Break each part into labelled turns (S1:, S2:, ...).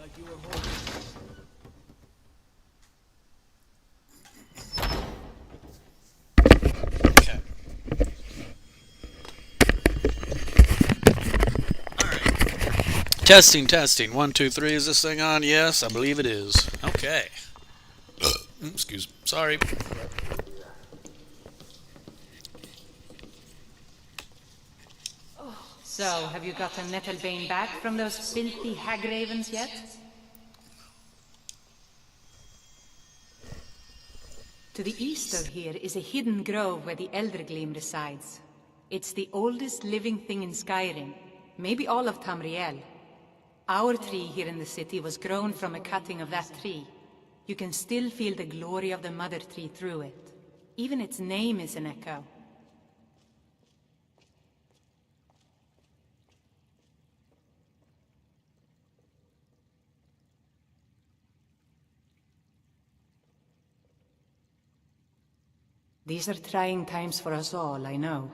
S1: like you were holding.
S2: Okay. Alright. Testing, testing. 1, 2, 3. Is this thing on? Yes, I believe it is. Okay. Excuse me. Sorry.
S3: So, have you gotten Nettlebane back from those filthy hag ravens yet? To the east of here is a hidden grove where the Elder Gleam resides. It's the oldest living thing in Skyrim, maybe all of Tamriel. Our tree here in the city was grown from a cutting of that tree. You can still feel the glory of the mother tree through it. Even its name is an echo. These are trying times for us all, I know.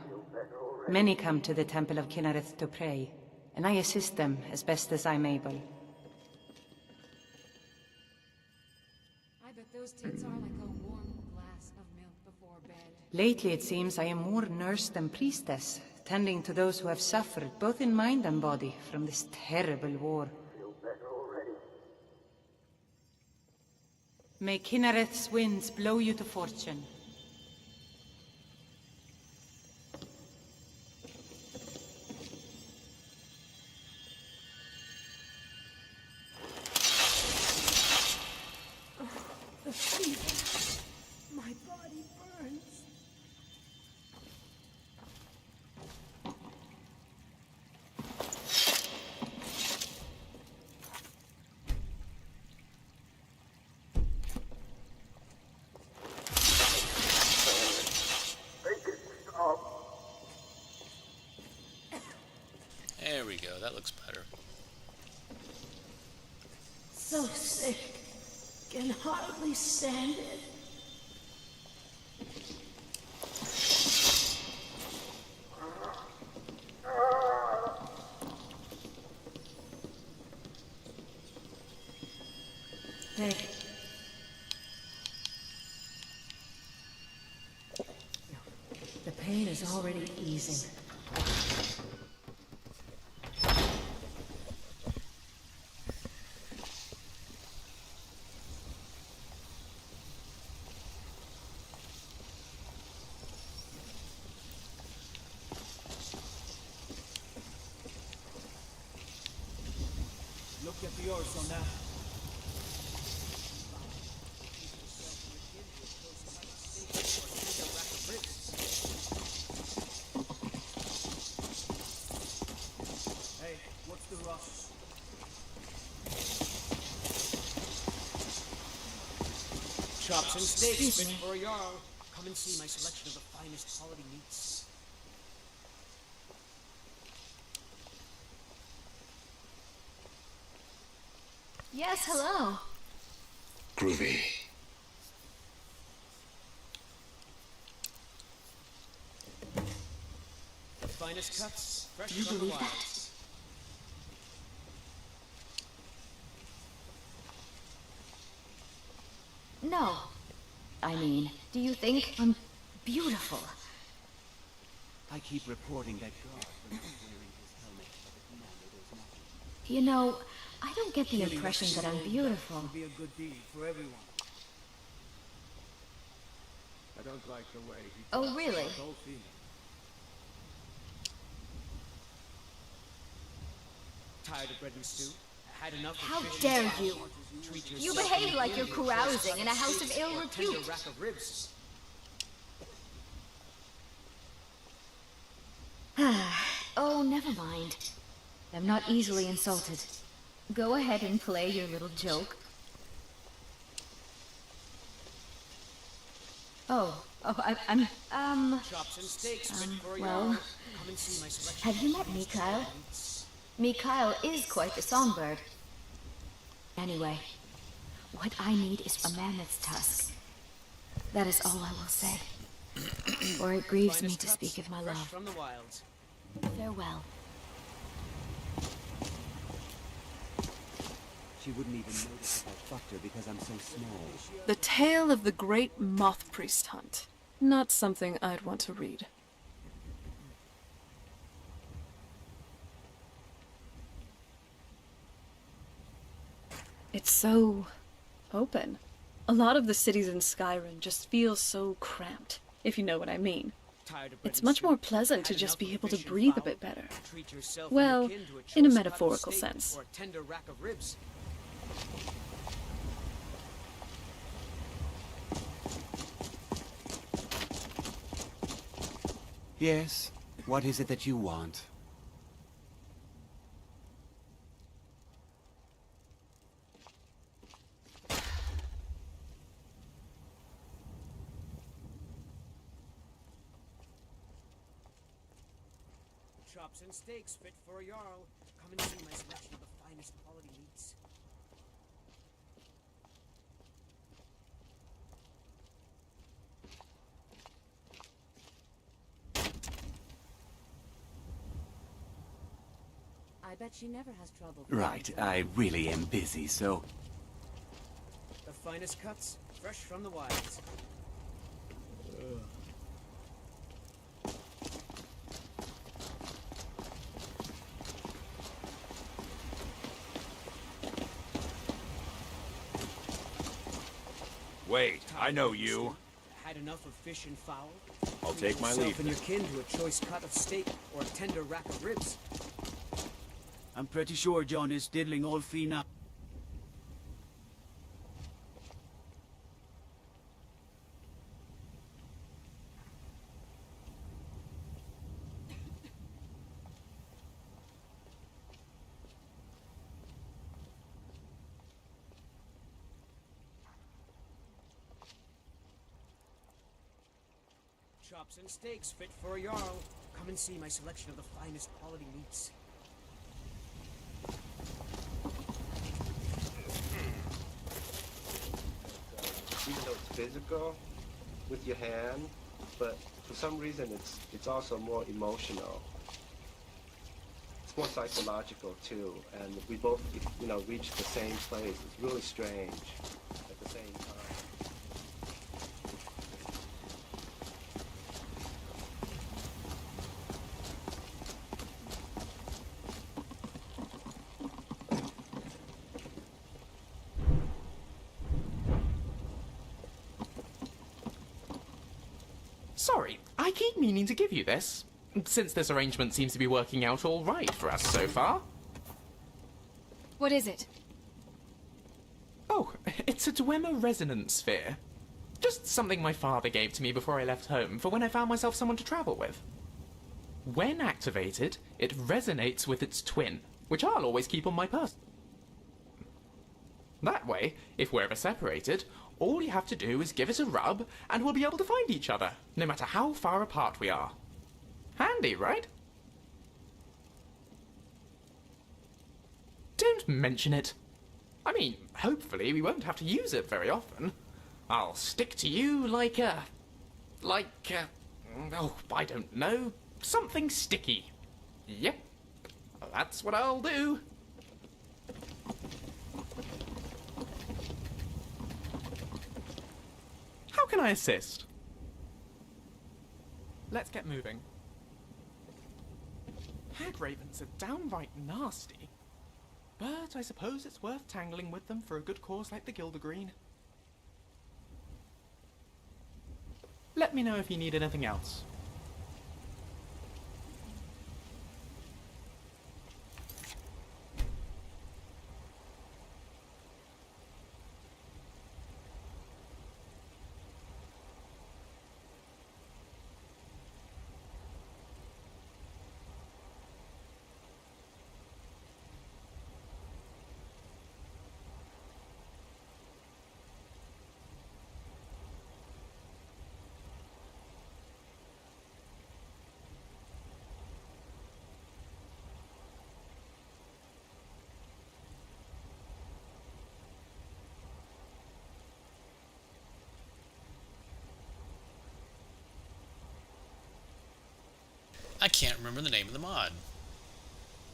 S3: Many come to the Temple of Kinnereth to pray, and I assist them as best as I'm able.
S4: I bet those tits are like a warm glass of milk before bed.
S3: Lately it seems I am more nurse than priestess, tending to those who have suffered, both in mind and body, from this terrible war. May Kinnereth's winds blow you to fortune.
S4: The fever. My body burns.
S2: There we go. That looks better.
S4: So sick. Can hardly stand it.
S3: There.
S4: The pain is already easing.
S1: Look at the yours on that. Hey, what's the rush? Chops and steaks, fit for a Jarl. Come and see my selection of the finest quality meats.
S4: Yes, hello.
S5: Groovy.
S1: The finest cuts, fresh
S4: Do you
S1: from the
S4: believe
S1: wilds.
S4: No. I mean, do you think I'm beautiful?
S1: I keep reporting that God was wearing his helmet, but the commander does nothing.
S4: You know, I don't get the
S1: Killing
S4: impression
S1: us
S4: that I'm
S1: all
S4: beautiful.
S1: would be a good deed for everyone. I don't like the way he
S4: Oh,
S1: talks
S4: really?
S1: about old feeling. Tired of bread and stew? Had enough of
S4: How
S1: fish and
S4: dare
S1: fowl?
S4: you?
S1: Treat
S4: You
S1: yourself
S4: behave
S1: to
S4: like you're
S1: Indian
S4: carousing in a
S1: choice
S4: house of ill
S1: or
S4: repute.
S1: tender rack of ribs.
S4: Oh, never mind. I'm not easily insulted. Go ahead and play your little joke. I'm
S1: Chops and steaks, fit for a
S4: well,
S1: Jarl. Come and see my selection
S4: have you
S1: of
S4: met
S1: finest
S4: Mikhail?
S1: quality meats.
S4: Mikhail is quite the songbird. Anyway, what I need is a mammoth's tusk. That is all I will say. For it grieves me
S1: Finest
S4: to
S1: cuts,
S4: speak of my
S1: fresh
S4: love.
S1: from the wilds.
S4: Farewell.
S1: She wouldn't even notice if I fucked her because I'm so small.
S6: The Tale of the Great Moth Priest Hunt. Not something I'd want to read. It's so open. A lot of the cities in Skyrim just feel so cramped, if you know what I mean. It's much more pleasant to just be able to breathe a bit better. Well, in a metaphorical sense.
S1: Yes? What is it that you want?
S7: Chops and steaks fit for a Jarl. Come and see my selection of the finest quality meats.
S4: I bet she never has trouble.
S1: Right, I really am busy, so...
S7: The finest cuts, fresh from the wilds.
S8: Wait, I know you.
S7: Had enough of fish and fowl?
S8: I'll
S7: Treat
S8: take my
S7: yourself
S8: leave
S7: and your
S8: then.
S7: kin to a choice cut of steak or a tender rack of ribs.
S9: I'm pretty sure John is diddling all fina.
S7: Chops and steaks fit for a Jarl. Come and see my selection of the finest quality meats.
S10: Even though it's physical with your hand, but for some reason it's also more emotional. It's more psychological too, and we both, reach the same place. It's really strange at the same time.
S11: Sorry, I keep meaning to give you this, since this arrangement seems to be working out all right for us so far.
S4: What is it?
S11: Oh, it's a Dwemer resonance sphere. Just something my father gave to me before I left home for when I found myself someone to travel with. When activated, it resonates with its twin, which I'll always keep on my person. That way, if we're ever separated, all you have to do is give it a rub, and we'll be able to find each other, no matter how far apart we are. Handy, right? Don't mention it. I mean, hopefully we won't have to use it very often. I'll stick to you like, oh, I don't know, something sticky. Yep, that's what I'll do. How can I assist? Let's get moving. Hag ravens are downright nasty, but I suppose it's worth tangling with them for a good cause like the Gildergreen. Let me know if you need anything else.
S2: I can't remember the name of the mod.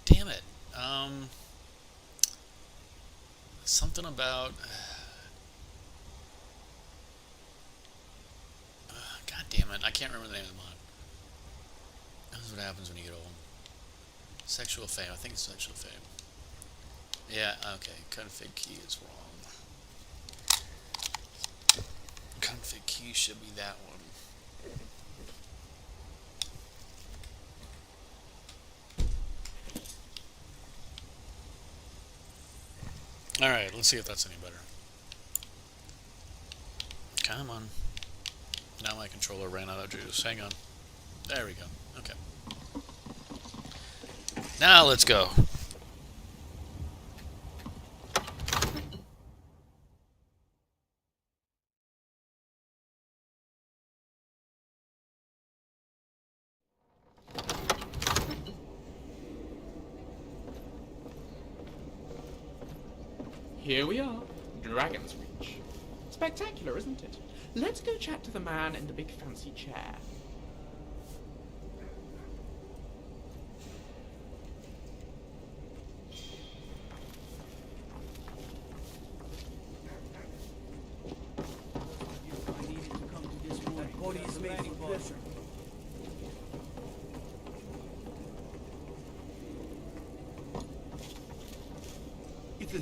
S2: Damn it. Let's Something about... God damn it, I can't remember the name of the mod. That's what happens when you get old. Sexual fame, I think it's sexual fame. Yeah, okay, config key is wrong. Config key should be that one. Alright, let's see if that's any better. Come on. Now my controller ran out of juice. Hang on. There we go. Okay. Now let's go.
S11: Here we are, Dragon's Reach. Spectacular, isn't it? Let's go chat to the man in the big fancy chair.
S9: I needed to come to this room. That body is made for pleasure.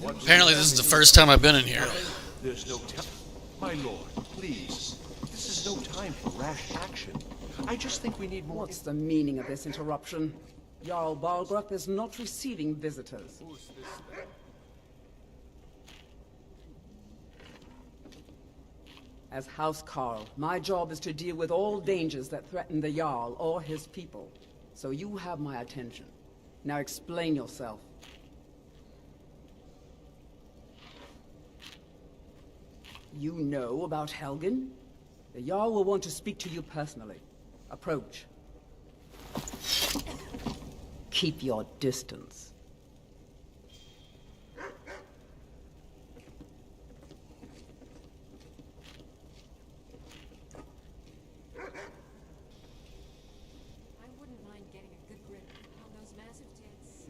S2: Apparently this is the first time I've been in here.
S5: There's no time. My lord, please. This is no time for rash action. I just think we need more...
S8: What's the meaning of this interruption? Jarl Balgrup is not receiving visitors. As House Carl, my job is to deal with all dangers that threaten the Jarl or his people. So you have my attention. Now explain yourself. You know about Helgen? The Jarl will want to speak to you personally. Approach. Keep your distance.
S4: I wouldn't mind getting a good grip on those massive tits.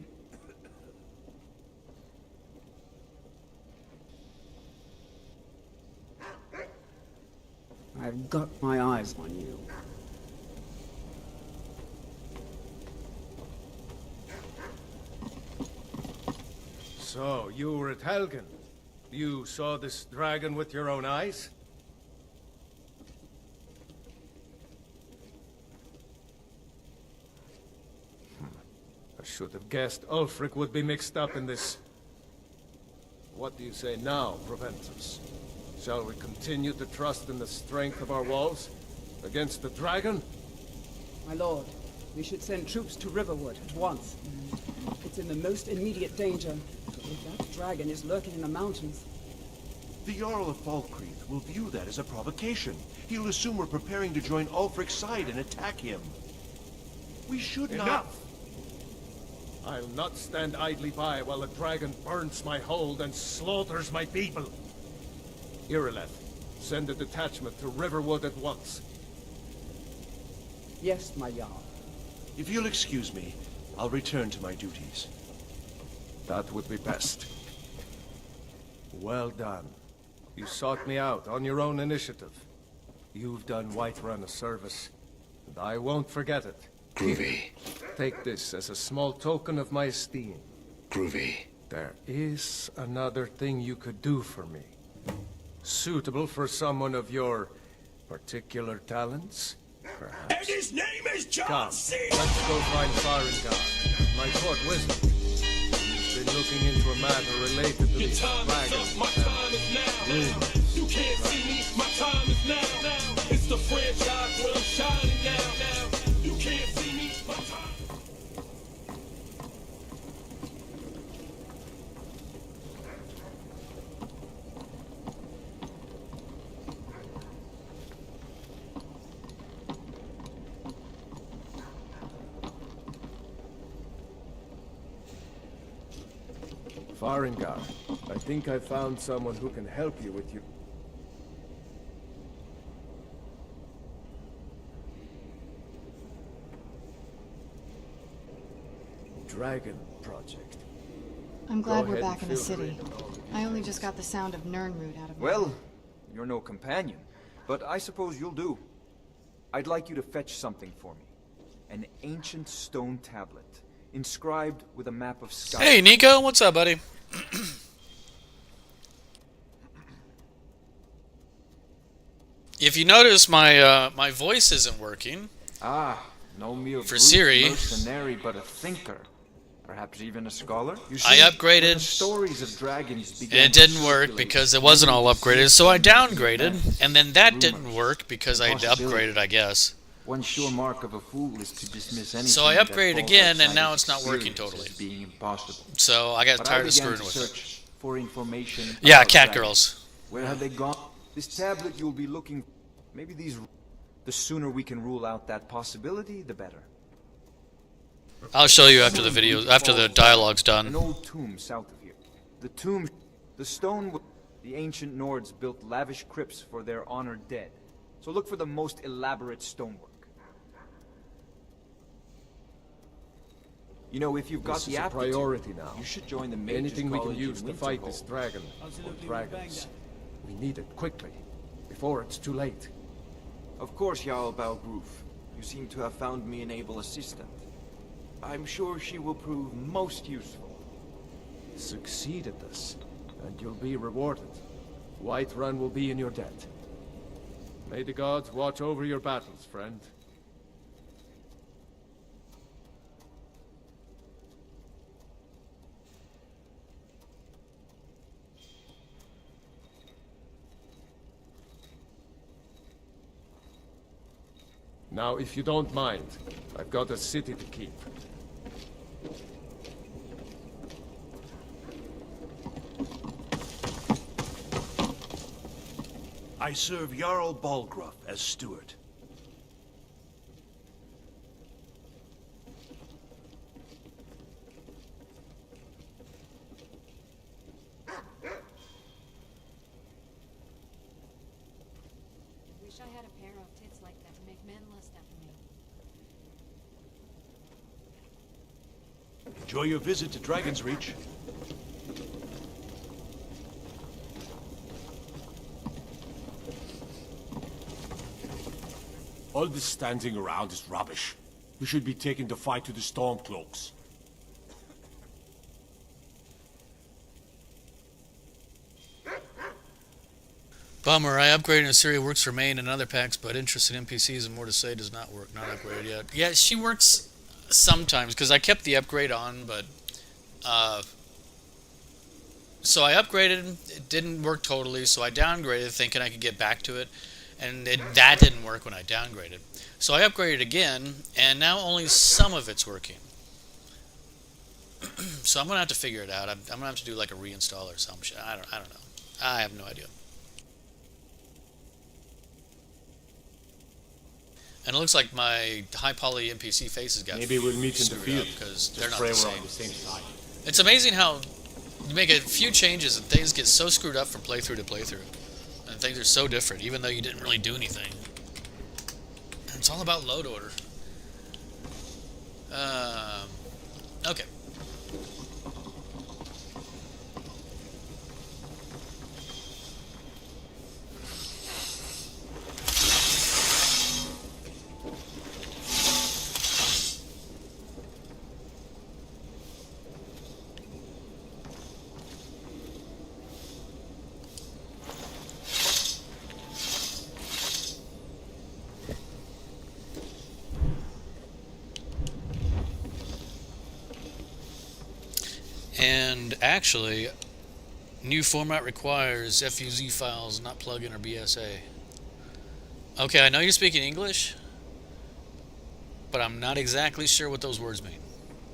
S8: I've got my eyes on you.
S12: So, you were at Helgen. You saw this dragon with your own eyes? I should have guessed Ulfric would be mixed up in this. What do you say now, Proventus? Shall we continue to trust in the strength of our walls against the dragon?
S8: My lord, we should send troops to Riverwood at once. It's in the most immediate danger. If that dragon is lurking in the mountains...
S5: The Jarl of Falkreath will view that as a provocation. He'll assume we're preparing to join Ulfric's side and attack him. We should not...
S12: Enough! I'll not stand idly by while the dragon burns my hold and slaughters my people. Irileth, send a detachment to Riverwood at once.
S8: Yes, my Jarl.
S5: If you'll excuse me, I'll return to my duties.
S12: That would be best. Well done. You sought me out on your own initiative. You've done Whiterun a service, and I won't forget it.
S5: Groovy.
S12: Take this as a small token of my esteem.
S5: Groovy.
S12: There is another thing you could do for me. Suitable for someone of your particular talents, perhaps.
S13: And his name is John
S12: Come,
S13: C.
S12: let's go find Farengar, my court wizard. He's been looking into a matter related to these dragons.
S13: My time is now. You can't see me, my time is now. It's the franchise where I'm shining now. You can't see me, my time.
S12: Farengar, I think I found someone who can help you with your... Dragon project.
S14: I'm glad
S12: Go
S14: we're
S12: ahead
S14: back in
S12: and
S14: the
S12: feel
S14: city. I only just got the sound of Nirnroot out of my
S15: Well, you're no companion, but I suppose you'll do. I'd like you to fetch something for me. An ancient stone tablet, inscribed with a map of Skyrim.
S2: Hey, Nico, what's up, buddy? If you notice, my voice isn't working.
S15: Ah, no mere
S2: for
S15: brute
S2: Siri.
S15: mercenary, but a thinker. Perhaps even a scholar? You
S2: I
S15: see,
S2: upgraded,
S15: when the stories of dragons
S2: and
S15: began
S2: it
S15: to
S2: didn't work
S15: circulate,
S2: because it wasn't all upgraded, so I downgraded, and then that didn't
S15: rumors,
S2: work because I upgraded, I guess.
S15: One sure mark of a fool is to dismiss anything
S2: So I
S15: that
S2: upgraded
S15: falls
S2: again,
S15: outside
S2: and now
S15: his
S2: it's not working
S15: experience
S2: totally.
S15: as being impossible.
S2: So I got
S15: But
S2: tired of
S15: began
S2: screwing
S15: to
S2: with
S15: search for information
S2: Yeah,
S15: about
S2: Catgirls.
S15: dragons. Where have they gone? This tablet you'll be looking. Maybe these. The sooner we can rule out that possibility, the better.
S2: I'll show you after the video, after the dialogue's
S15: An
S2: done.
S15: old tomb south of here. The stone. The ancient Nords built lavish crypts for their honored dead. So look for the most elaborate stonework. You know, if you've got
S12: This
S15: the
S12: is a
S15: aptitude,
S12: priority now.
S15: you should join the Mages
S12: Anything we can
S15: College
S12: use
S15: in
S12: to fight this
S15: Winterhold.
S12: dragon or dragons. We need it quickly, before it's too late.
S15: Of course, Jarl Balgroof. You seem to have found me an able assistant. I'm sure she will prove most useful.
S12: Succeed at this, and you'll be rewarded. Whiterun will be in your debt. May the gods watch over your battles, friend. Now, if you don't mind, I've got a city to keep.
S5: I serve Jarl Balgruuf as steward.
S16: Wish I had a pair of tits like that to make men lust after me.
S5: Enjoy your visit to Dragon's Reach.
S17: All this standing around is rubbish. We should be taking the fight to the Stormcloaks.
S2: Bummer, I upgraded and Syria works for main and other packs, but interested NPCs and more to say does not work. Not upgraded yet. Yeah, she works sometimes, because I kept the upgrade on, but... so I upgraded, it didn't work totally, so I downgraded thinking I could get back to it, and that didn't work when I downgraded. So I upgraded again, and now only some of it's working. So I'm going to have to figure it out. I'm going to have to do like a reinstall or some shit. I don't know. I have no idea. And it looks like my high poly NPC faces got
S17: Maybe we'll meet in the
S2: screwed
S17: field.
S2: up because
S17: Just
S2: they're not
S17: pray
S2: the
S17: we're
S2: same.
S17: on the same side.
S2: It's amazing how you make a few changes and things get so screwed up from playthrough to playthrough. And things are so different, even though you didn't really do anything. And it's all about load order. Okay. And actually, new format requires FUZ files, not plugin or BSA. Okay, I know you're speaking English, but I'm not exactly sure what those words mean.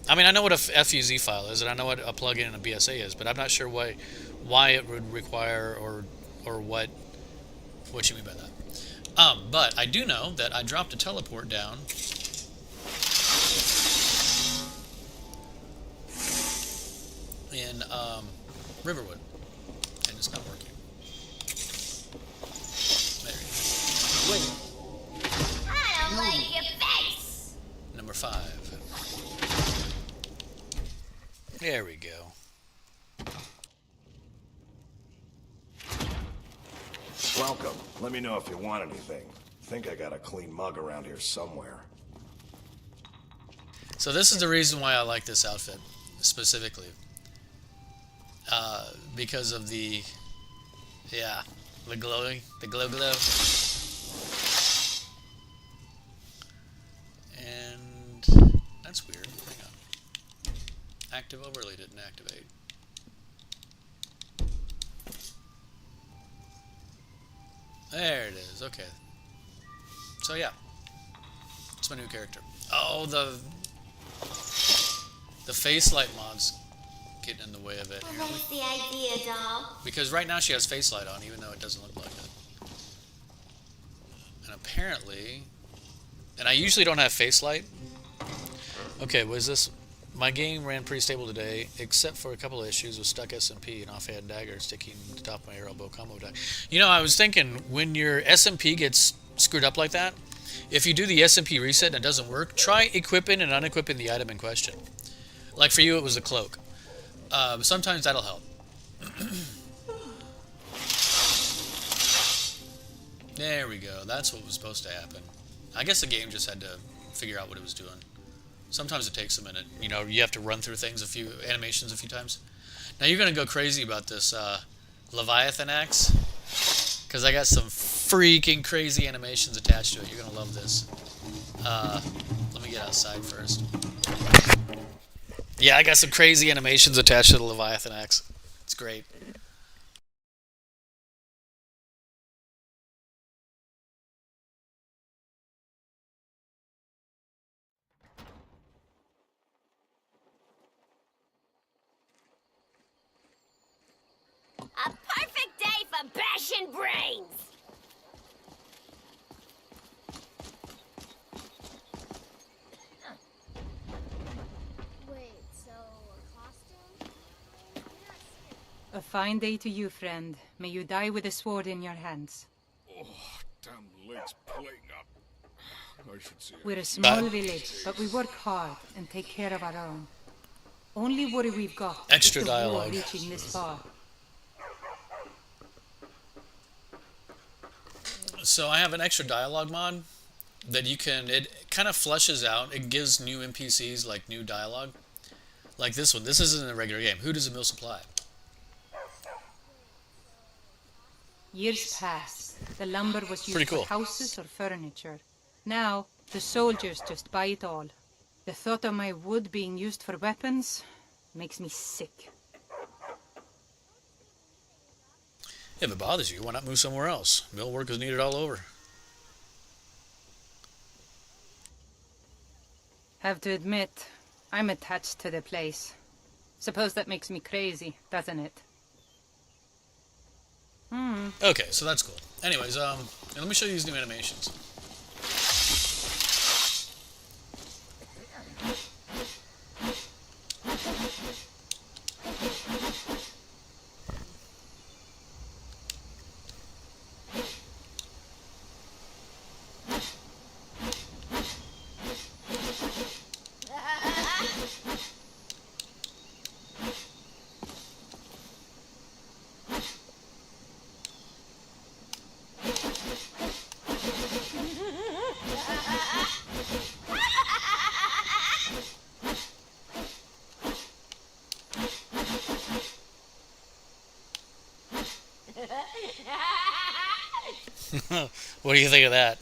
S2: I mean, I know what a FUZ file is, and I know what a plugin and a BSA is, but I'm not sure why it would require or what you mean by that. But I do know that I dropped a teleport down. In Riverwood, and it's not working. There you go.
S4: I don't like your face!
S2: Number 5. There we go.
S18: Welcome. Let me know if you want anything. Think I got a clean mug around here somewhere.
S2: So this is the reason why I like this outfit specifically. Because of the glowing, the glow. And that's weird. Hang on. Active overlay didn't activate. There it is. Okay. So yeah, it's my new character. Oh, the face light mods getting in the way of it.
S19: Well, that's the idea, doll.
S2: Because right now she has face light on, even though it doesn't look like it. And apparently, and I usually don't have face light. Okay, was this? My game ran pretty stable today, except for a couple of issues with stuck SMP and offhand dagger sticking to the top of my arrow bow combo die. You know, I was thinking when your SMP gets screwed up like that, if you do the SMP reset and it doesn't work, try equipping and unequipping the item in question. Like for you, it was a cloak. Sometimes that'll help. There we go. That's what was supposed to happen. I guess the game just had to figure out what it was doing. Sometimes it takes a minute. You know, you have to run through things animations a few times. Now you're going to go crazy about this Leviathan axe, because I got some freaking crazy animations attached to it. You're going to love this. Let me get outside first. Yeah, I got some crazy animations attached to the Leviathan axe. It's great.
S19: A perfect day for bashing brains! Wait, so a costume?
S3: A fine day to you, friend. May you die with a sword in your hands.
S17: Oh, damn leg's playing up. I should see.
S3: We're a small village, but we work hard and take care of our own. Only worry we've got
S2: Extra
S3: is the war
S2: dialogue.
S3: reaching this far.
S2: So I have an extra dialogue mod that you can, it kind of flushes out, it gives new NPCs like new dialogue. Like this one. This isn't a regular game. Who does a mill supply?
S3: Years passed. The lumber was used
S2: Pretty cool.
S3: for houses or furniture. Now, the soldiers just buy it all. The thought of my wood being used for weapons makes me sick.
S2: If it bothers you, why not move somewhere else? Mill work is needed all over.
S3: Have to admit, I'm attached to the place. Suppose that makes me crazy, doesn't it?
S2: Okay, so that's cool. Anyways, let me show you these new animations. What do you think of that?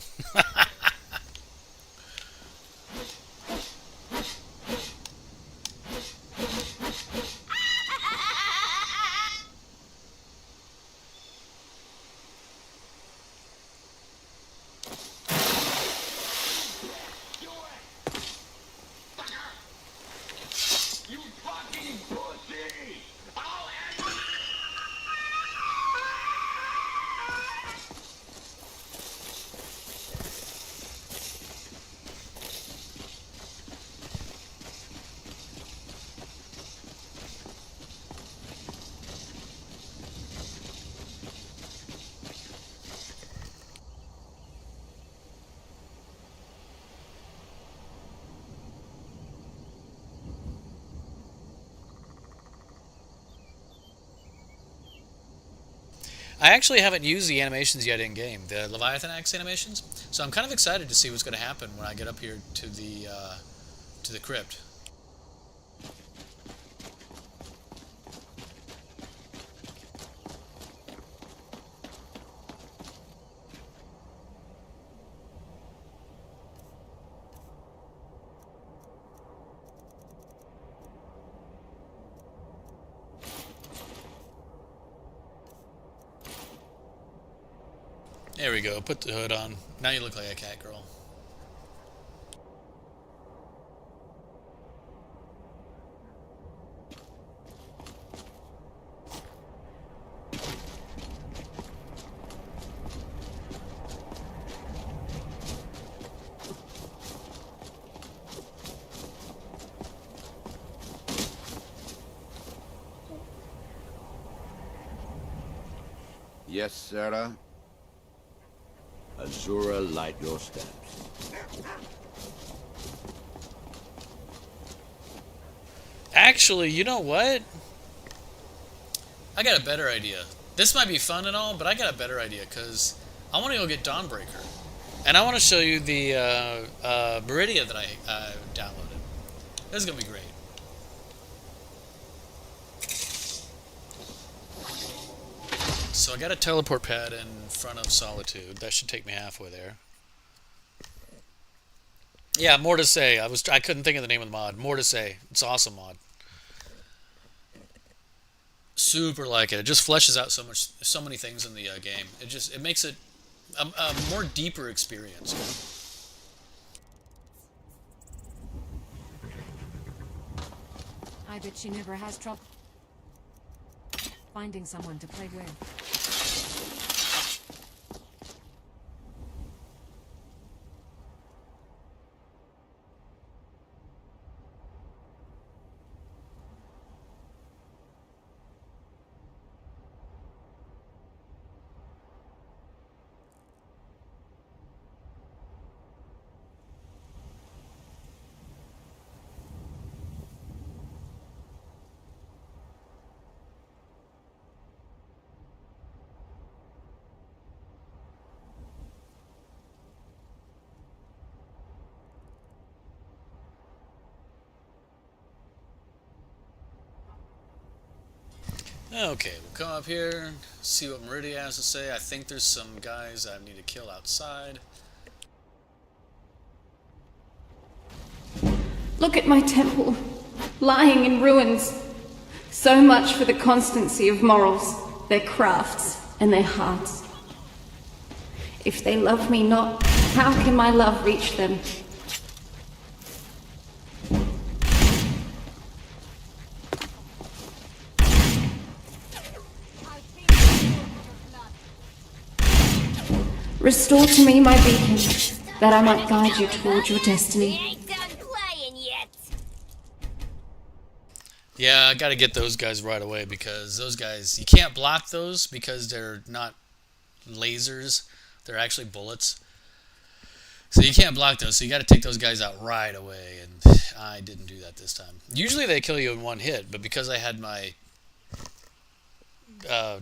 S2: I actually haven't used the animations yet in game, the Leviathan Axe animations. So I'm kind of excited to see what's going to happen when I get up here to the crypt. There we go. Put the hood on. Now you look like a cat girl.
S20: Yes, Sarah? Azura, light your steps.
S2: Actually, you know what? I got a better idea. This might be fun and all, but I got a better idea, because I want to go get Dawnbreaker. And I want to show you the Meridia that I downloaded. This is going to be great. So I got a teleport pad in front of Solitude. That should take me halfway there. Yeah, more to say. I couldn't think of the name of the mod. More to say. It's an awesome mod. Super like it. It just fleshes out so many things in the game. It makes it a more deeper experience.
S16: I bet she never has trouble finding someone to play with.
S2: Okay, we'll come up here, see what Meridia has to say. I think there's some guys I need to kill outside.
S6: Look at my temple, lying in ruins. So much for the constancy of morals, their crafts, and their hearts. If they love me not, how can my love reach them? Restore to me my beacon, that I might guide you toward your destiny.
S2: Yeah, I gotta get those guys right away, because those guys, you can't block those because they're not lasers, they're actually bullets. So you can't block those, so you gotta take those guys out right away, and I didn't do that this time. Usually they kill you in one hit, but because I had my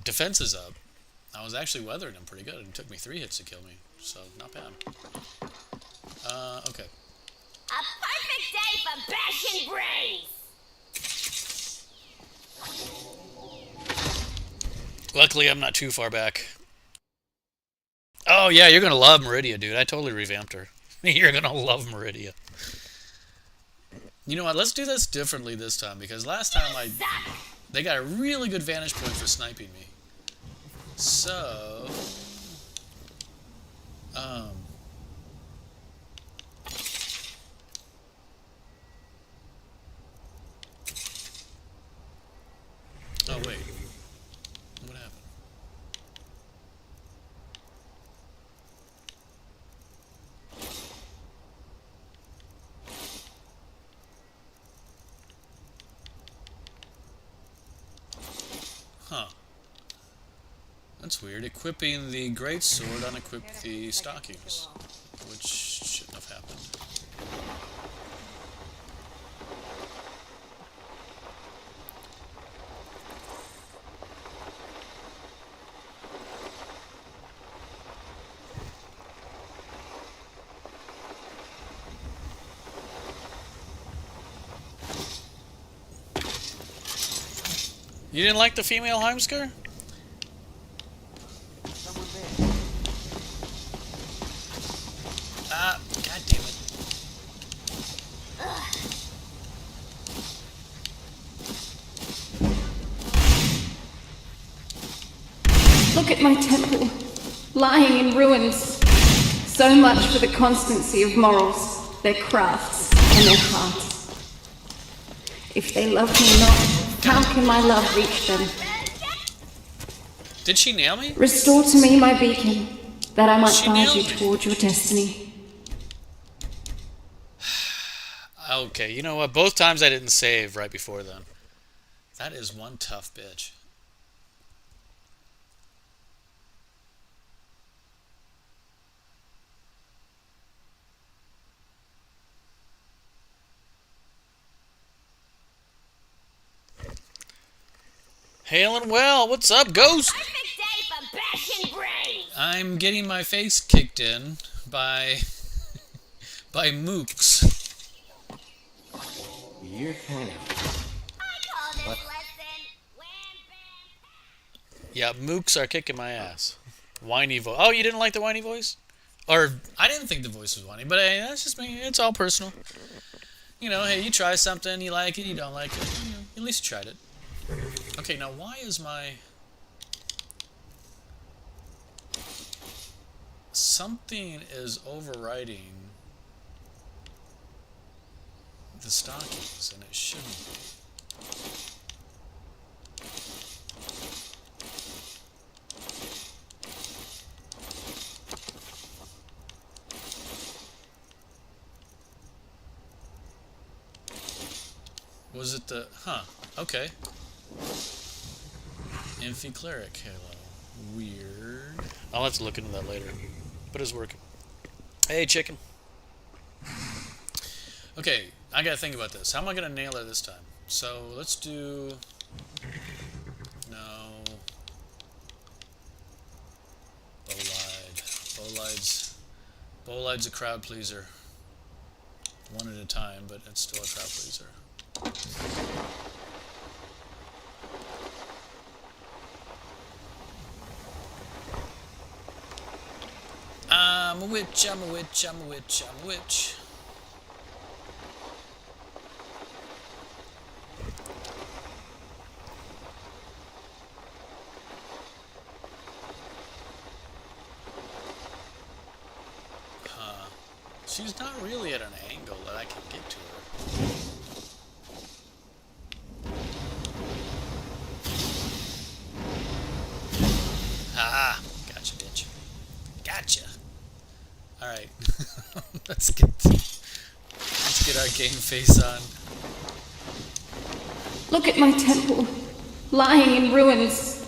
S2: defenses up, I was actually weathering them pretty good. It took me 3 hits to kill me, so not bad. Okay.
S19: A perfect day for bashing brains!
S2: Luckily, I'm not too far back. Oh, yeah, you're going to love Meridia, dude. I totally revamped her. You're going to love Meridia. You know what? Let's do this differently this time, because last time they got a really good vantage point for sniping me. So... Oh, wait. What happened? Huh. That's weird. Equipping the great sword unequipped the stockings, which shouldn't have happened. You didn't like the female Heimskar? Ah, god damn it.
S14: Look at my temple, lying in ruins. So much for the constancy of morals, their crafts, and their hearts. If they love me not, how can my love reach them?
S2: Did she nail me?
S14: Restore to me my beacon, that I might
S2: She
S14: guide
S2: nailed
S14: you
S2: me.
S14: toward your destiny.
S2: Okay, you know what? Both times I didn't save right before then. That is one tough bitch. Hail and well, what's up, Ghost?
S19: Perfect day for bashing brains.
S2: I'm getting my face kicked in by mooks.
S1: You're kind of... What?
S2: Yeah, mooks are kicking my ass. Whiny voice. Oh, you didn't like the whiny voice? Or, I didn't think the voice was whiny, but hey, that's just me. It's all personal. You know, hey, you try something, you like it, you don't like it. You know, at least you tried it. Okay, now why is my... Something is overriding the stockings, and it shouldn't be. Was it the... Huh. Okay. Amphi-cleric halo. Weird. I'll have to look into that later. But it's working. Hey, chicken. Okay, I gotta think about this. How am I gonna nail her this time? So, let's do... No. Bolide. Bolide's a crowd pleaser. One at a time, but it's still a crowd pleaser. I'm a witch, I'm a witch, I'm a witch, I'm a witch. She's not really at an angle that I can get to her. Ah, gotcha, bitch. Gotcha. Alright. let's get our game face on.
S14: Look at my temple, lying in ruins.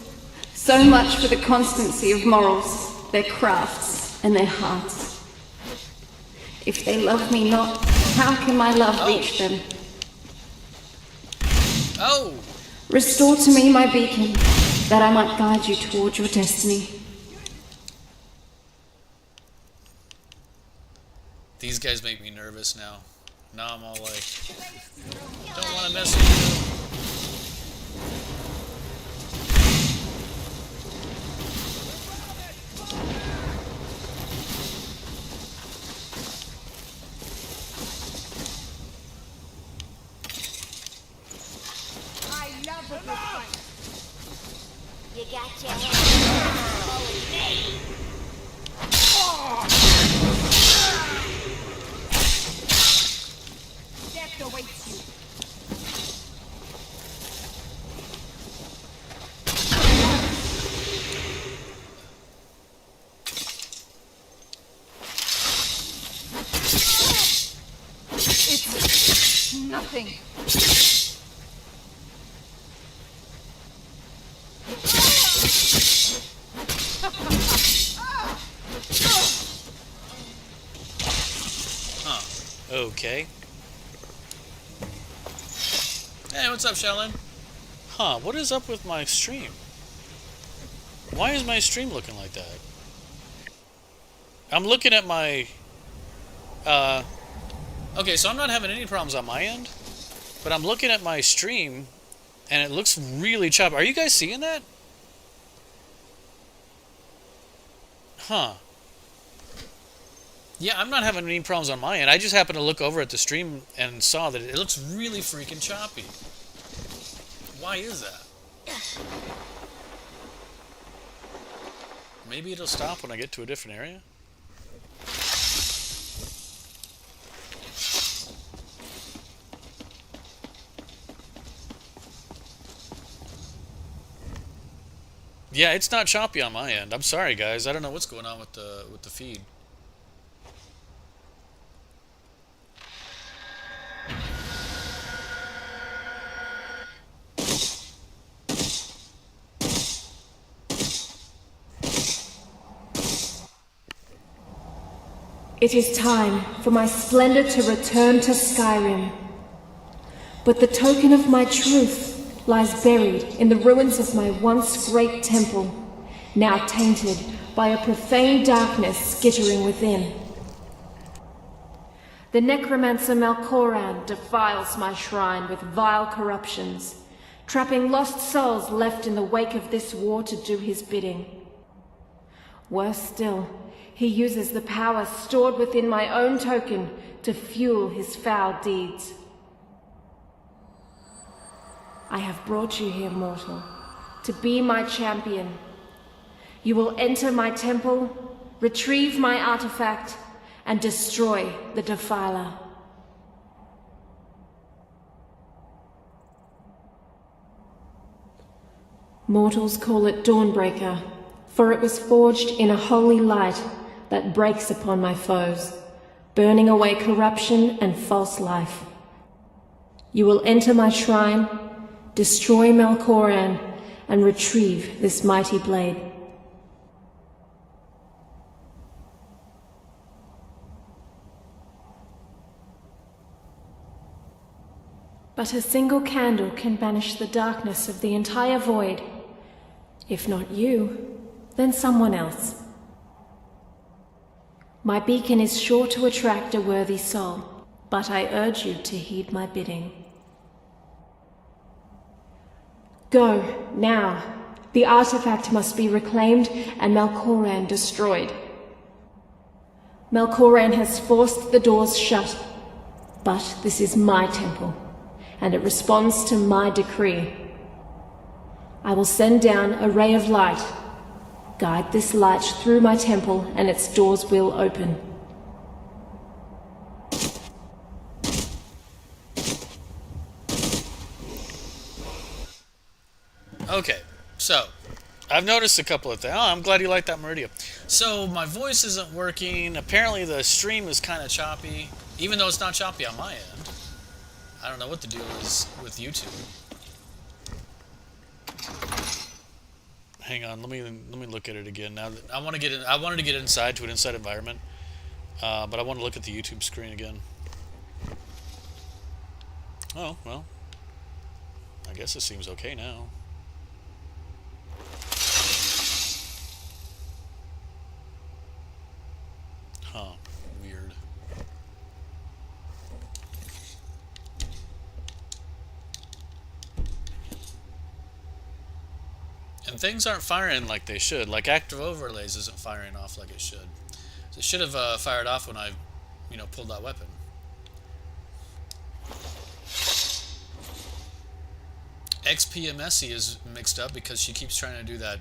S14: So much for the constancy of morals, their crafts, and their hearts. If they love me not, how can my love reach them?
S2: Oh!
S14: Restore to me my beacon, that I might guide you toward your destiny.
S2: These guys make me nervous now. Now I'm all like, don't want to mess with you.
S19: You got your hands on me. Death awaits you.
S14: It's nothing.
S2: Okay. Hey, what's up, Shaolin? Huh, what is up with my stream? Why is my stream looking like that? I'm looking at my... Okay, so I'm not having any problems on my end, but I'm looking at my stream, And it looks really choppy. Are you guys seeing that? Huh. Yeah, I'm not having any problems on my end. I just happened to look over at the stream and saw that it looks really freaking choppy. Why is that? Maybe it'll stop when I get to a different area? Yeah, it's not choppy on my end. I'm sorry, guys. I don't know what's going on with the feed.
S14: It is time for my splendor to return to Skyrim. But the token of my truth lies buried in the ruins of my once great temple, now tainted by a profane darkness skittering within. The necromancer Malkoran defiles my shrine with vile corruptions, trapping lost souls left in the wake of this war to do his bidding. Worse still, he uses the power stored within my own token to fuel his foul deeds. I have brought you here, mortal, to be my champion. You will enter my temple, retrieve my artifact, and destroy the Defiler. Mortals call it Dawnbreaker, for it was forged in a holy light that breaks upon my foes, burning away corruption and false life. You will enter my shrine, destroy Malkoran, and retrieve this mighty blade. But a single candle can banish the darkness of the entire void. If not you, then someone else. My beacon is sure to attract a worthy soul, but I urge you to heed my bidding. Go, now. The artifact must be reclaimed and Malkoran destroyed. Malkoran has forced the doors shut, but this is my temple, and it responds to my decree. I will send down a ray of light. Guide this light through my temple, and its doors will open.
S2: Okay, so I've noticed a couple of things. Oh, I'm glad you like that, Meridia. So my voice isn't working. Apparently the stream is kind of choppy, even though it's not choppy on my end. I don't know what the deal is with YouTube. Hang on, let me look at it again. Now I want to get in. I wanted to get inside to an inside environment, but I want to look at the YouTube screen again. Oh well, I guess it seems okay now. Huh, weird. And things aren't firing like they should. Like active overlays isn't firing off like it should. So it should have fired off when I, pulled that weapon. XPMSE is mixed up because she keeps trying to do that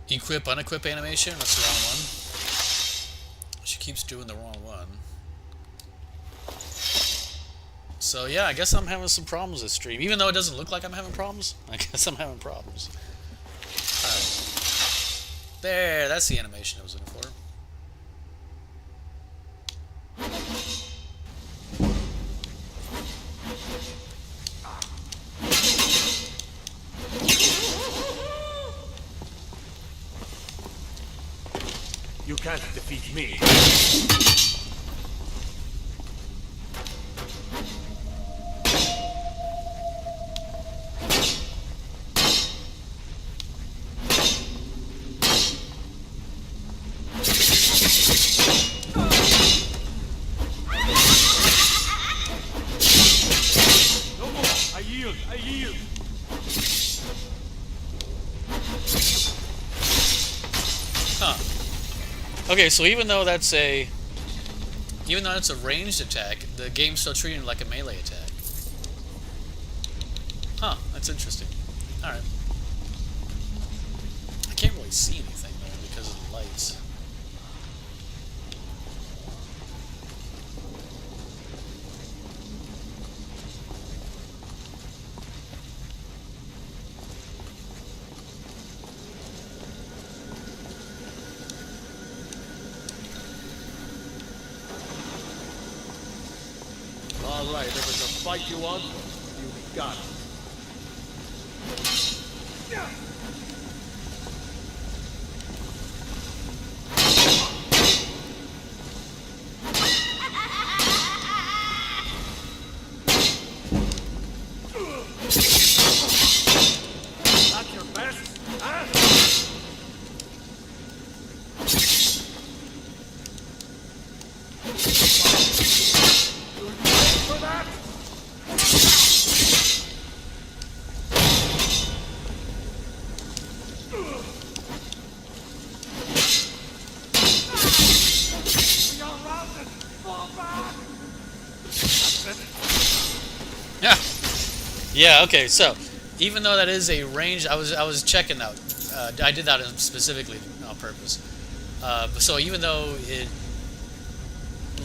S2: equip unequip animation. That's the wrong one. She keeps doing the wrong one. So yeah, I guess I'm having some problems this stream. Even though it doesn't look like I'm having problems, I guess I'm having problems. Alright. There, that's the animation I was looking for.
S17: You can't defeat me.
S2: Huh. Okay, so even though it's a ranged attack, the game's still treating it like a melee attack. Huh, that's interesting. Alright. I can't really see anything though because of the lights.
S12: All right, if it's a fight you want, you got it. That's your best, huh? For that? We are routed! Fall back! That's it.
S2: Yeah, okay, so even though that is a range, I was checking that. I did that specifically on purpose. So even though it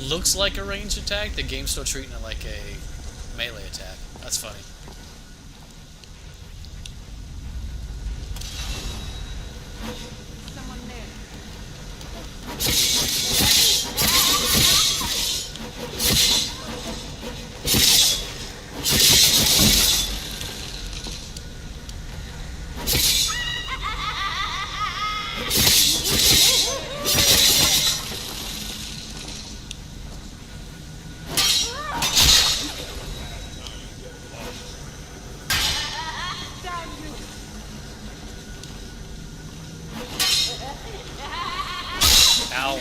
S2: looks like a ranged attack, the game's still treating it like a melee attack. That's funny.
S16: Someone there.
S2: Ow.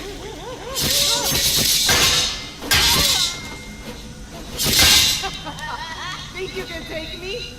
S19: Think you can take me?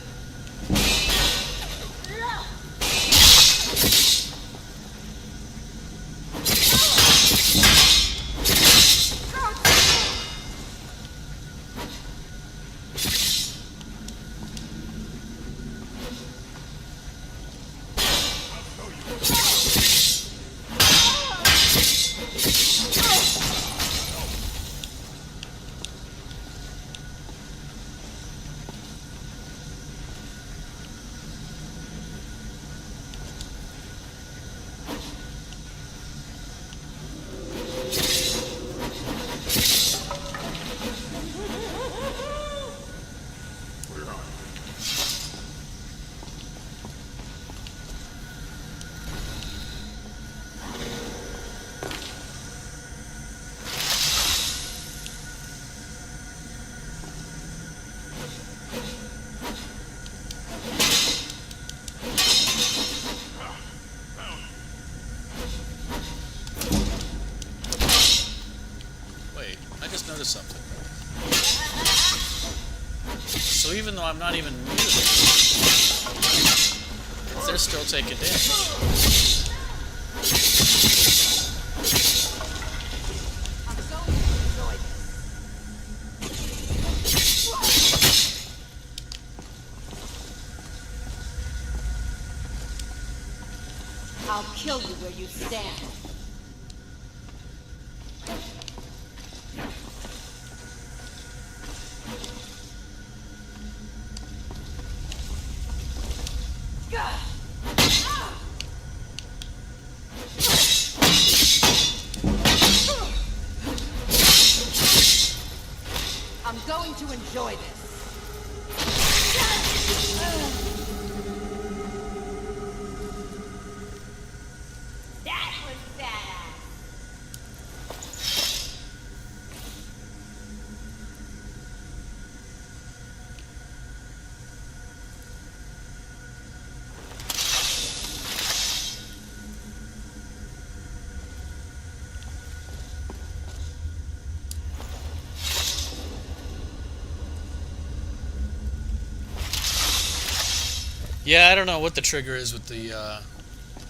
S2: Wait, I just noticed something. So even though I'm not even muted, they're still taking damage.
S19: I'll kill you where you stand. I'm going to enjoy this. That was badass.
S2: Yeah, I don't know what the trigger is with the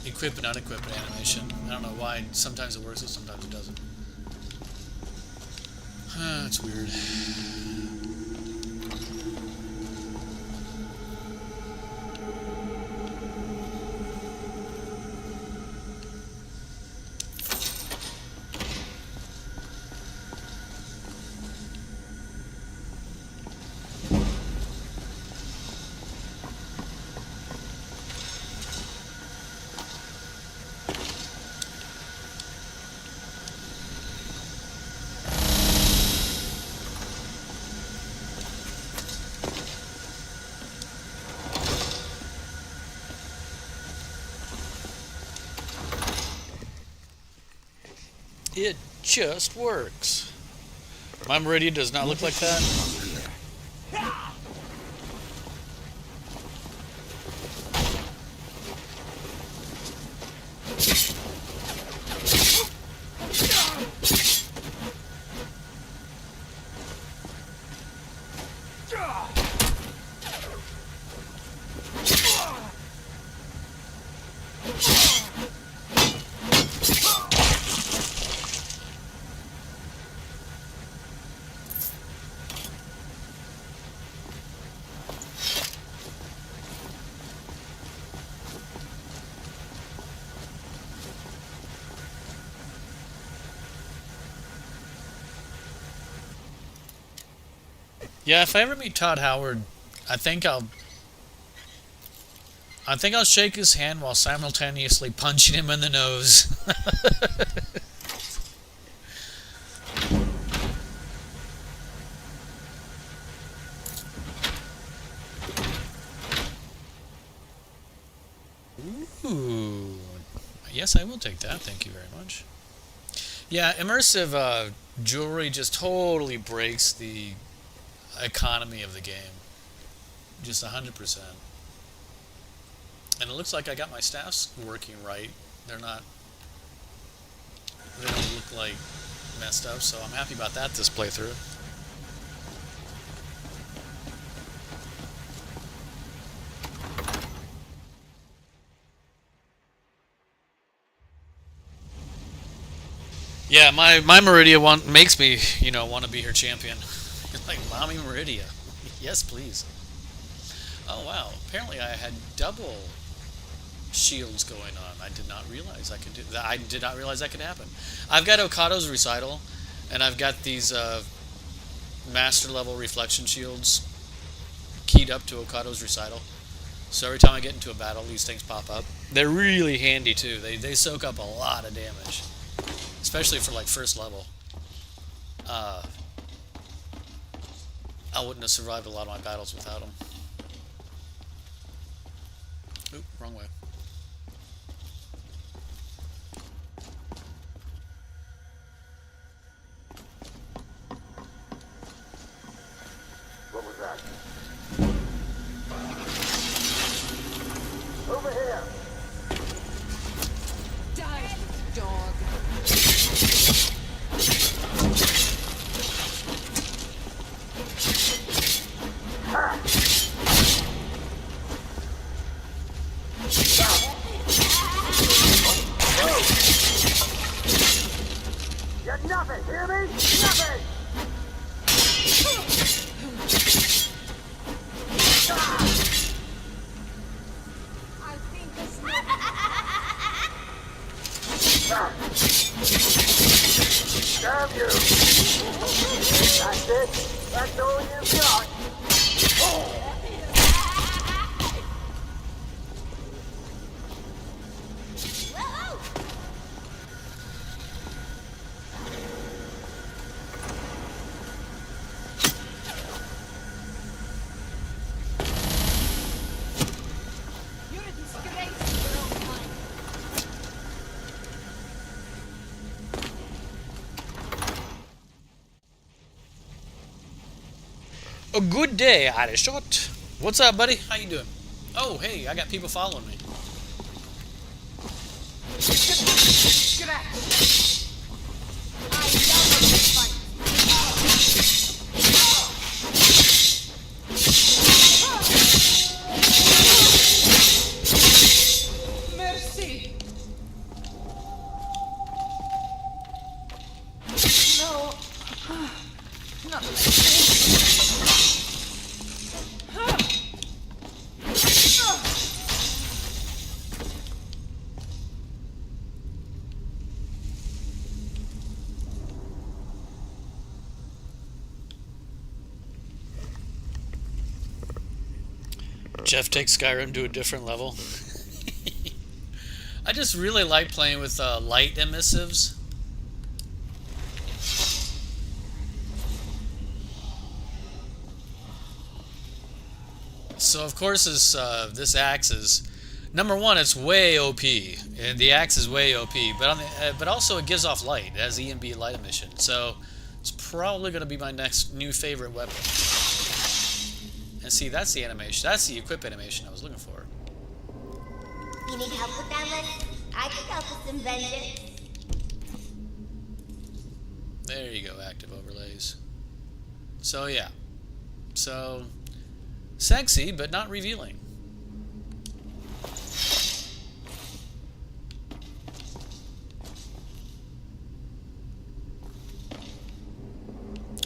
S2: equip and unequip animation. I don't know why. Sometimes it works and sometimes it doesn't. It's weird. It just works. My Meridian does not look like that. Yeah, if I ever meet Todd Howard, I think I'll shake his hand while simultaneously punching him in the nose. Ooh. Yes, I will take that. Thank you very much. Yeah, immersive jewelry just totally breaks the economy of the game. Just 100%. And it looks like I got my staffs working right. They don't look like messed up, so I'm happy about that this playthrough. Yeah, my Meridia makes me, want to be her champion. Like, Mommy Meridia. Yes, please. Oh, wow. Apparently I had double shields going on. I did not realize I could do that. I did not realize that could happen. I've got Okado's Recital, and I've got these master level reflection shields keyed up to Okado's Recital. So every time I get into a battle, these things pop up. They're really handy, too. They soak up a lot of damage. Especially for, like, first level. I wouldn't have survived a lot of my battles without them. Oop, wrong way.
S13: What was that? Over here!
S19: Die, dog.
S13: You're nothing, hear me? Nothing!
S19: I think this
S13: Damn you! That's it. That's all you've got.
S19: You're a disgrace to your own kind.
S2: A good day, Irish shot. What's up, buddy? How you doing? Oh, hey, I got people following me.
S19: Get out. I love this fight. Mercy.
S2: Jeff takes Skyrim to a different level. I just really like playing with light emissives. So of course this axe is number one. It's way OP, and the axe is way OP. But also it gives off light. It has E and B light emission. So it's probably going to be my next new favorite weapon. And see, that's the animation. That's the equip animation I was looking for.
S19: You need help with that list? I can help with some vengeance.
S2: There you go, active overlays. So yeah. So sexy, but not revealing.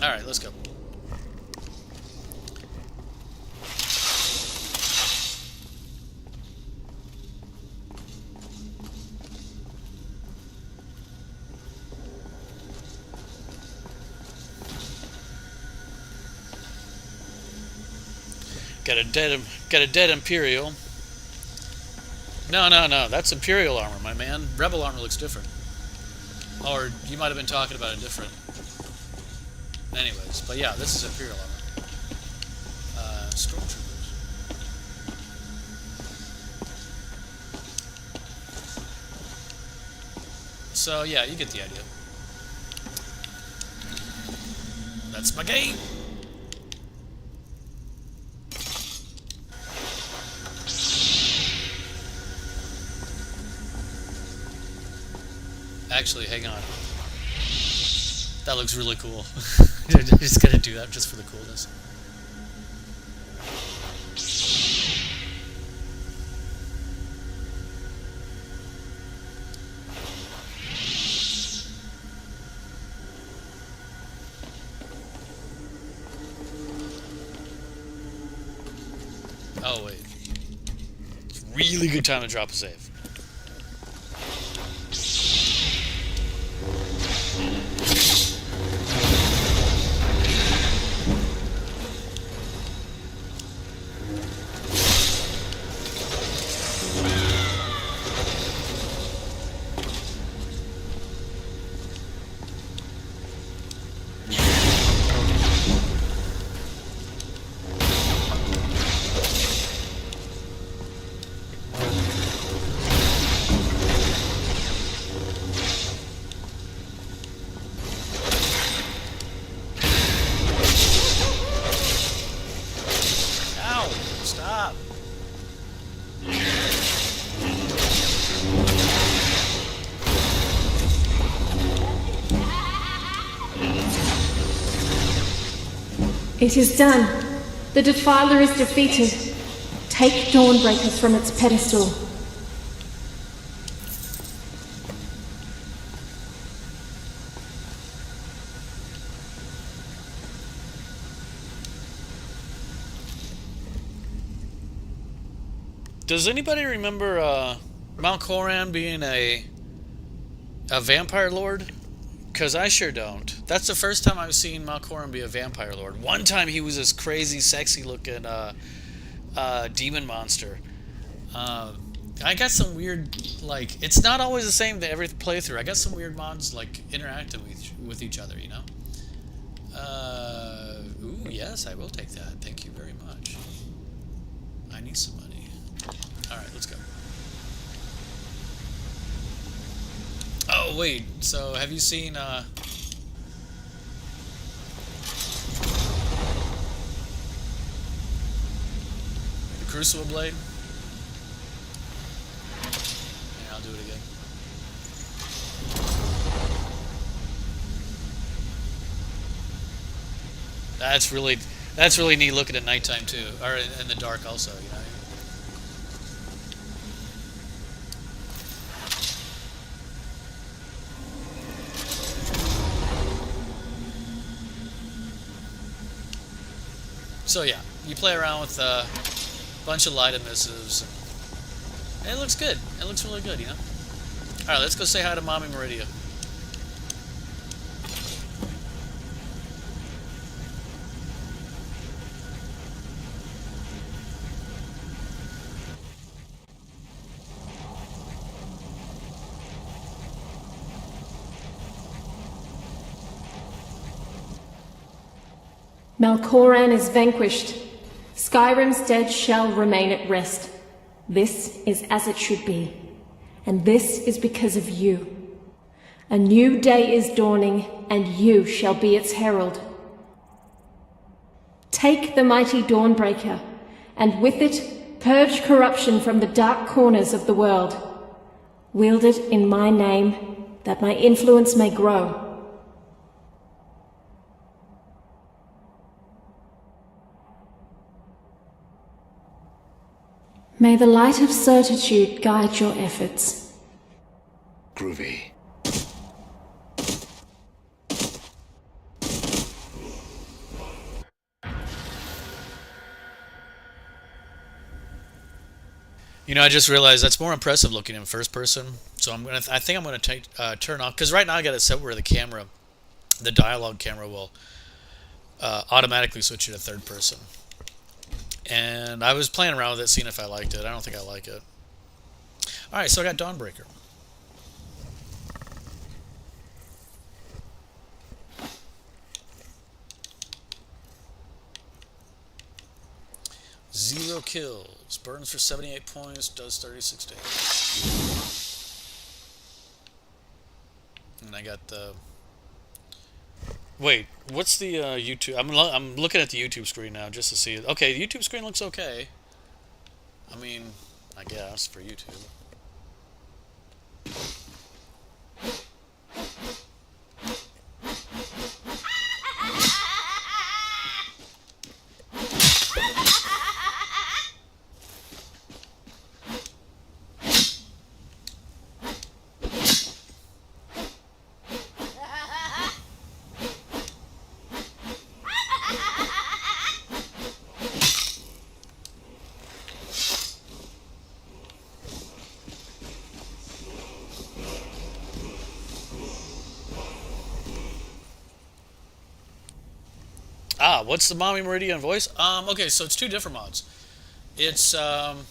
S2: Alright, let's go. Got a dead Imperial. No, that's Imperial armor, my man. Rebel armor looks different. Or you might have been talking about a different. Anyways, but yeah, this is Imperial armor. Stormtroopers. So yeah, you get the idea. That's my game. Actually, hang on. That looks really cool. I'm just gonna do that just for the coolness. Oh wait. It's a really good time to drop a save.
S14: It is done. The Defiler is defeated. Take Dawnbreakers from its pedestal.
S2: Does anybody remember Mount Koran being a vampire lord? Because I sure don't. That's the first time I've seen Mount Koran be a vampire lord. One time he was this crazy, sexy-looking demon monster. I got some weird, like, it's not always the same to every playthrough. I got some weird mods, like, interacting with each other, you know? Ooh, yes, I will take that. Thank you very much. I need some money. Alright, let's go. Oh, wait, so have you seen, the Crucible Blade? Yeah, I'll do it again. That's really neat looking at nighttime too, or in the dark also, you know. So yeah, you play around with a bunch of light emissives. And it looks good. It looks really good, you know. All right, let's go say hi to Mommy Meridia.
S14: Malkoran is vanquished. Skyrim's dead shall remain at rest. This is as it should be. And this is because of you. A new day is dawning, and you shall be its herald. Take the mighty Dawnbreaker, and with it, purge corruption from the dark corners of the world. Wield it in my name, that my influence may grow. May the light of certitude guide your efforts.
S20: Groovy.
S2: You know, I just realized that's more impressive looking in first person. So I think I'm gonna turn off, because right now I got it set where the dialogue camera will automatically switch it to third person. And I was playing around with it, seeing if I liked it. I don't think I like it. All right, so I got Dawnbreaker. Zero kills, burns for 78 points, does 36 damage. And I got the... Wait, what's the YouTube... I'm looking at the YouTube screen now just to see it. Okay, the YouTube screen looks okay. I mean, I guess, for YouTube. What's the Mommy Meridian voice? Okay, so it's two different mods. It's, and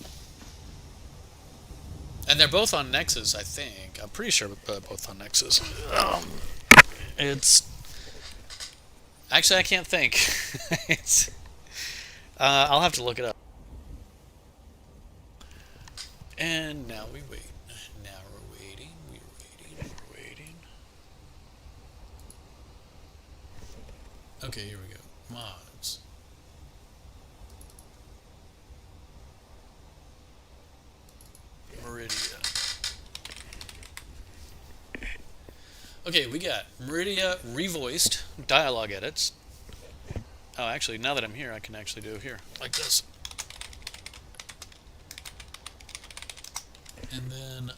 S2: they're both on Nexus, I think. I'm pretty sure both on Nexus. It's... Actually, I can't think. It's... I'll have to look it up. And now we wait. Now we're waiting. We're waiting. Okay, here we go. Mods. Meridia. Okay, we got Meridia revoiced dialogue edits. Oh, actually, now that I'm here, I can actually do it here, like this. And then,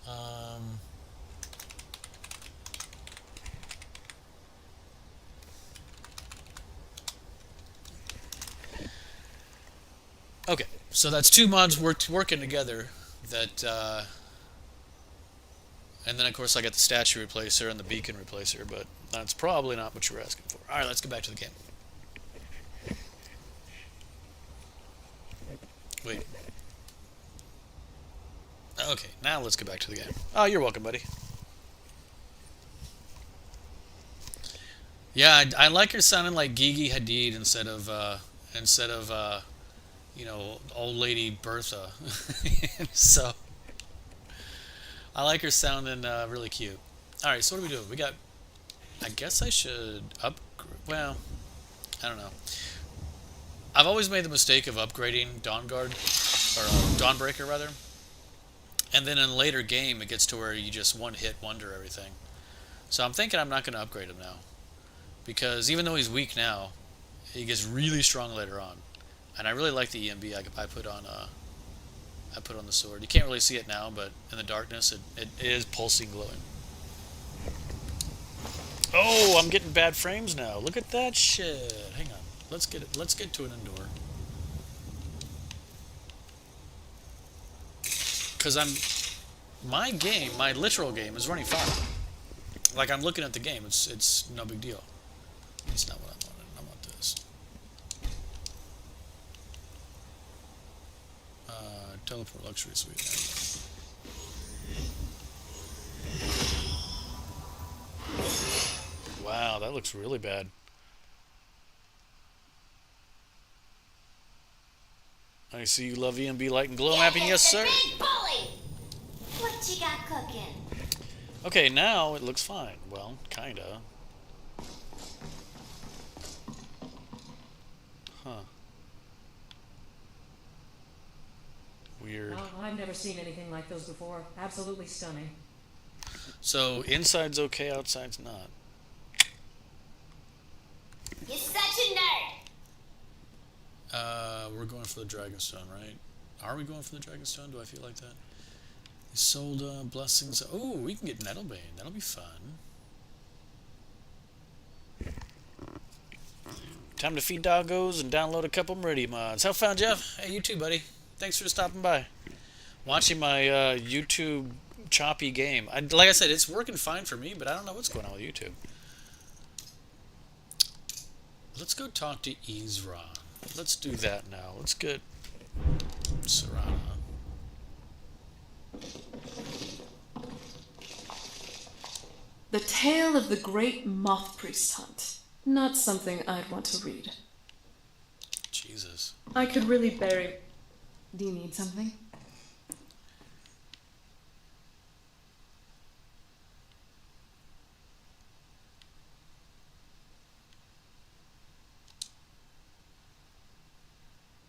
S2: okay, so that's two mods working together. That, and then of course I got the statue replacer and the beacon replacer, but that's probably not what you were asking for. All right, let's get back to the game. Wait. Okay, now let's get back to the game. Oh, you're welcome, buddy. Yeah, I like her sounding like Gigi Hadid instead of you know, old lady Bertha. So I like her sounding really cute. All right, so what do we do? We got. I guess I should well, I don't know. I've always made the mistake of upgrading Dawnguard or Dawnbreaker rather. And then in a later game, it gets to where you just one-hit wonder everything. So I'm thinking I'm not going to upgrade him now. Because even though he's weak now, he gets really strong later on. And I really like the EMB I put on the sword. You can't really see it now, but in the darkness, it is pulsing glowing. Oh, I'm getting bad frames now. Look at that shit. Hang on. Let's get to an indoor. Because my literal game is running fine. Like, I'm looking at the game, it's no big deal. It's not what I wanted. I want this. Teleport luxury suite. Wow, that looks really bad. I see you love EMB light and glow mapping, yes sir.
S19: Big bully! What you got cooking?
S2: Okay, now it looks fine. Well, kinda. Huh. Weird.
S21: Oh, I've never seen anything like those before. Absolutely stunning.
S2: So inside's okay, outside's not.
S19: You're such a nerd!
S2: We're going for the Dragonstone, right? Are we going for the Dragonstone? Do I feel like that? Isolde, blessings. Oh, we can get Nettlebane. That'll be fun. Time to feed doggos and download a couple Meridian mods. How fun, Jeff? Hey, you too, buddy. Thanks for stopping by. Watching my YouTube choppy game. Like I said, it's working fine for me, but I don't know what's going on with YouTube. Let's go talk to Ezra. Let's do that now. Let's get Serana.
S6: The Tale of the Great Moth Priest Hunt. Not something I'd want to read.
S2: Jesus.
S6: I could really bury... Do you need something?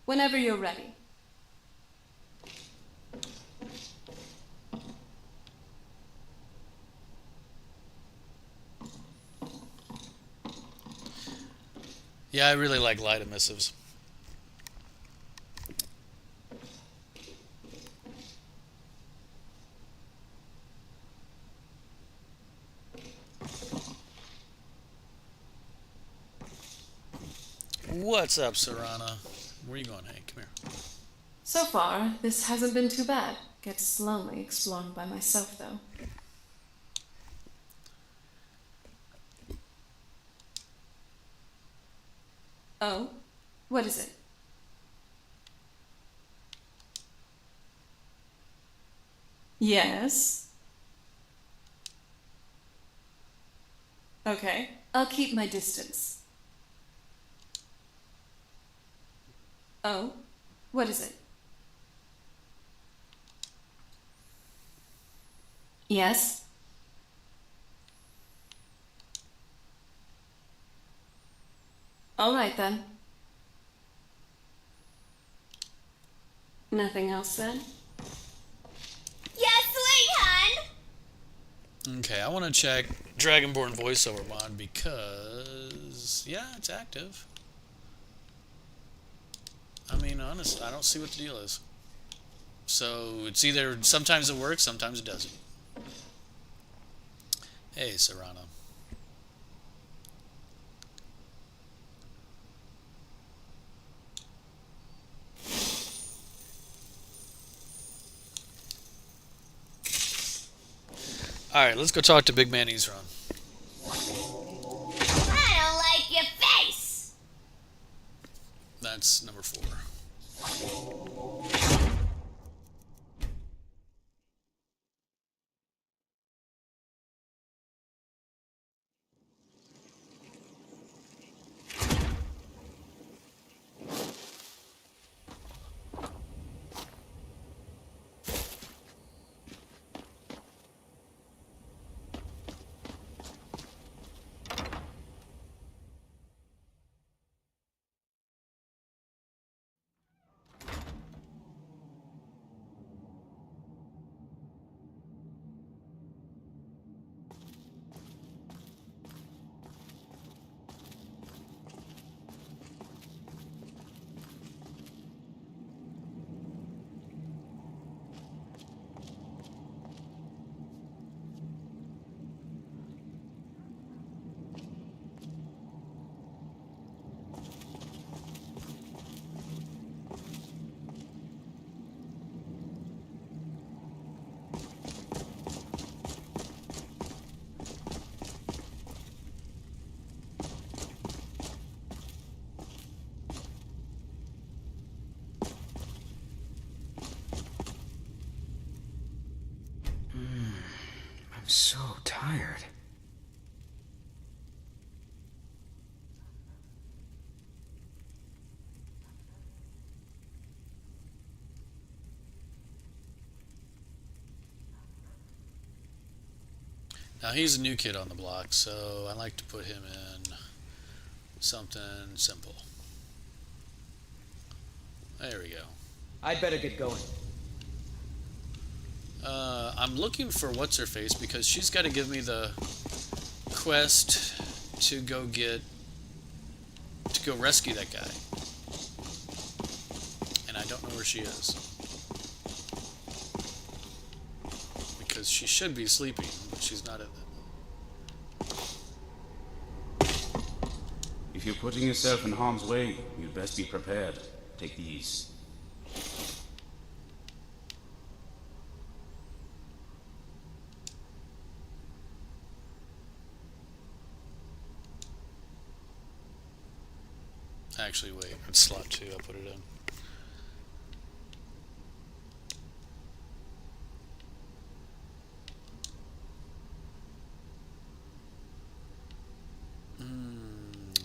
S6: Whenever you're ready.
S2: Yeah, I really like light emissives. What's up, Serana? Where are you going? Hey, come here.
S6: So far, this hasn't been too bad. Gets lonely exploring by myself, though. Oh? What is it? Yes? Okay, I'll keep my distance. Oh? What is it? Yes? All right, then. Nothing else, then?
S19: Yes, sweet hun!
S2: Okay, I want to check Dragonborn voiceover mod because, yeah, it's active. I mean, honest, I don't see what the deal is. So it's either sometimes it works, sometimes it doesn't. Hey, Serana. Alright, let's go talk to Big Man Ezron.
S19: I don't like your face!
S2: That's number 4.
S22: I'm so tired.
S2: Now he's a new kid on the block, so I like to put him in something simple. There we go.
S7: I'd better get going.
S2: I'm looking for what's-her-face because she's got to give me the quest to go rescue that guy. And I don't know where she is. Because she should be sleeping, but she's not in it.
S10: If you're putting yourself in harm's way, you'd best be prepared. Take these.
S2: Actually, wait. It's slot 2. I'll put it in.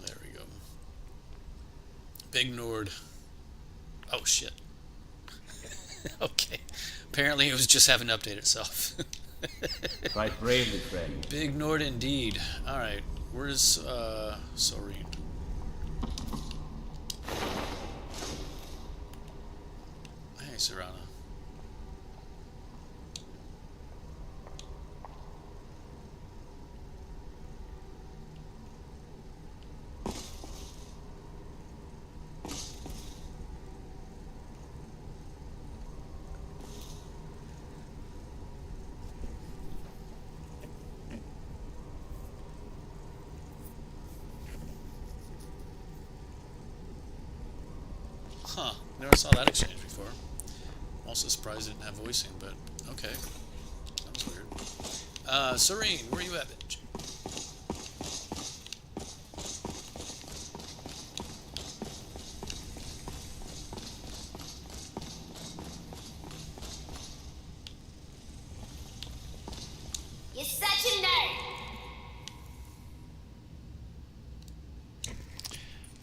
S2: There we go. Big Nord. Oh, shit. Okay. Apparently it was just having to update itself.
S10: Fight bravely, friend.
S2: Big Nord indeed. Alright. Where's, Soreen? Hey, Serana. Huh, never saw that exchange before. I'm also surprised it didn't have voicing, but okay. That was weird. Serene, where you at, bitch?
S19: You're such a nerd.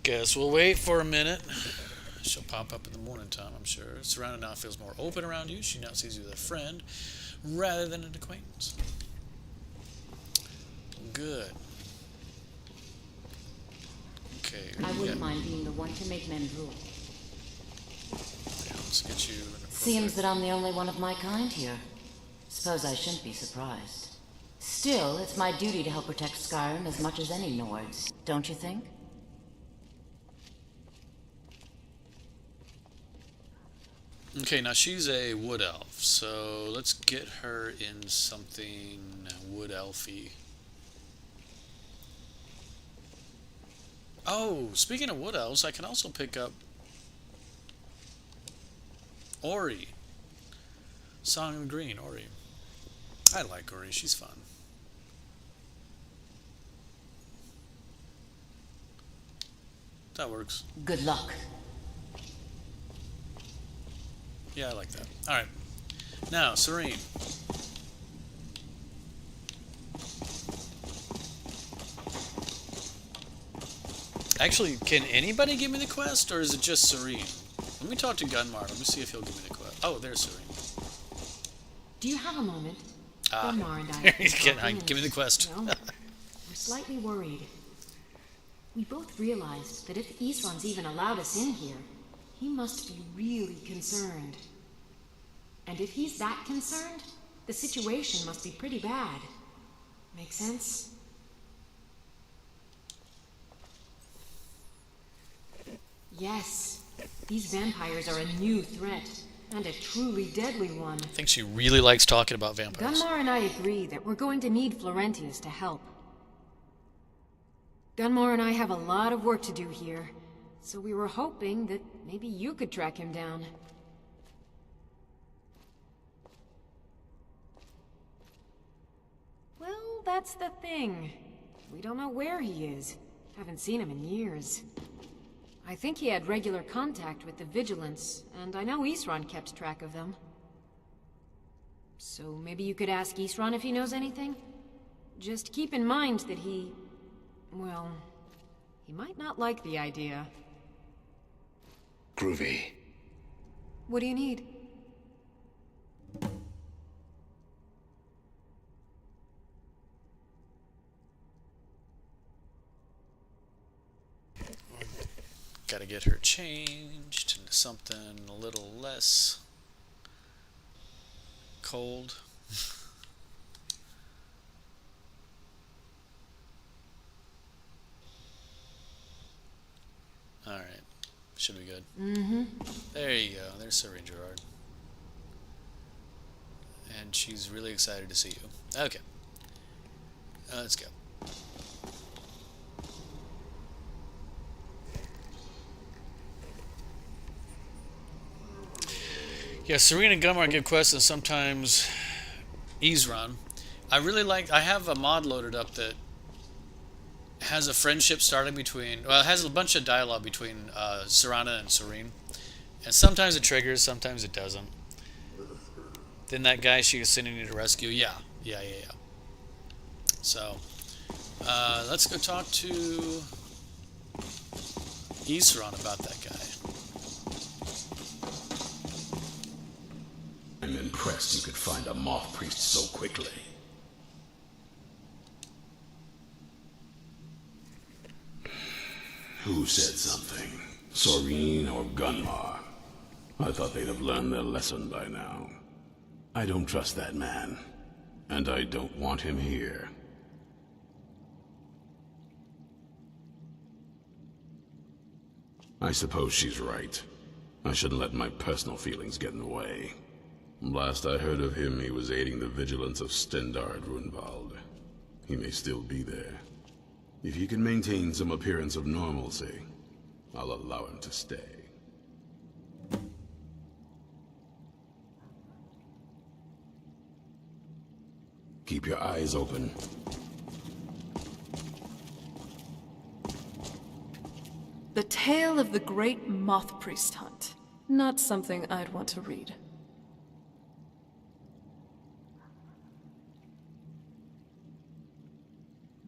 S2: Guess we'll wait for a minute. She'll pop up in the morning time, I'm sure. Serana now feels more open around you. She now sees you as a friend rather than an acquaintance. Good. Okay.
S23: I wouldn't mind being the one to make men drool.
S2: Yeah, let's get you in a
S23: Seems that I'm the only one of my kind here. Suppose I shouldn't be surprised. Still, it's my duty to help protect Skyrim as much as any Nords, don't you think?
S2: Okay, now she's a wood elf, so let's get her in something wood elfy. Oh, speaking of wood elves, I can also pick up Ori. Song of the Green, Ori. I like Ori, she's fun. That works.
S23: Good luck.
S2: Yeah, I like that. Alright. Now, Serene. Actually, can anybody give me the quest, or is it just Serene? Let me talk to Gunmar. Let me see if he'll give me the quest. Oh, there's Serene.
S21: Do you have a moment?
S2: Ah,
S21: Gunmar and I
S2: give me the quest.
S21: We're slightly worried. We both realized that if Isran's even allowed us in here, he must be really concerned. And if he's that concerned, the situation must be pretty bad. Make sense? Yes. These vampires are a new threat, and a truly deadly one.
S2: I think she really likes talking about vampires.
S21: Gunmar and I agree that we're going to need Florentius to help. Gunmar and I have a lot of work to do here, so we were hoping that maybe you could track him down. Well, that's the thing. We don't know where he is. Haven't seen him in years. I think he had regular contact with the Vigilance, and I know Isran kept track of them. So maybe you could ask Isran if he knows anything? Just keep in mind that he... well, he might not like the idea.
S20: Groovy.
S21: What do you need?
S2: Gotta get her changed into something a little less cold. Alright. Should be good.
S21: Mm-hmm.
S2: There you go. There's Serene Gerard. And she's really excited to see you. Okay. Let's go. Yeah, Serene and Gunmar give quests and sometimes Isran. I really like... I have a mod loaded up that has a friendship starting between... Well, it has a bunch of dialogue between Serana and Serene. And sometimes it triggers, sometimes it doesn't. Then that guy she was sending you to rescue, yeah. So, let's go talk to Isran about that guy.
S7: I'm impressed you could find a moth priest so quickly. Who said something? Soreen or Gunmar? I thought they'd have learned their lesson by now. I don't trust that man, and I don't want him here. I suppose she's right. I shouldn't let my personal feelings get in the way. Last I heard of him, he was aiding the vigilance of Stendarr at Runvald. He may still be there. If he can maintain some appearance of normalcy, I'll allow him to stay. Keep your eyes open.
S6: The Tale of the Great Moth Priest Hunt. Not something I'd want to read.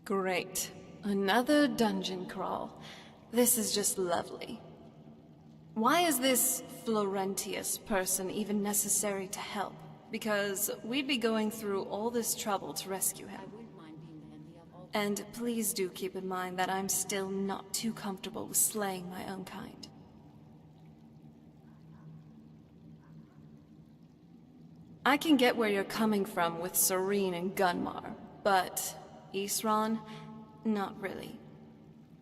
S6: Great. Another dungeon crawl. This is just lovely. Why is this Florentius person even necessary to help? Because we'd be going through all this trouble to rescue him. And please do keep in mind that I'm still not too comfortable with slaying my own kind. I can get where you're coming from with Serene and Gunmar, but Isran, not really.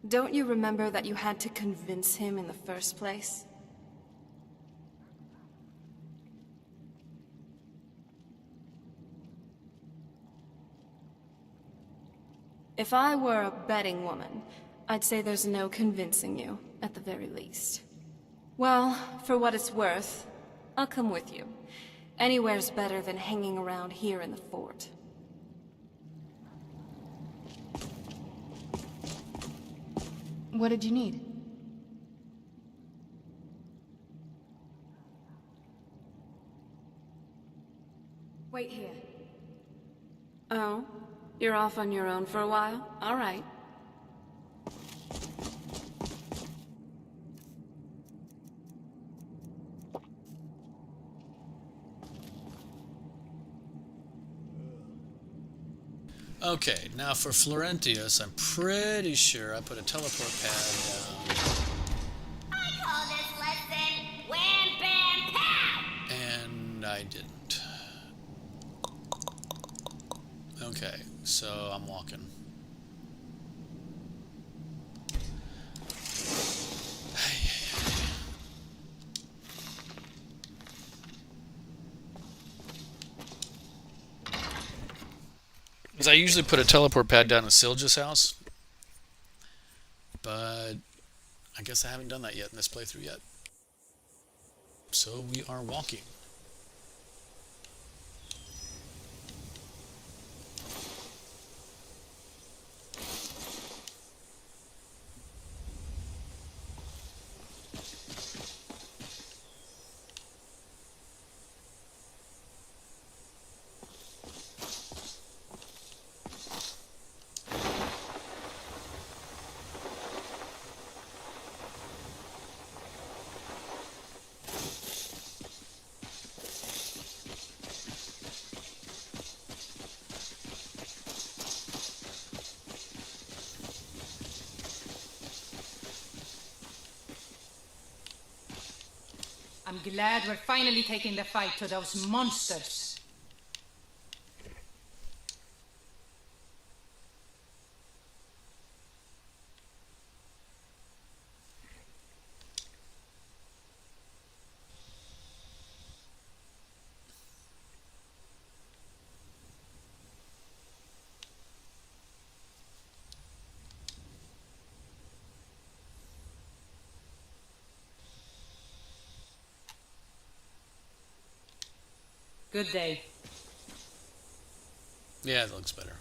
S6: Don't you remember that you had to convince him in the first place? If I were a betting woman, I'd say there's no convincing you, at the very least. Well, for what it's worth, I'll come with you. Anywhere's better than hanging around here in the fort.
S21: What did you need? Wait here.
S6: Oh? You're off on your own for a while? All right.
S2: Okay, now for Florentius, I'm pretty sure I put a teleport pad down.
S19: I call this lesson Wham Bam Pow!
S2: And I didn't. Okay, so I'm walking. Because I usually put a teleport pad down at Silja's house, but I guess I haven't done that yet in this playthrough yet. So we are walking.
S3: I'm glad we're finally taking the fight to those monsters. Good day.
S2: Yeah, that looks better.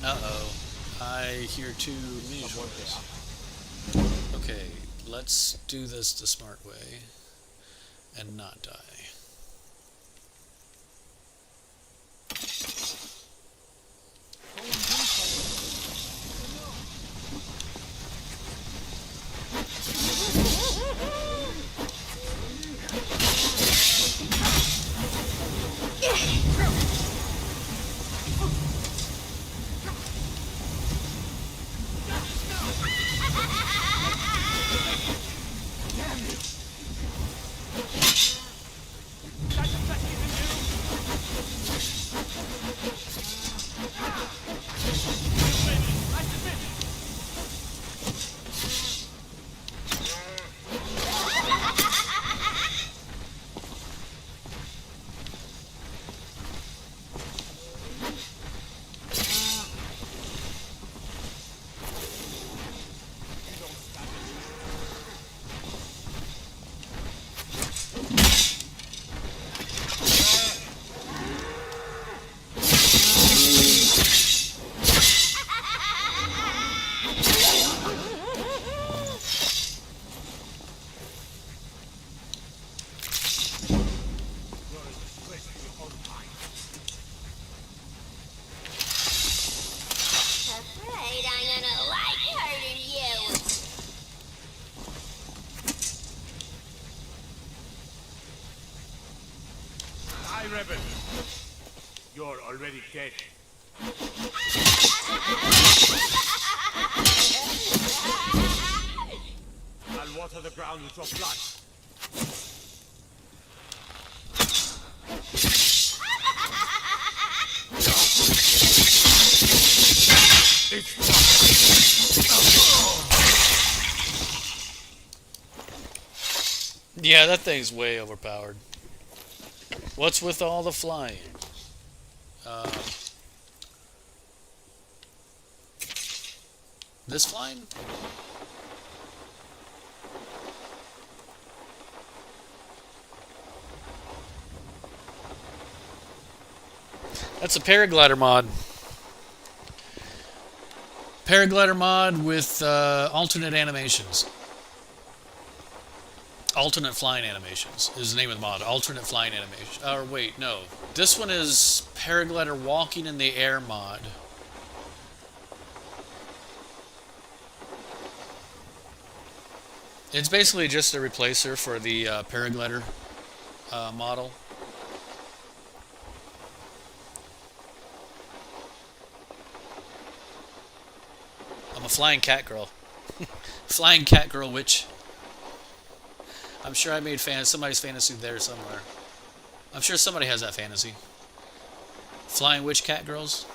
S2: Uh-oh. I hear two miniatures. Okay, let's do this the smart way and not die.
S17: Rebel. You're already dead. I'll water the ground with your blood.
S2: Yeah, that thing's way overpowered. What's with all the flying? This flying? That's a paraglider mod. Paraglider mod with alternate animations. Alternate flying animations is the name of the mod. Alternate flying animation. Or wait, no. This one is Paraglider walking in the air mod. It's basically just a replacer for the Paraglider model. I'm a flying cat girl. Flying cat girl witch. I'm sure I made somebody's fantasy there somewhere. I'm sure somebody has that fantasy. Flying witch cat girls.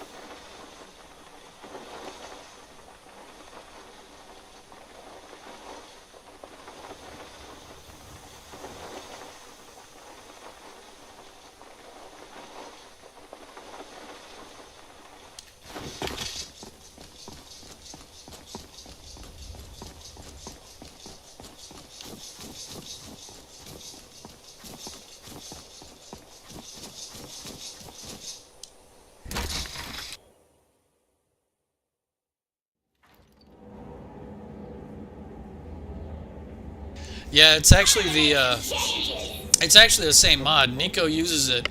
S2: Yeah, it's actually the same mod. Nico uses it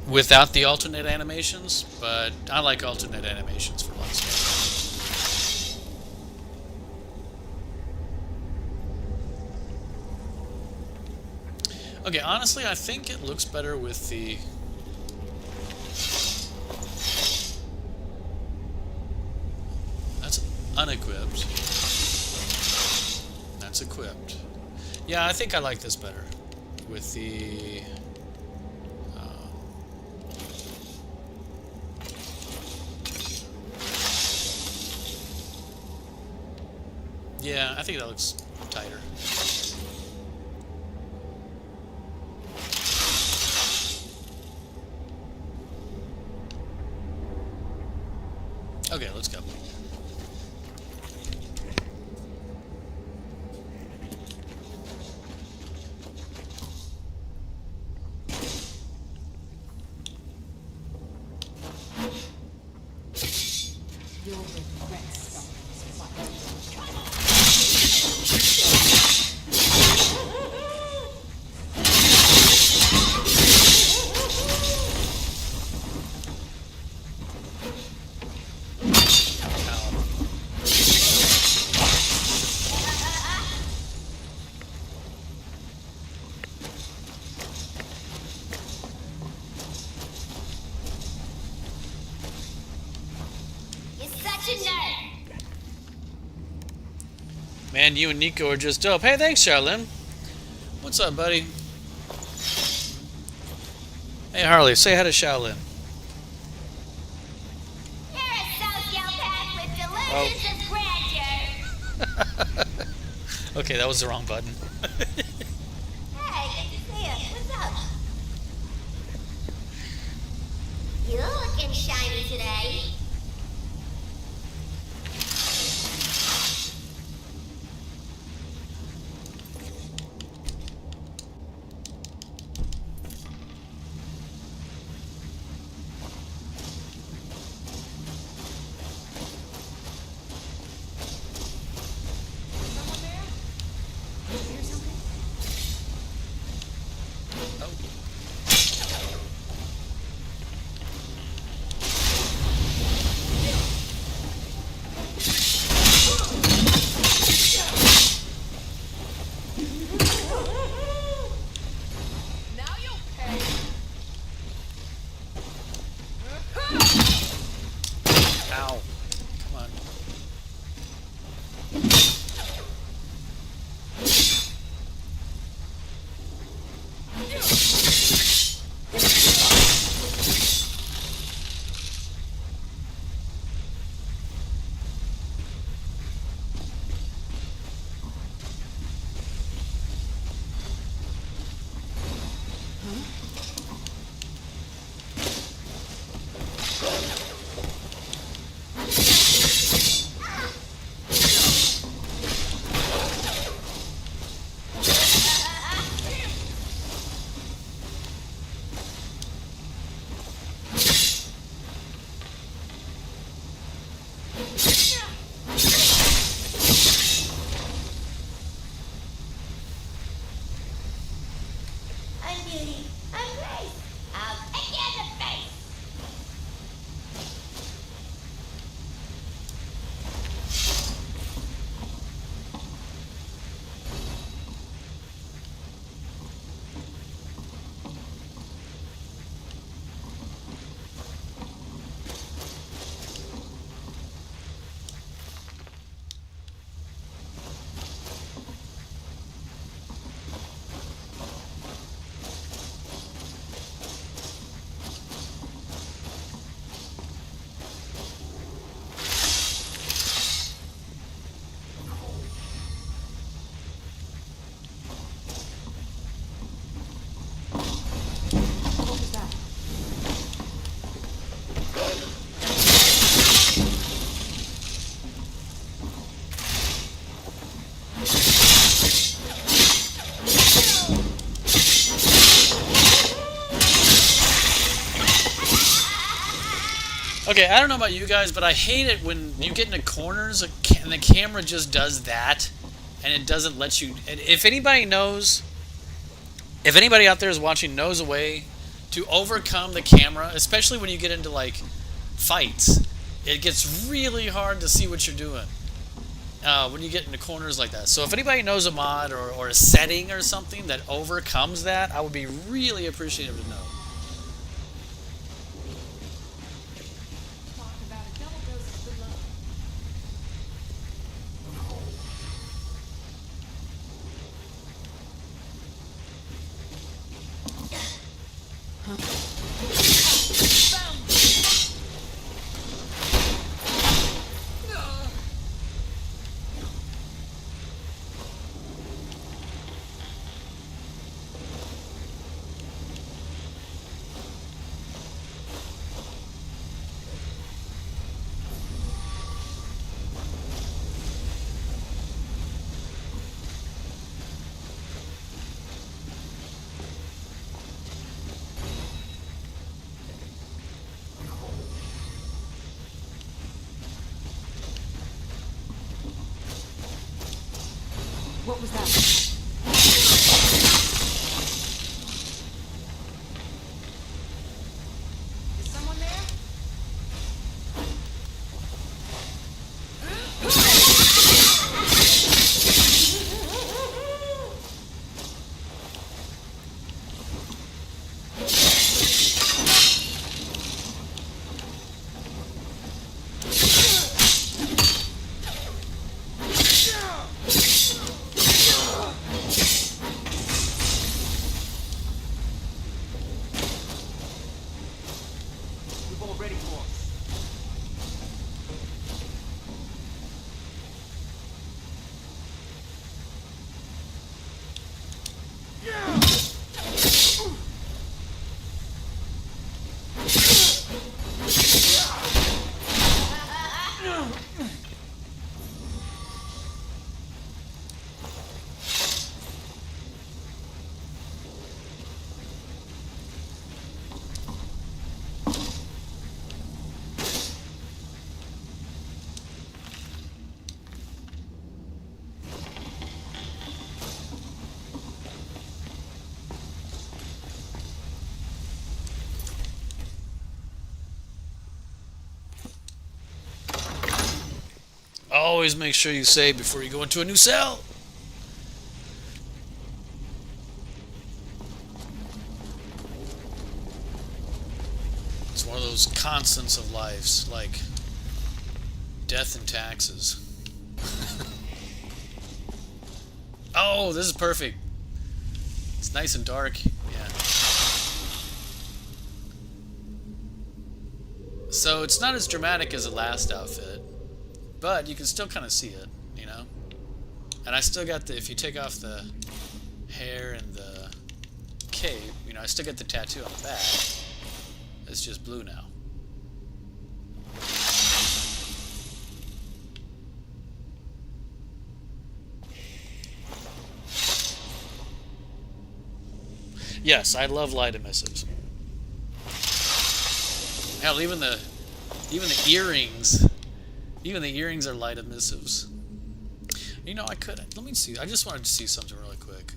S2: without the alternate animations, but I like alternate animations for Let's Go. Okay, honestly, I think it looks better with the... That's unequipped. That's equipped. Yeah, I think I like this better with the yeah, I think that looks tighter. Okay, let's go. Man, you and Nico are just dope. Hey, thanks, Charlene. What's up, buddy? Hey, Harley, say hi to Shaolin.
S19: You're a sociopath with delusions of grandeur.
S2: Okay, that was the wrong button.
S19: Hey, good to see you. What's up? You're looking shiny today. duty. I'm Grace. I'll take you in the face.
S2: Okay, I don't know about you guys, but I hate it when you get into corners and the camera just does that, and it doesn't let you. If anybody knows, if anybody out there is watching knows a way to overcome the camera, especially when you get into like fights, it gets really hard to see what you're doing when you get into corners like that. So if anybody knows a mod or a setting or something that overcomes that, I would be really appreciative to know.
S21: What was that? Is someone there?
S2: Always make sure you save before you go into a new cell. It's one of those constants of life, like death and taxes. Oh, this is perfect. It's nice and dark. Yeah. So it's not as dramatic as the last outfit, but you can still kind of see it, you know? And I still got the, if you take off the hair and the cape, you know, I still got the tattoo on the back. It's just blue now. Yes, I love light emissives. Hell, even the earrings. Even the earrings are light emissives. You know, I could. Let me see. I just wanted to see something really quick.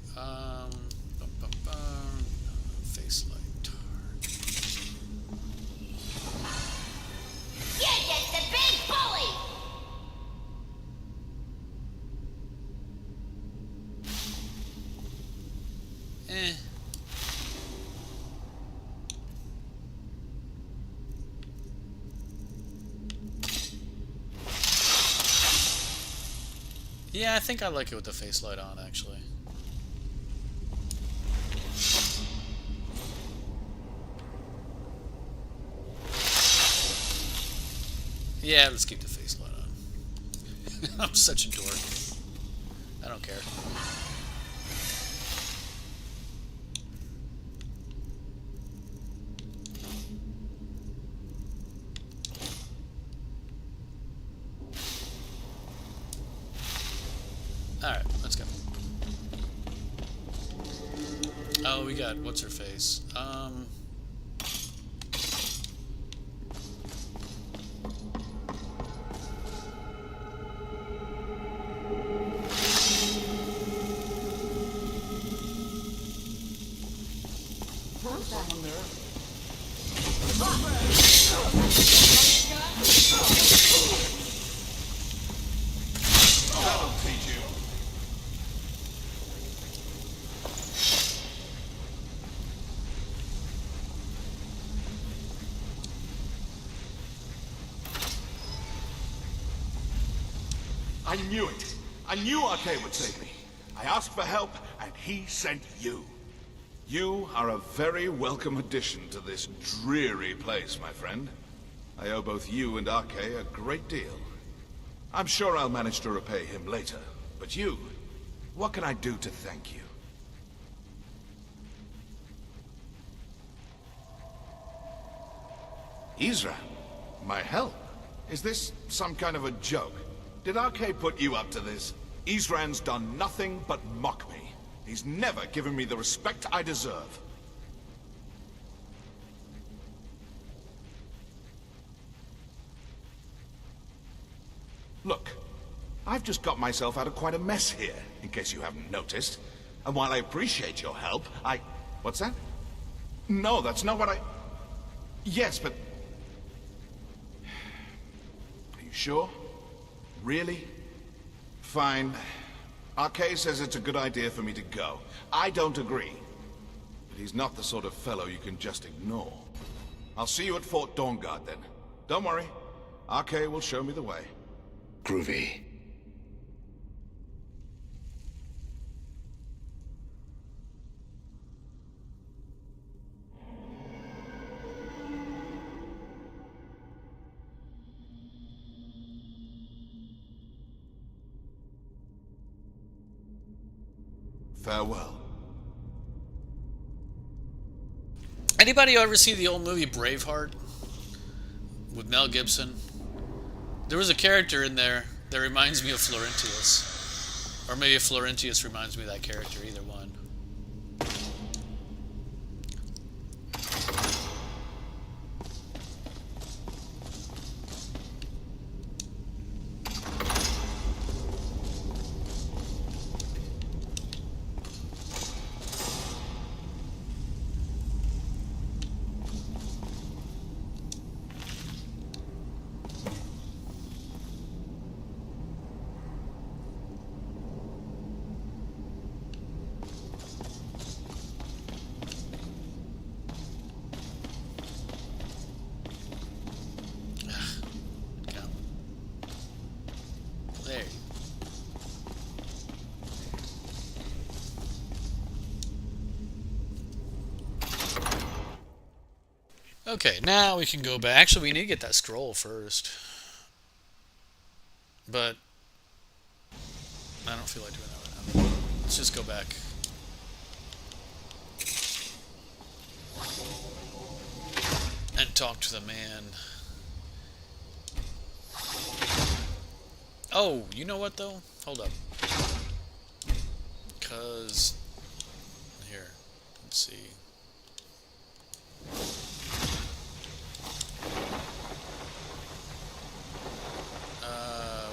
S2: Yeah, I think I like it with the face light on, actually. Yeah, let's keep the face light on. I'm such a dork. I don't care. Alright, let's go. Oh, we got what's her face?
S18: That'll teach you. I knew it. I knew Arcade would save me. I asked for help, and he sent you. You are a very welcome addition to this dreary place, my friend. I owe both you and Arcade a great deal. I'm sure I'll manage to repay him later. But you, what can I do to thank you? Isra, my help? Is this some kind of a joke? Did Arcade put you up to this? Isran's done nothing but mock me. He's never given me the respect I deserve. Look, I've just got myself out of quite a mess here, in case you haven't noticed. And while I appreciate your help, What's that? No, that's not what I... Yes, but... Are you sure? Really? Fine. Arcade says it's a good idea for me to go. I don't agree. But he's not the sort of fellow you can just ignore. I'll see you at Fort Dawnguard then. Don't worry. Arcade will show me the way.
S20: Groovy.
S18: Farewell.
S2: Anybody ever see the old movie Braveheart with Mel Gibson? There was a character in there that reminds me of Florentius. Or maybe Florentius reminds me of that character, either one. There. Okay, now we can go back. Actually, we need to get that scroll first. But I don't feel like doing that right now. Let's just go back. And talk to the man. Oh, you know what though? Hold up. Because here, let's see.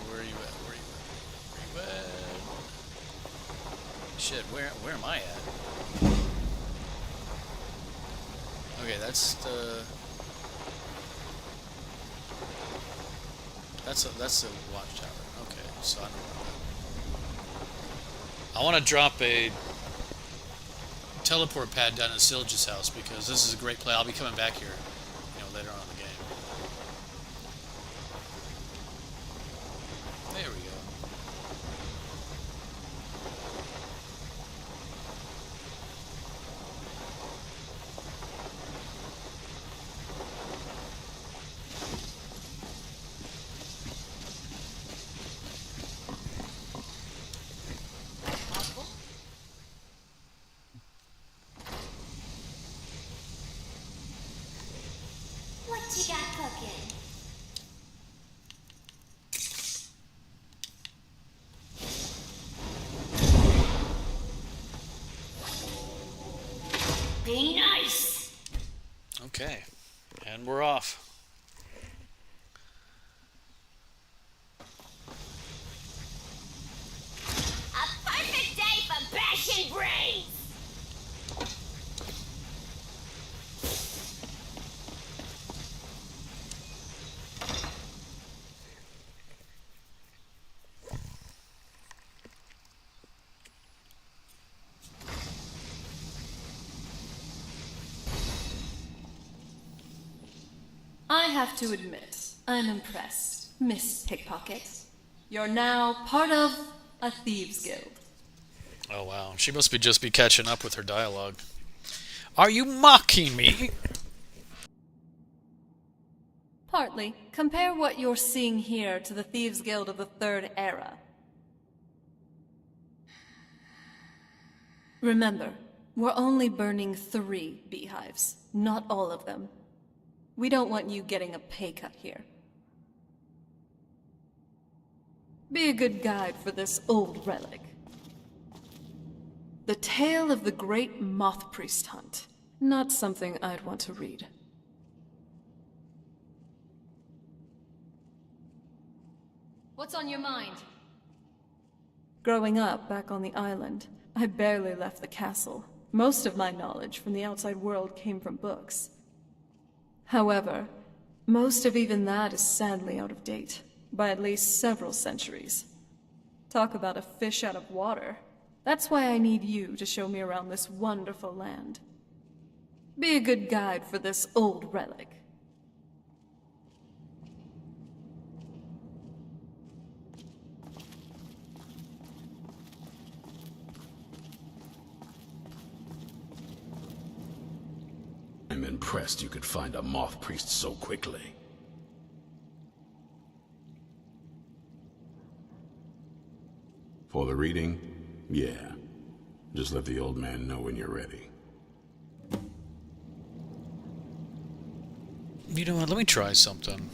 S2: Where are you at? Where are you at? Shit, where am I at? Okay, that's the that's the watchtower. Okay, so I don't know. I want to drop a teleport pad down at Silge's house because this is a great play. I'll be coming back here, later on in the game. There we go.
S23: Be nice.
S2: Okay, and we're off.
S19: A perfect day for bashing brains!
S6: I have to admit, I'm impressed, Miss Pickpocket. You're now part of a thieves' guild.
S2: Oh wow, she must just be catching up with her dialogue. Are you mocking me?
S6: Partly. Compare what you're seeing here to the thieves' guild of the Third Era. Remember, we're only burning 3 beehives, not all of them. We don't want you getting a pay cut here. Be a good guide for this old relic. The Tale of the Great Moth Priest Hunt. Not something I'd want to read.
S16: What's on your mind?
S6: Growing up back on the island, I barely left the castle. Most of my knowledge from the outside world came from books. However, most of even that is sadly out of date, by at least several centuries. Talk about a fish out of water. That's why I need you to show me around this wonderful land. Be a good guide for this old relic.
S7: I'm impressed you could find a moth priest so quickly. For the reading? Yeah. Just let the old man know when you're ready.
S2: You know what, let me try something.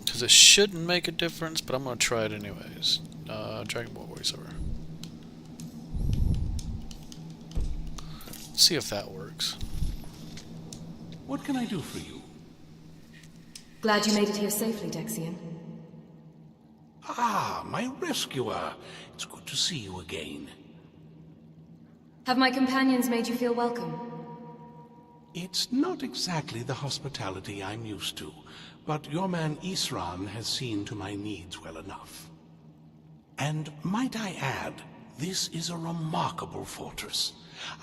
S2: Because it shouldn't make a difference, but I'm going to try it anyways. Dragon Ball voiceover. See if that works.
S17: What can I do for you?
S16: Glad you made it here safely, Dexian.
S17: Ah, my rescuer. It's good to see you again.
S16: Have my companions made you feel welcome?
S17: It's not exactly the hospitality I'm used to, but your man Isran has seen to my needs well enough. And might I add, this is a remarkable fortress.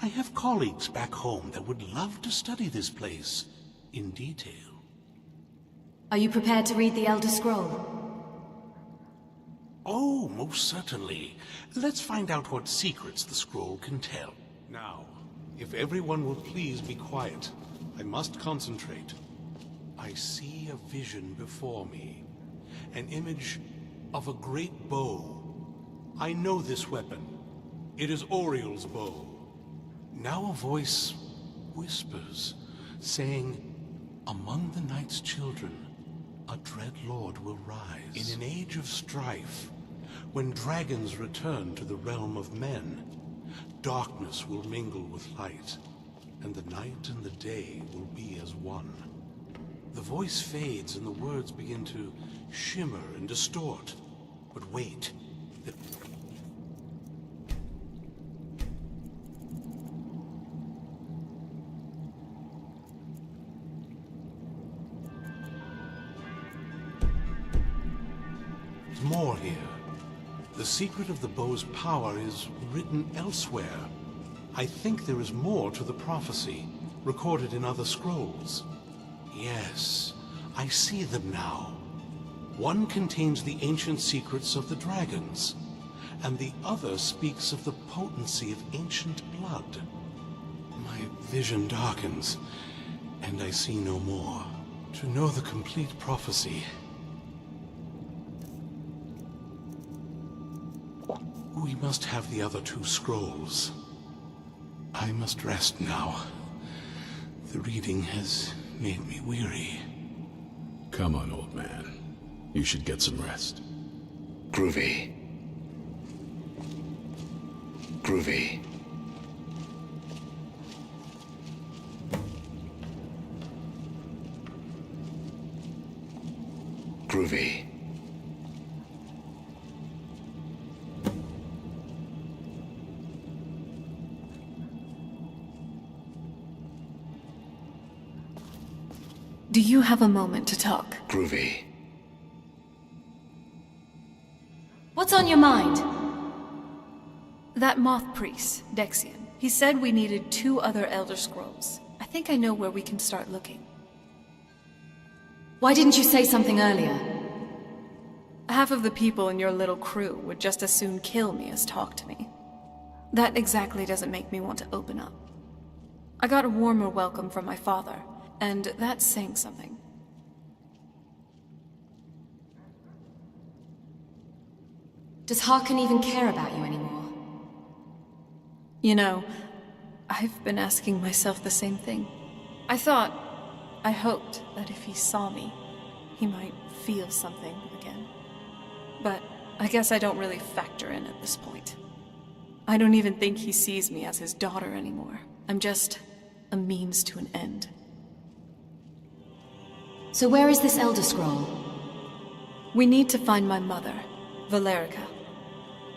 S17: I have colleagues back home that would love to study this place in detail.
S16: Are you prepared to read the Elder Scroll?
S17: Oh, most certainly. Let's find out what secrets the scroll can tell. Now, if everyone will please be quiet, I must concentrate. I see a vision before me, an image of a great bow. I know this weapon. It is Oriel's bow. Now a voice whispers, saying, among the night's children, a dread lord will rise. In an age of strife, when dragons return to the realm of men, darkness will mingle with light, and the night and the day will be as one. The voice fades and the words begin to shimmer and distort. But wait. There's more here. The secret of the bow's power is written elsewhere. I think there is more to the prophecy, recorded in other scrolls. Yes, I see them now. One contains the ancient secrets of the dragons, and the other speaks of the potency of ancient blood. My vision darkens, and I see no more. To know the complete prophecy, we must have the other 2 scrolls. I must rest now. The reading has made me weary.
S7: Come on, old man. You should get some rest.
S20: Groovy. Groovy. Groovy.
S6: Do you have a moment to talk?
S20: Groovy.
S6: What's on your mind? That moth priest, Dexian. He said we needed 2 other Elder Scrolls. I think I know where we can start looking.
S21: Why didn't you say something earlier?
S6: Half of the people in your little crew would just as soon kill me as talk to me. That exactly doesn't make me want to open up. I got a warmer welcome from my father, and that's saying something.
S21: Does Harkin even care about you anymore?
S6: You know, I've been asking myself the same thing. I hoped that if he saw me, he might feel something again. But I guess I don't really factor in at this point. I don't even think he sees me as his daughter anymore. I'm just a means to an end.
S21: So where is this Elder Scroll?
S6: We need to find my mother, Valerica.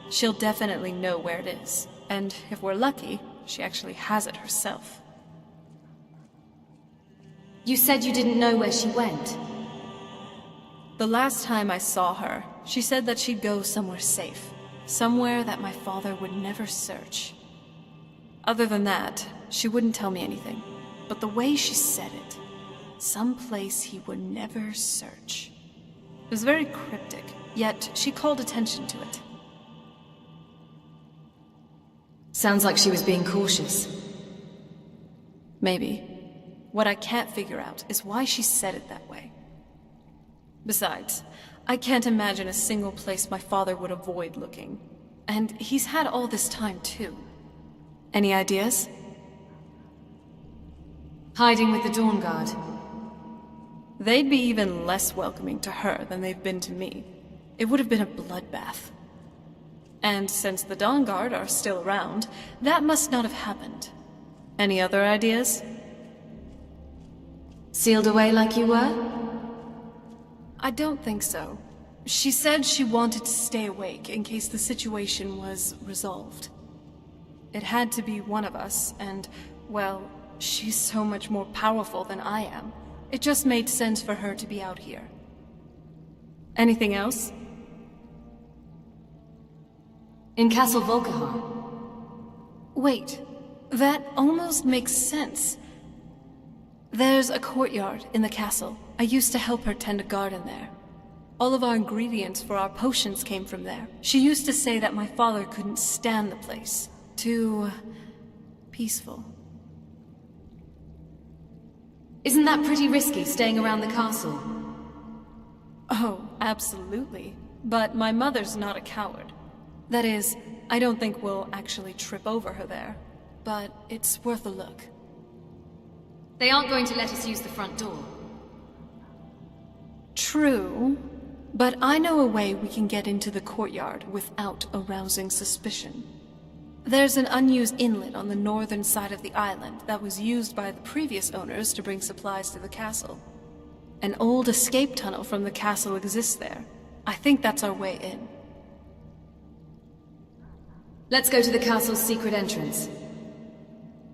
S6: She'll definitely know where it is. And if we're lucky, she actually has it herself.
S21: You said you didn't know where she went.
S6: The last time I saw her, she said that she'd go somewhere safe. Somewhere that my father would never search. Other than that, she wouldn't tell me anything. But the way she said it, someplace he would never search. It was very cryptic, yet she called attention to it.
S21: Sounds like she was being cautious.
S6: Maybe. What I can't figure out is why she said it that way. Besides, I can't imagine a single place my father would avoid looking. And he's had all this time, too. Any ideas?
S21: Hiding with the Dawn Guard.
S6: They'd be even less welcoming to her than they've been to me. It would have been a bloodbath. And since the Dawn Guard are still around, that must not have happened. Any other ideas?
S21: Sealed away like you were?
S6: I don't think so. She said she wanted to stay awake in case the situation was resolved. It had to be one of us, and, well, she's so much more powerful than I am. It just made sense for her to be out here. Anything else?
S21: In Castle Volkihar.
S6: Wait, that almost makes sense. There's a courtyard in the castle. I used to help her tend a garden there. All of our ingredients for our potions came from there. She used to say that my father couldn't stand the place. Too peaceful.
S21: Isn't that pretty risky, staying around the castle?
S6: Oh, absolutely. But my mother's not a coward. That is, I don't think we'll actually trip over her there. But it's worth a look.
S21: They aren't going to let us use the front door.
S6: True. But I know a way we can get into the courtyard without arousing suspicion. There's an unused inlet on the northern side of the island that was used by the previous owners to bring supplies to the castle. An old escape tunnel from the castle exists there. I think that's our way in.
S21: Let's go to the castle's secret entrance.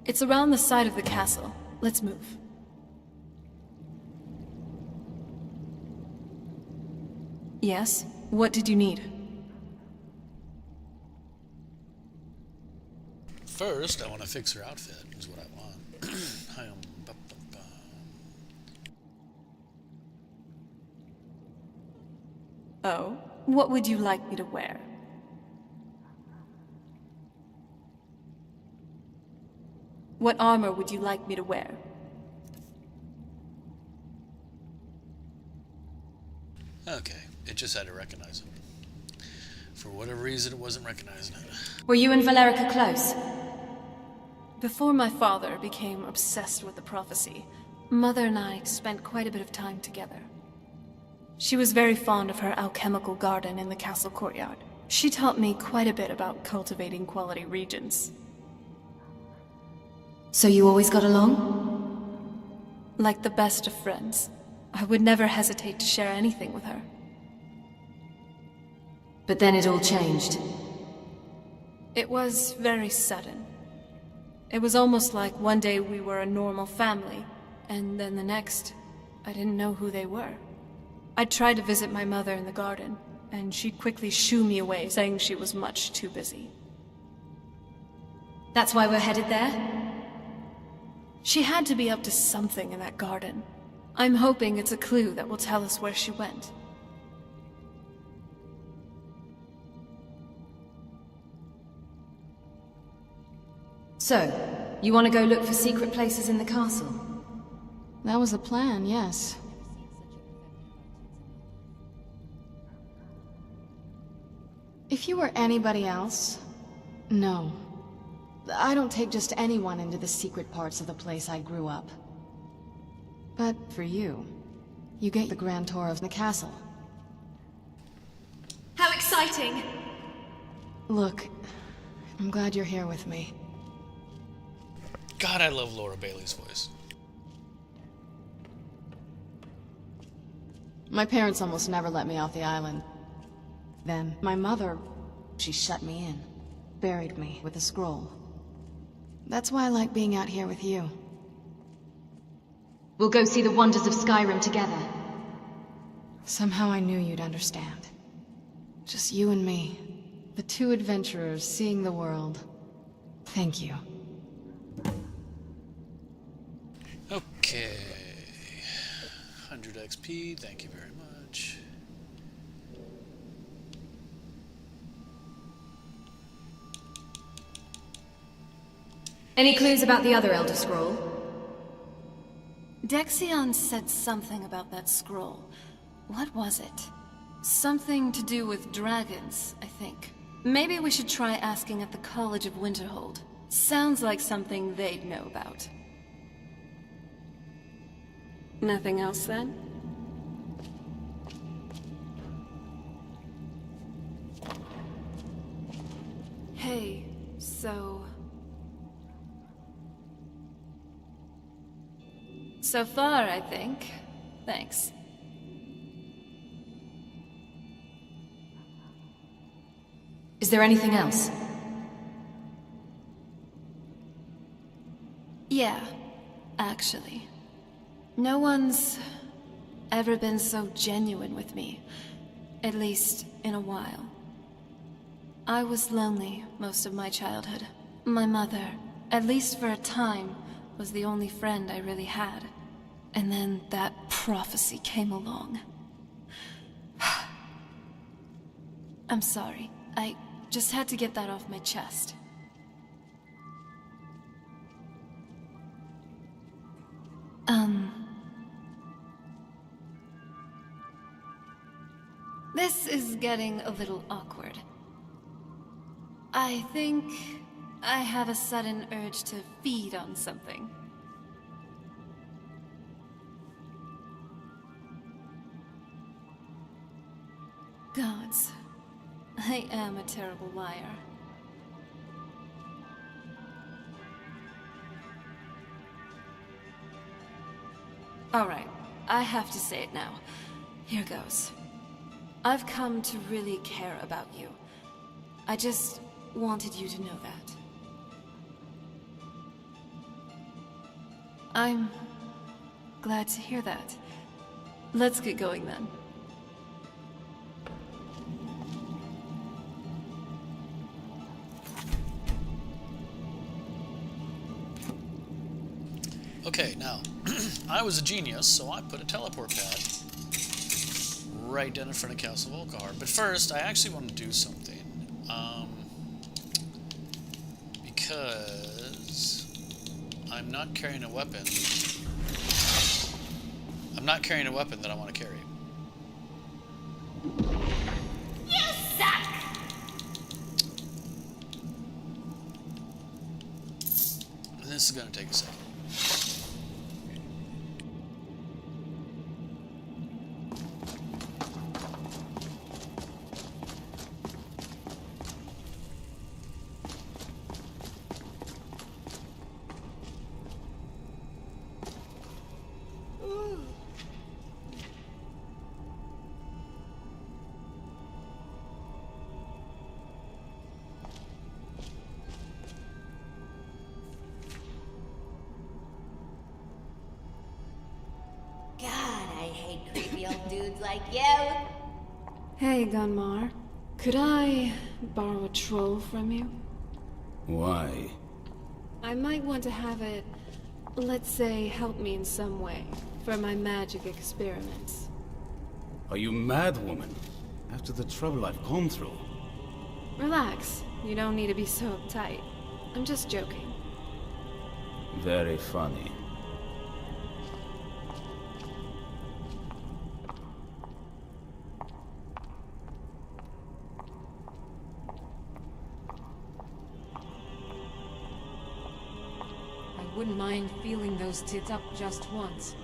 S6: It's around the side of the castle. Let's move. Yes? What did you need?
S2: First, I want to fix her outfit, is what I want.
S6: Oh? What would you like me to wear? What armor would you like me to wear?
S2: Okay, it just had to recognize it. For whatever reason, it wasn't recognizing it.
S21: Were you and Valerica close?
S6: Before my father became obsessed with the prophecy, Mother and I spent quite a bit of time together. She was very fond of her alchemical garden in the castle courtyard. She taught me quite a bit about cultivating quality regions.
S21: So you always got along?
S6: Like the best of friends. I would never hesitate to share anything with her.
S21: But then it all changed.
S6: It was very sudden. It was almost like one day we were a normal family, and then the next, I didn't know who they were. I tried to visit my mother in the garden, and she'd quickly shoo me away, saying she was much too busy.
S21: That's why we're headed there?
S6: She had to be up to something in that garden. I'm hoping it's a clue that will tell us where she went.
S21: So, you want to go look for secret places in the castle?
S14: That was the plan, yes. If you were anybody else, no. I don't take just anyone into the secret parts of the place I grew up. But for you, you get the grand tour of the castle.
S21: How exciting!
S14: Look, I'm glad you're here with me.
S2: God, I love Laura Bailey's voice.
S14: My parents almost never let me off the island. Then, my mother, she shut me in. Buried me with a scroll. That's why I like being out here with you.
S21: We'll go see the wonders of Skyrim together.
S14: Somehow I knew you'd understand. Just you and me. The two adventurers seeing the world. Thank you.
S2: Okay. 100 XP, thank you very much.
S21: Any clues about the other Elder Scroll?
S6: Dexion said something about that scroll. What was it? Something to do with dragons, I think. Maybe we should try asking at the College of Winterhold. Sounds like something they'd know about. Nothing else then? Hey, so far, I think. Thanks.
S21: Is there anything else?
S6: Yeah, actually. No one's ever been so genuine with me. At least, in a while. I was lonely most of my childhood. My mother, at least for a time, was the only friend I really had. And then that prophecy came along. I'm sorry. I just had to get that off my chest. This is getting a little awkward. I think I have a sudden urge to feed on something. Gods, I am a terrible liar. Alright, I have to say it now. Here goes. I've come to really care about you. I just wanted you to know that. I'm glad to hear that. Let's get going then.
S2: Okay, now, I was a genius, so I put a teleport pad right down in front of Castle Volkar. But first, I actually want to do something. Because I'm not carrying a weapon. I'm not carrying a weapon that I want to carry.
S19: You suck!
S2: This is going to take a second.
S19: little dudes like you.
S6: Hey, Gunmar. Could I borrow a troll from you?
S10: Why?
S6: I might want to have it, let's say, help me in some way for my magic experiments.
S10: Are you mad, woman? After the trouble I've gone through.
S6: Relax. You don't need to be so uptight. I'm just joking.
S10: Very funny.
S16: I wouldn't mind feeling those tits up just once.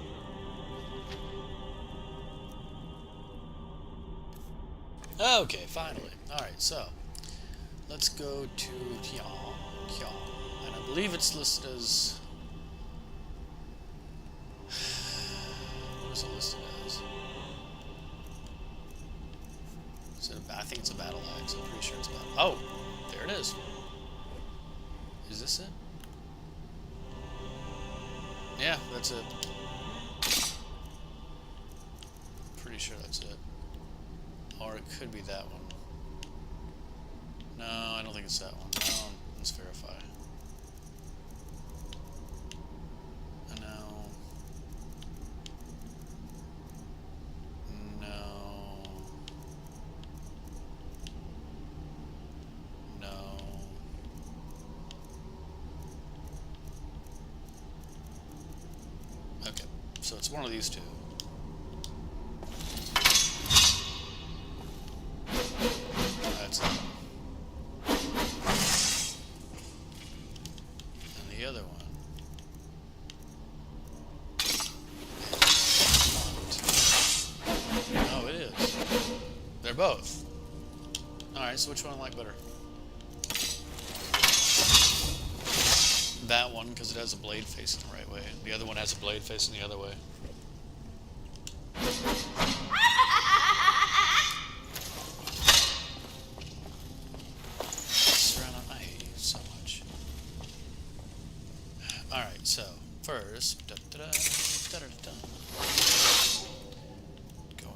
S2: Okay, finally. Alright, so let's go to Tian. And I believe it's listed as... What is it listed as? I think it's a battle axe. I'm pretty sure it's battle. Oh! There it is. Is this it? Yeah, that's it. Pretty sure that's it. Or it could be that one. No, I don't think it's that one. No, let's verify. No. No. No. Okay, so it's one of these two. That's it. And the other one. Oh, it is. They're both. Alright, so which one I like better? That one, because it has a blade facing the right way. The other one has a blade facing the other way. So much. Alright, so first, going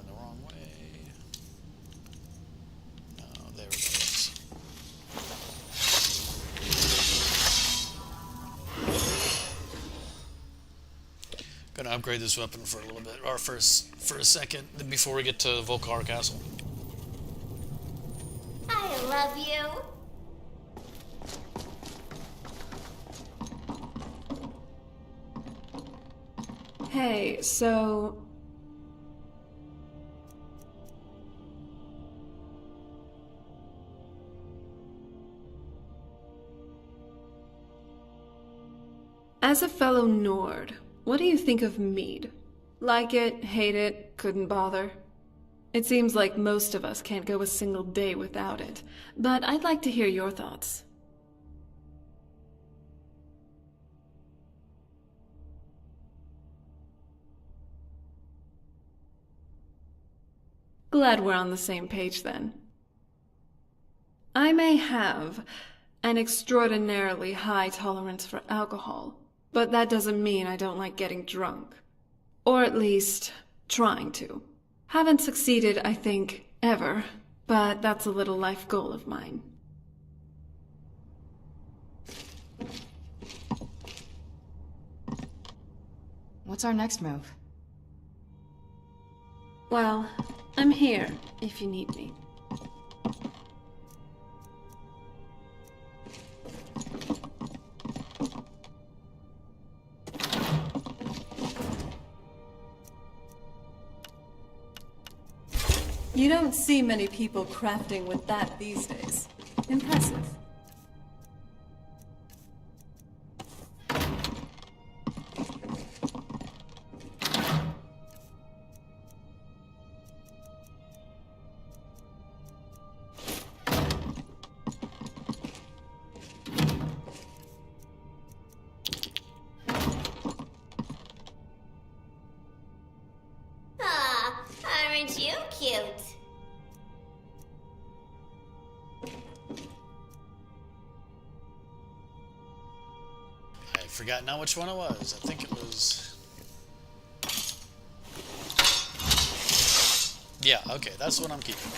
S2: the wrong way. No, there it goes. Gonna upgrade this weapon for a little bit, or for a second, before we get to Volcar Castle.
S19: I love you.
S6: Hey, so... As a fellow Nord, what do you think of mead? Like it, hate it, couldn't bother? It seems like most of us can't go a single day without it, but I'd like to hear your thoughts. Glad we're on the same page then. I may have an extraordinarily high tolerance for alcohol, but that doesn't mean I don't like getting drunk. Or at least, trying to. Haven't succeeded, I think, ever, but that's a little life goal of mine.
S16: What's our next move?
S6: Well, I'm here, if you need me. You don't see many people crafting with that these days. Impressive.
S19: Aw, aren't you cute?
S2: I forgot now which one it was. I think it was... Yeah, okay, that's what I'm keeping.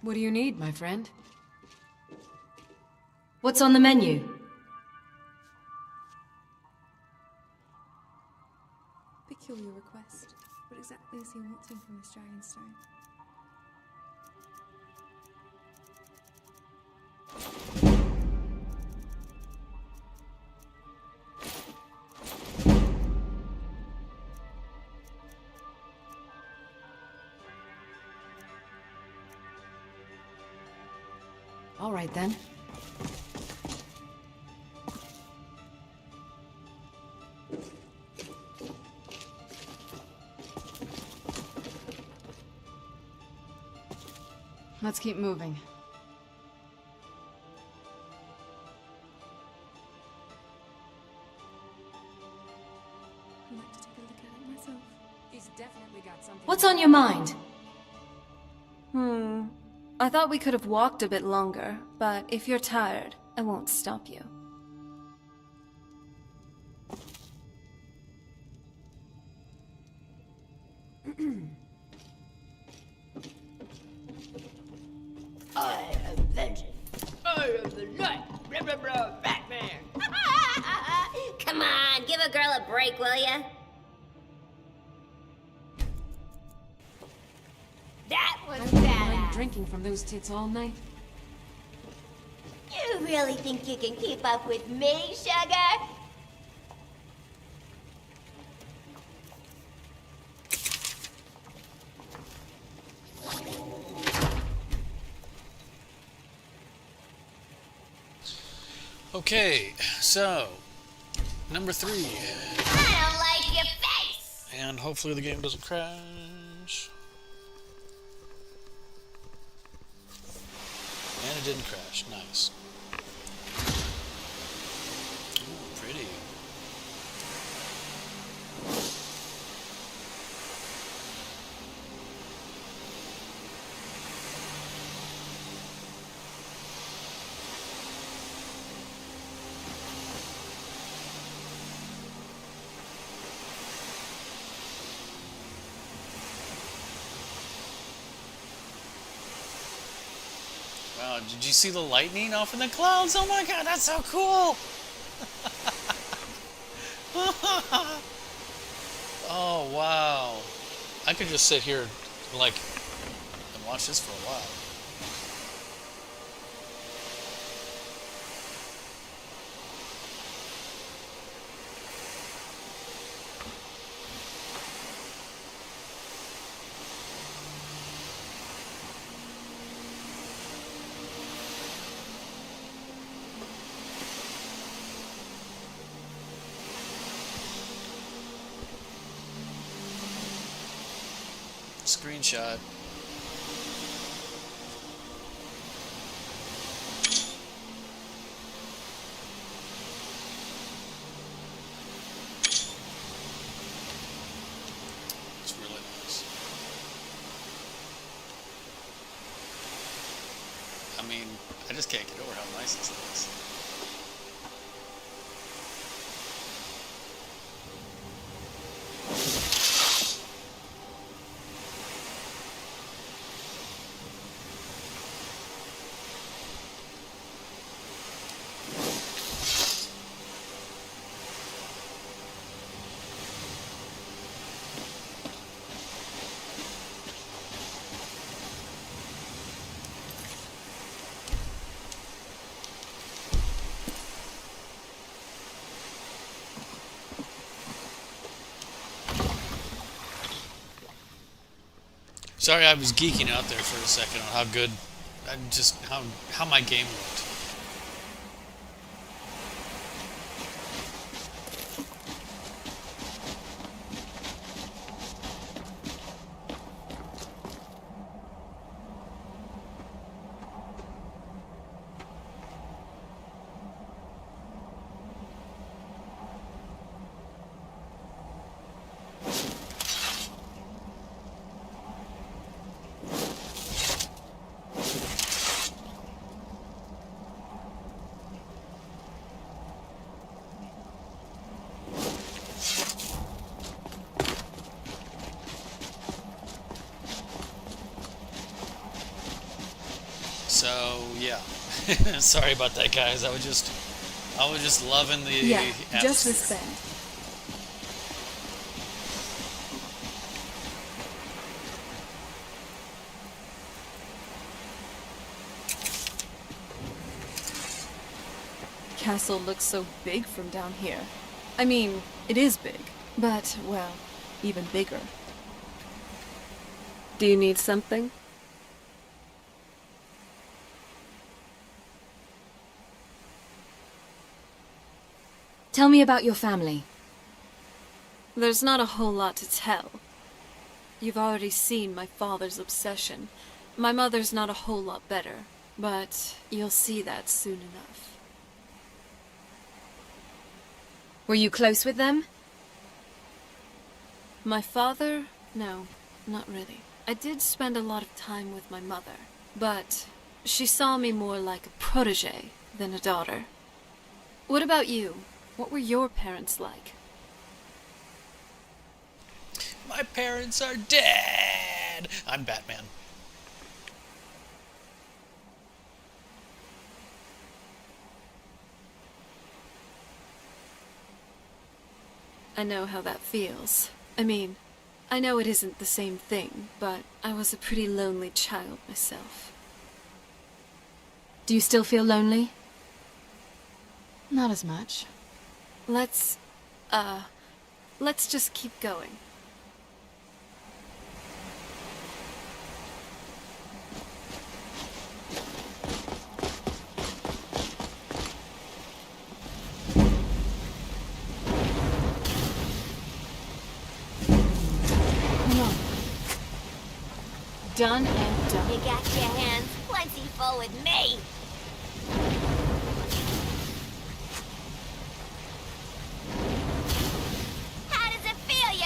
S21: What do you need, my friend?
S3: What's on the menu?
S8: Peculiar request. What exactly is he wanting from this Dragonstone?
S21: All right, then. Let's keep moving.
S8: I'd like to take a look at it myself.
S21: He's definitely got something.
S3: What's on your mind?
S6: I thought we could have walked a bit longer, but if you're tired, I won't stop you.
S19: I am vengeance. I am the night. Blah, blah, blah, Batman. Come on, give a girl a break, will ya? That was
S21: I wouldn't mind
S19: badass.
S21: drinking from those tits all night.
S19: You really think you can keep up with me, sugar?
S2: Okay, so number 3.
S19: I don't like your face.
S2: And hopefully the game doesn't crash. And it didn't crash. Nice. Ooh, pretty. wow. Did you see the lightning off in the clouds? Oh my god, that's so cool! Oh, wow. I could just sit here, like, and watch this for a while. Screenshot. It's really nice. I mean, I just can't get over how nice this looks. Sorry, I was geeking out there for a second on how good, how my game looked. So yeah, sorry about that, guys. I was just loving the
S6: just this bend. Castle looks so big from down here. I mean, it is big, but well, even bigger. Do you need something?
S21: Tell me about your family.
S6: There's not a whole lot to tell. You've already seen my father's obsession. My mother's not a whole lot better, but you'll see that soon enough.
S21: Were you close with them?
S6: My father? No, not really. I did spend a lot of time with my mother, but she saw me more like a protege than a daughter. What about you? What were your parents like?
S2: My parents are dead! I'm Batman.
S6: I know how that feels. I mean, I know it isn't the same thing, but I was a pretty lonely child myself.
S21: Do you still feel lonely? Not as much.
S6: Let's just keep going. Come on. Done and done.
S19: You got your hands plenty full with me.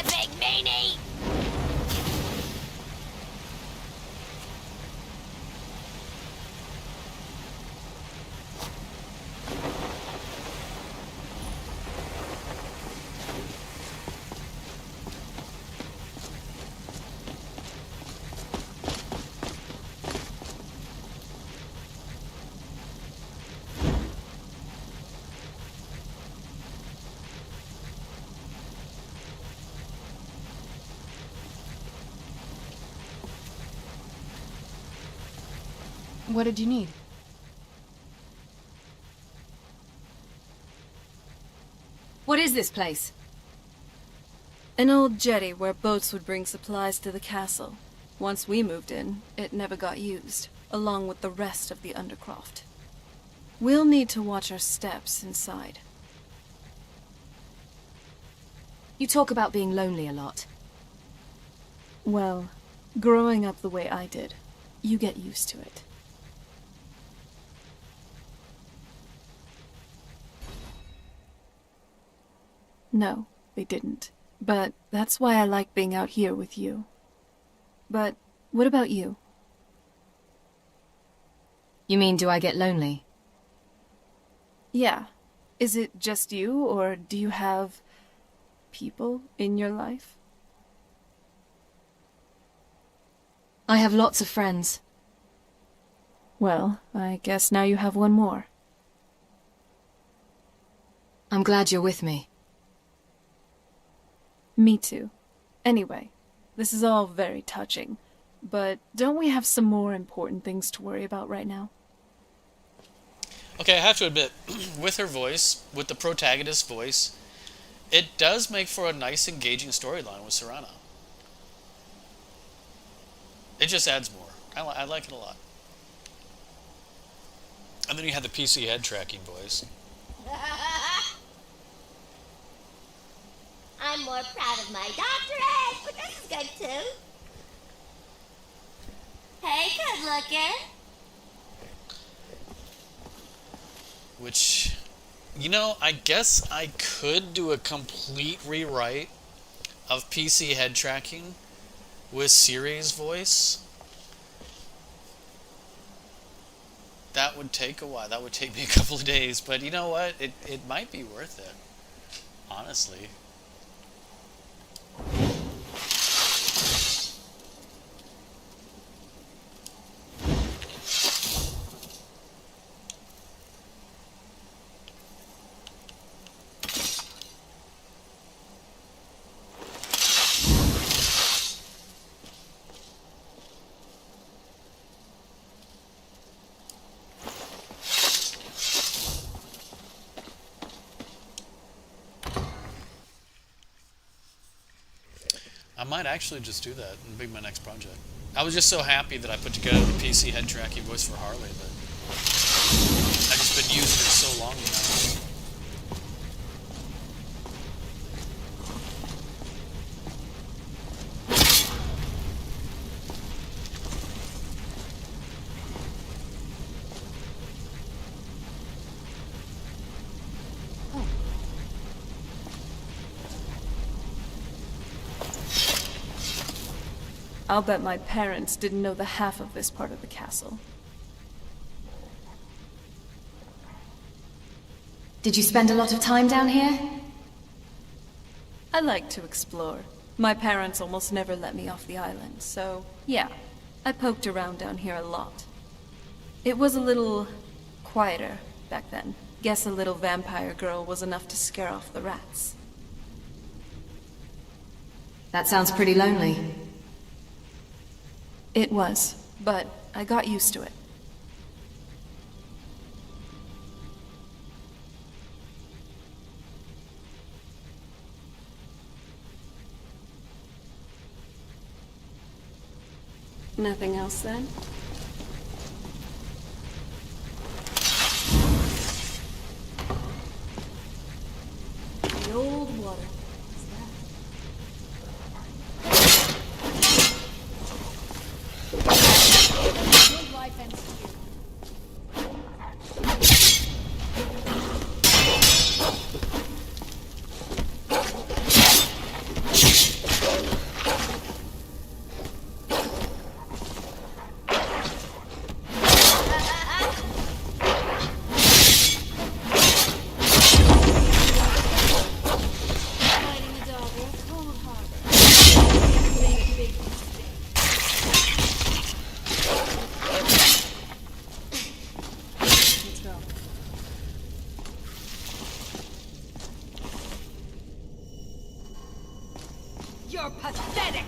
S19: Big meanie!
S8: What did you need?
S21: What is this place?
S6: An old jetty where boats would bring supplies to the castle. Once we moved in, it never got used, along with the rest of the Undercroft. We'll need to watch our steps inside.
S21: You talk about being lonely a lot.
S6: Well, growing up the way I did, you get used to it. No, they didn't. But that's why I like being out here with you. But what about you?
S21: You mean, do I get lonely?
S6: Yeah. Is it just you, or do you have people in your life?
S21: I have lots of friends.
S6: Well, I guess now you have one more.
S21: I'm glad you're with me.
S6: Me too. Anyway, this is all very touching, but don't we have some more important things to worry about right now?
S2: Okay, I have to admit, with her voice, with the protagonist's voice, it does make for a nice, engaging storyline with Serana. It just adds more. I like it a lot. And then you have the PC head tracking voice.
S19: I'm more proud of my doctorate, but this is good too. Hey, good looking.
S2: Which, you know, I guess I could do a complete rewrite of PC head tracking with Siri's voice. That would take a while. That would take me a couple of days. But you know what? It might be worth it. Honestly. I might actually just do that and be my next project. I was just so happy that I put together the PC head tracking voice for Harley, but I've just been using it so long now.
S6: I'll bet my parents didn't know the half of this part of the castle.
S21: Did you spend a lot of time down here?
S6: I like to explore. My parents almost never let me off the island, so yeah, I poked around down here a lot. It was a little quieter back then. Guess a little vampire girl was enough to scare off the rats.
S21: That sounds pretty lonely.
S6: It was, but I got used to it. Nothing else then? The old water.
S16: Good life ends here. Fighting the dog with a cold heart. Made a big mistake. Let's go.
S21: You're pathetic!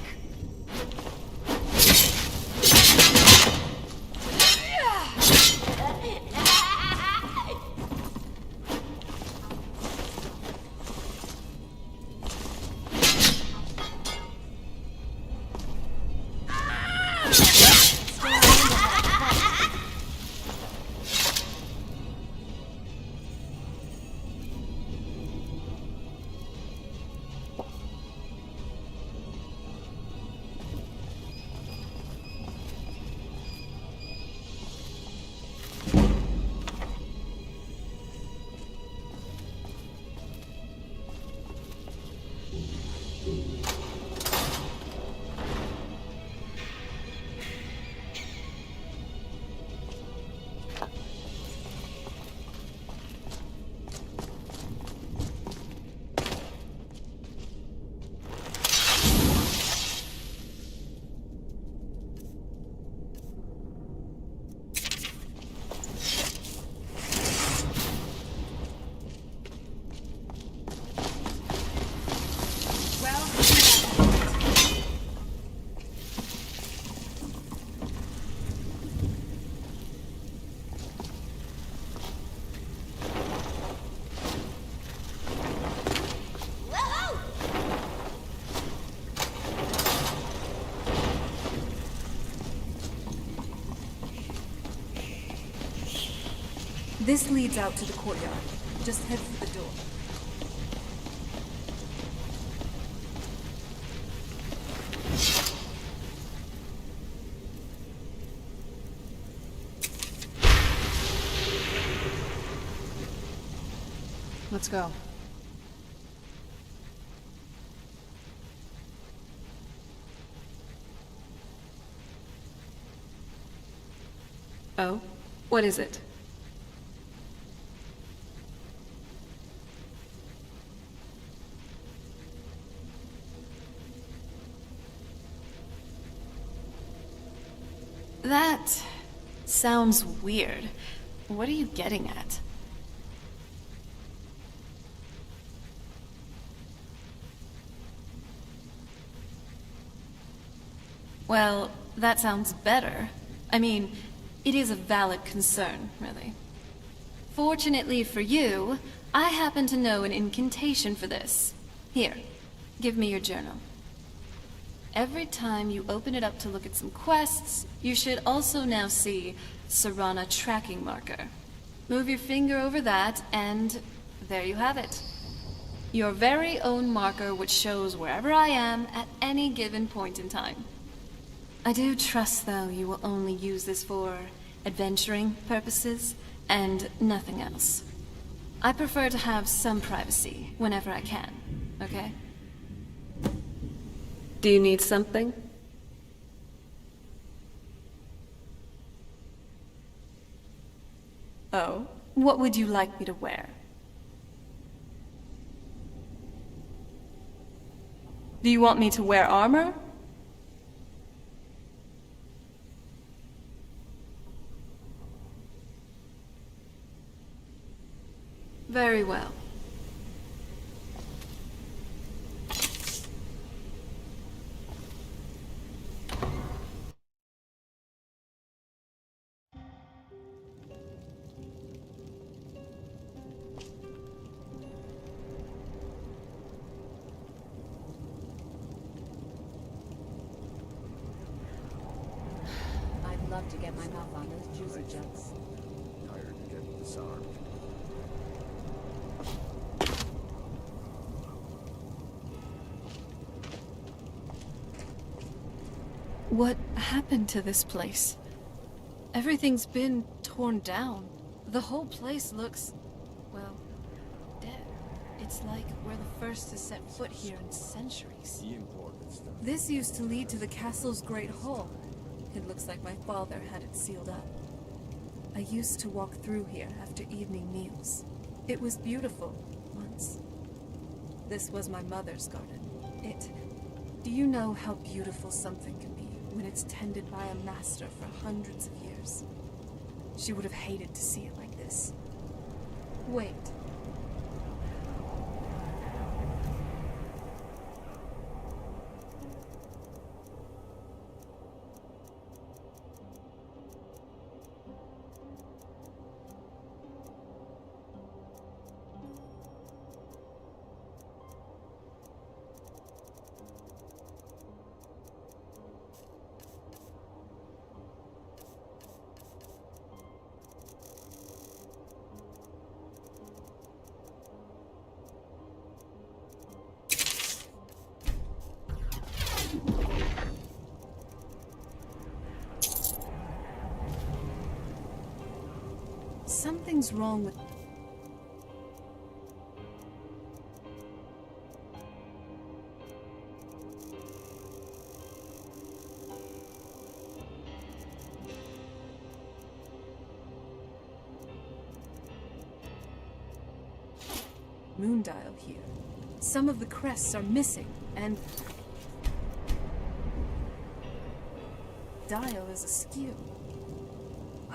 S6: This leads out to the courtyard. Just head for the door.
S8: Let's go.
S6: Oh? What is it? That sounds weird. What are you getting at? Well, that sounds better. I mean, it is a valid concern, really. Fortunately for you, I happen to know an incantation for this. Here, give me your journal. Every time you open it up to look at some quests, you should also now see Serana tracking marker. Move your finger over that, and there you have it. Your very own marker which shows wherever I am at any given point in time. I do trust, though, you will only use this for adventuring purposes and nothing else. I prefer to have some privacy whenever I can, okay? Do you need something? Oh, what would you like me to wear? Do you want me to wear armor? Very well.
S21: I'd love to get my mouth on those juicy jets.
S12: Tired of getting disarmed.
S6: What happened to this place? Everything's been torn down. The whole place looks, well, dead. It's like we're the first to set foot here in centuries.
S12: The important stuff.
S6: This used to lead to the castle's great hall. It looks like my father had it sealed up. I used to walk through here after evening meals. It was beautiful once. This was my mother's garden. Do you know how beautiful something can be when it's tended by a master for hundreds of years? She would have hated to see it like this. Wait. Something's wrong with... Moondial here. Some of the crests are missing, and... dial is askew.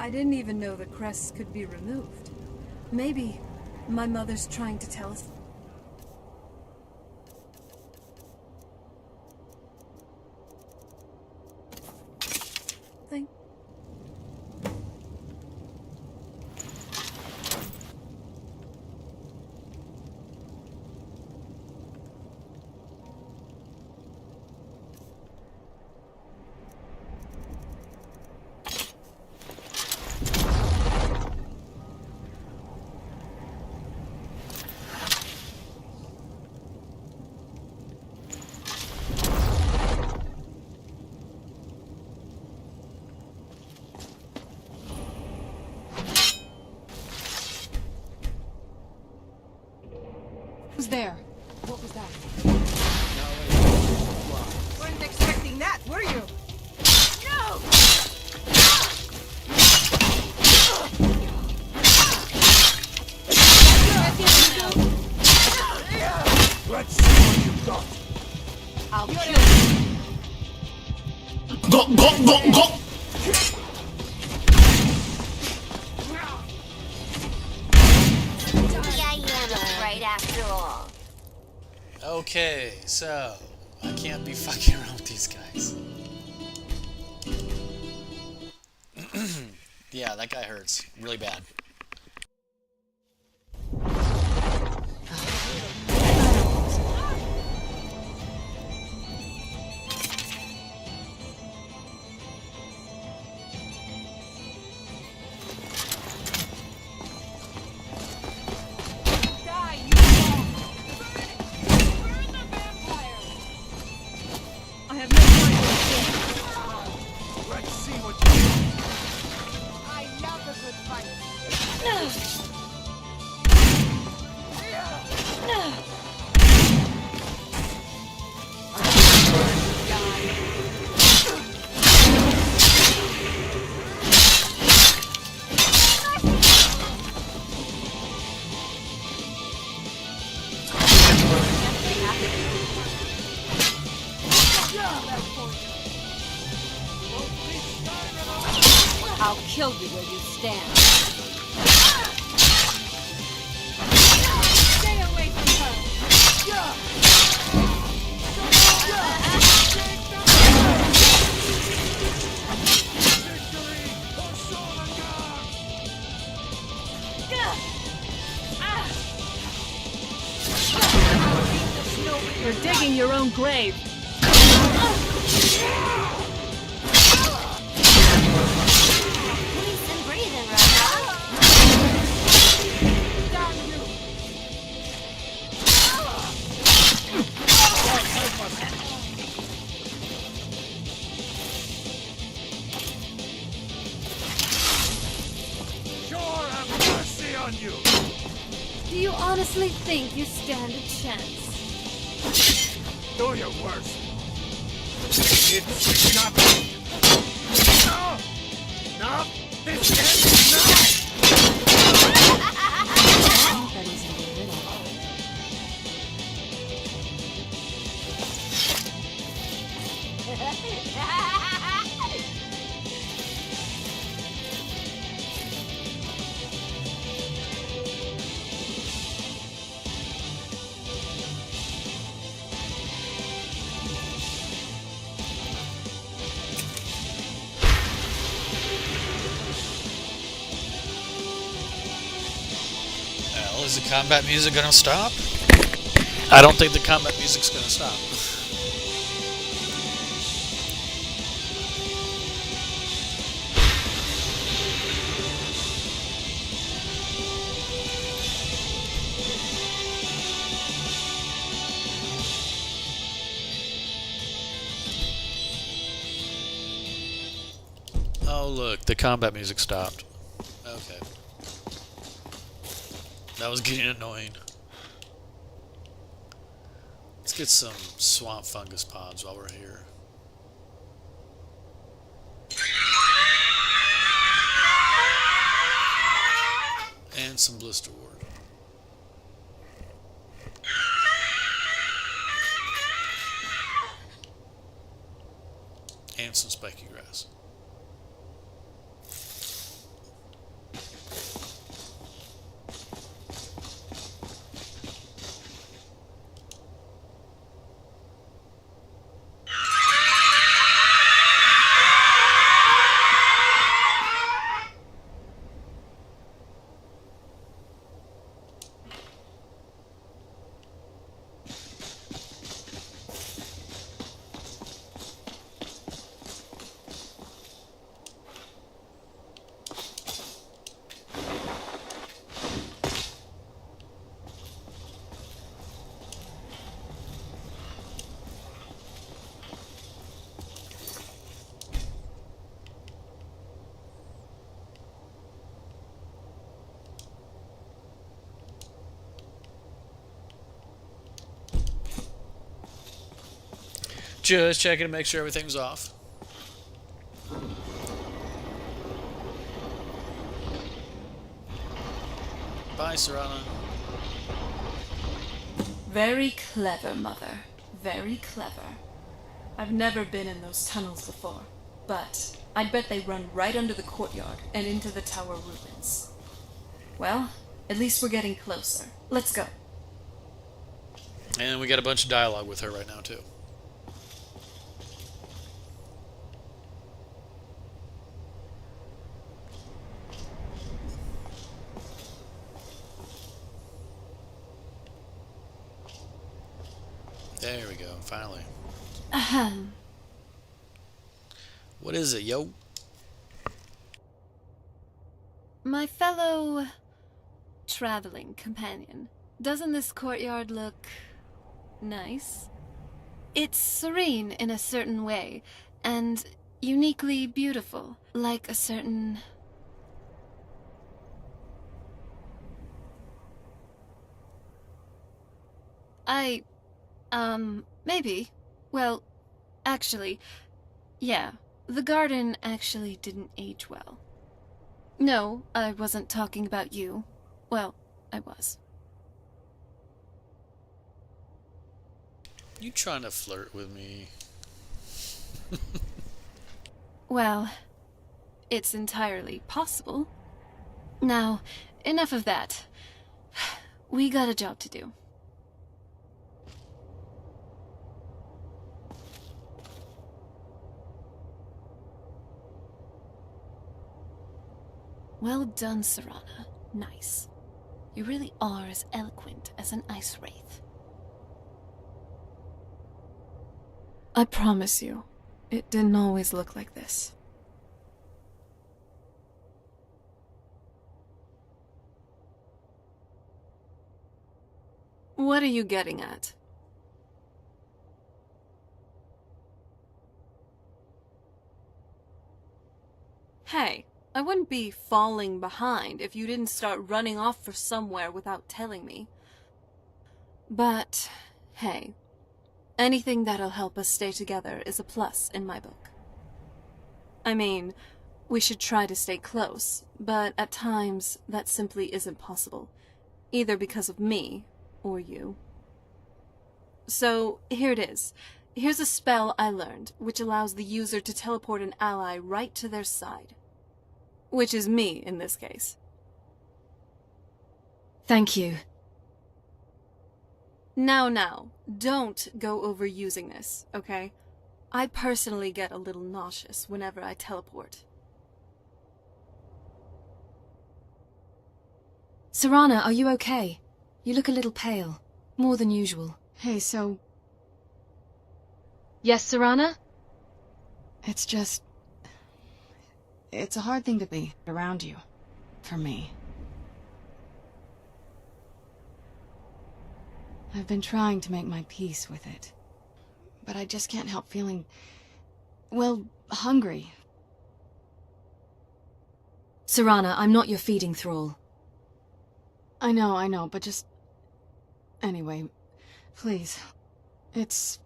S6: I didn't even know the crests could be removed. Maybe my mother's trying to tell us... Think.
S16: Who's there? What was that?
S9: Weren't expecting that, were you? No!
S18: Let's see what you've got.
S9: I'll kill you.
S13: Go, go, go, go!
S19: Maybe I am afraid after all.
S2: Okay, so I can't be fucking around with these guys. Yeah, that guy hurts really bad.
S18: Let's see what you
S9: I love a good fight.
S16: I'll kill you where you stand. Stay away from
S6: You're digging your own grave.
S19: Decent breathing right now.
S18: sure have mercy on you.
S14: Do you honestly think you stand a chance?
S18: Do your worst. It's nothing. No! No! This ends now!
S2: Well, is the combat music gonna stop? I don't think the combat music's gonna stop. Oh look, the combat music stopped. Okay. That was getting annoying. Let's get some swamp fungus pods while we're here. And some blister ward. And some spiky grass. Just checking to make sure everything's off. Bye, Serana.
S6: Very clever, Mother. Very clever. I've never been in those tunnels before, but I'd bet they run right under the courtyard and into the tower ruins. Well, at least we're getting closer. Let's go.
S2: And we got a bunch of dialogue with her right now, too. There we go, finally.
S6: Ahem.
S2: What is it, yo?
S6: My fellow traveling companion, doesn't this courtyard look nice? It's serene in a certain way, and uniquely beautiful, like a certain... maybe. Well, actually, yeah, the garden actually didn't age well. No, I wasn't talking about you. Well, I was.
S2: You trying to flirt with me?
S6: Well, it's entirely possible. Now, enough of that. We got a job to do. Well done, Serana. Nice. You really are as eloquent as an ice wraith. I promise you, it didn't always look like this. What are you getting at? Hey, I wouldn't be falling behind if you didn't start running off for somewhere without telling me. But, hey, anything that'll help us stay together is a plus in my book. I mean, we should try to stay close, but at times that simply isn't possible, either because of me or you. So, here it is. Here's a spell I learned, which allows the user to teleport an ally right to their side. Which is me, in this case.
S21: Thank you.
S6: Now, don't go overusing this, okay? I personally get a little nauseous whenever I teleport.
S21: Serana, are you okay? You look a little pale. More than usual.
S5: Hey, so...
S21: Yes, Serana?
S5: It's just... It's a hard thing to be around you. For me. I've been trying to make my peace with it. But I just can't help feeling... well, hungry.
S21: Serana, I'm not your feeding thrall.
S5: I know, but just... Anyway, please. It's...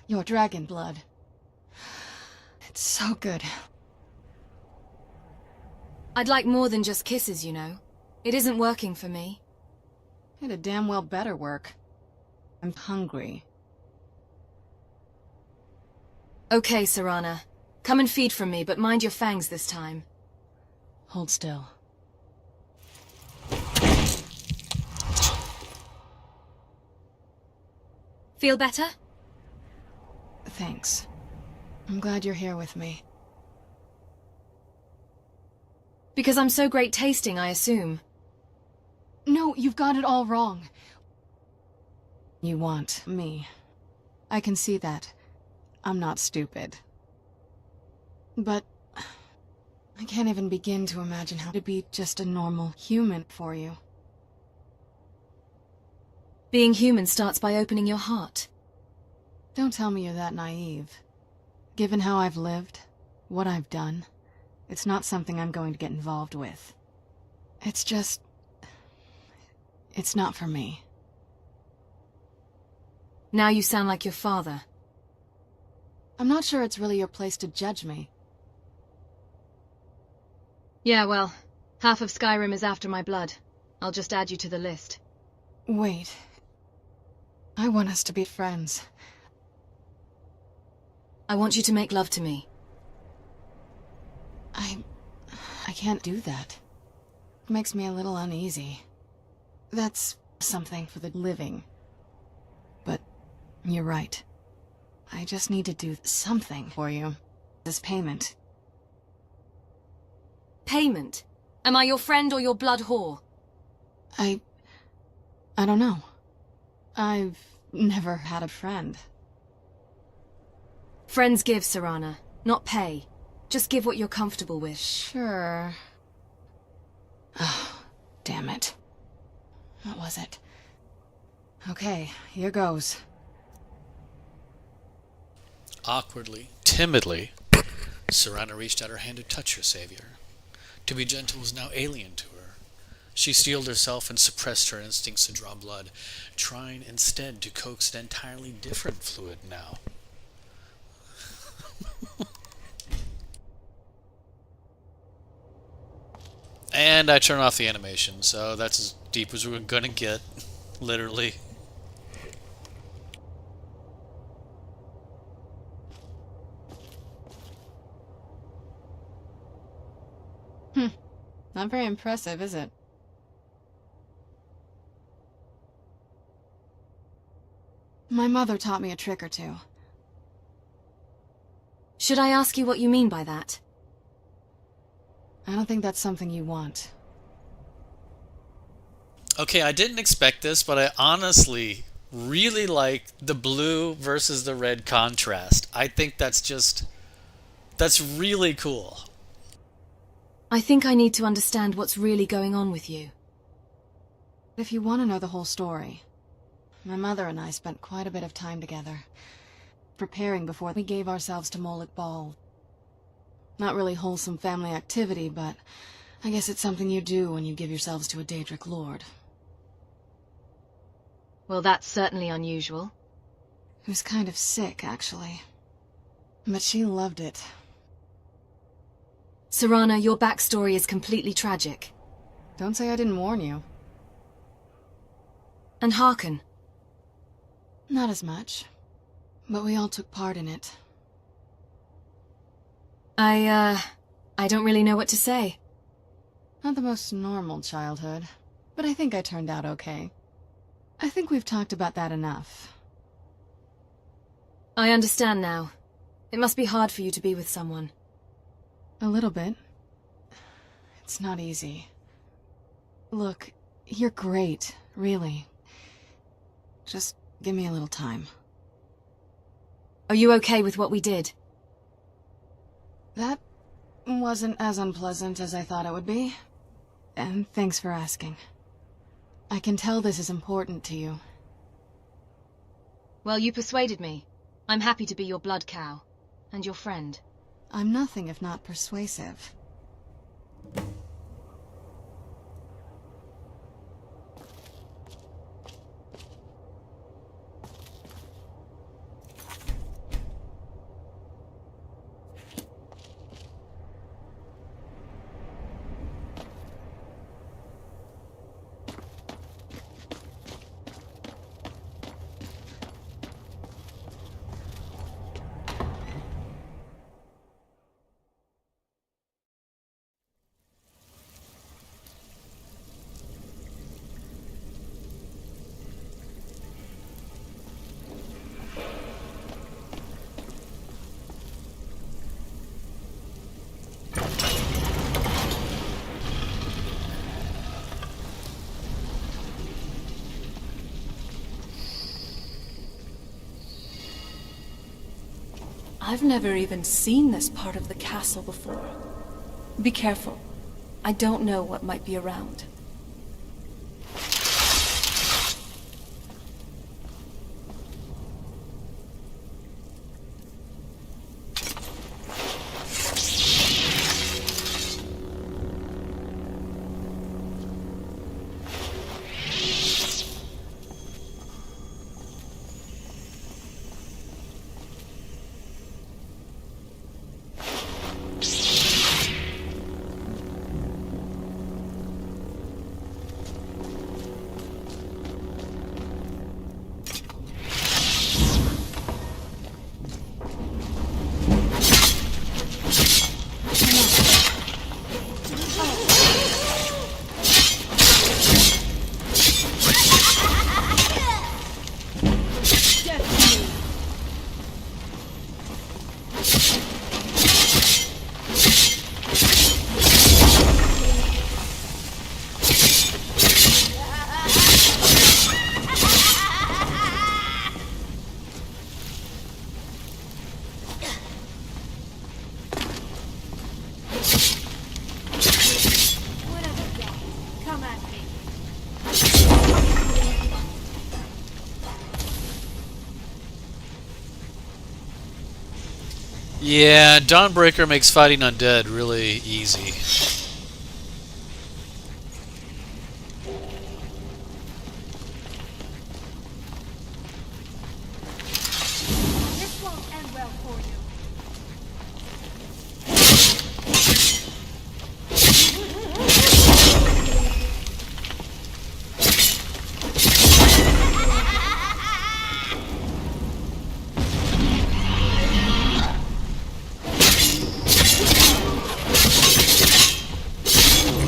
S5: your dragon blood. It's so good.
S21: I'd like more than just kisses, you know. It isn't working for me.
S5: It'd damn well better work. I'm hungry.
S21: Okay, Serana. Come and feed from me, but mind your fangs this time.
S5: Hold still.
S21: Feel better?
S5: Thanks. I'm glad you're here with me.
S21: Because I'm so great tasting, I assume.
S5: No, you've got it all wrong. You want me. I can see that. I'm not stupid. But... I can't even begin to imagine how to be just a normal human for you.
S21: Being human starts by opening your heart.
S5: Don't tell me you're that naive. Given how I've lived, what I've done, it's not something I'm going to get involved with. It's just... it's not for me.
S21: Now you sound like your father.
S5: I'm not sure it's really your place to judge me.
S21: Yeah, well, half of Skyrim is after my blood. I'll just add you to the list.
S5: Wait. I want us to be friends.
S21: I want you to make love to me.
S5: I can't do that. It makes me a little uneasy. That's something for the living. But you're right. I just need to do something for you. This payment.
S21: Payment? Am I your friend or your blood whore?
S5: I don't know. I've never had a friend.
S21: Friends give, Serana, not pay. Just give what you're comfortable with.
S5: Sure. Oh, damn it. What was it? Okay, here goes.
S2: Awkwardly, timidly, Serana reached out her hand to touch her savior. To be gentle was now alien to her. She steeled herself and suppressed her instincts to draw blood, trying instead to coax an entirely different fluid now. And I turn off the animation, so that's as deep as we're gonna get, literally.
S5: Not very impressive, is it? My mother taught me a trick or two.
S21: Should I ask you what you mean by that?
S5: I don't think that's something you want.
S2: Okay, I didn't expect this, but I honestly really like the blue versus the red contrast. I think that's really cool.
S21: I think I need to understand what's really going on with you.
S5: If you want to know the whole story, my mother and I spent quite a bit of time together, preparing before we gave ourselves to Moloch Ball. Not really wholesome family activity, but I guess it's something you do when you give yourselves to a Daedric lord.
S21: Well, that's certainly unusual.
S5: It was kind of sick, actually. But she loved it.
S21: Serana, your backstory is completely tragic.
S5: Don't say I didn't warn you.
S21: And Harkon?
S5: Not as much. But we all took part in it.
S21: I don't really know what to say.
S5: Not the most normal childhood, but I think I turned out okay. I think we've talked about that enough.
S21: I understand now. It must be hard for you to be with someone.
S5: A little bit. It's not easy. Look, you're great, really. Just give me a little time.
S21: Are you okay with what we did?
S5: That wasn't as unpleasant as I thought it would be. And thanks for asking. I can tell this is important to you.
S21: Well, you persuaded me. I'm happy to be your blood cow. And your friend.
S5: I'm nothing if not persuasive.
S6: I've never even seen this part of the castle before. Be careful. I don't know what might be around.
S2: Yeah, Dawnbreaker makes fighting undead really easy.
S16: This won't end well for you.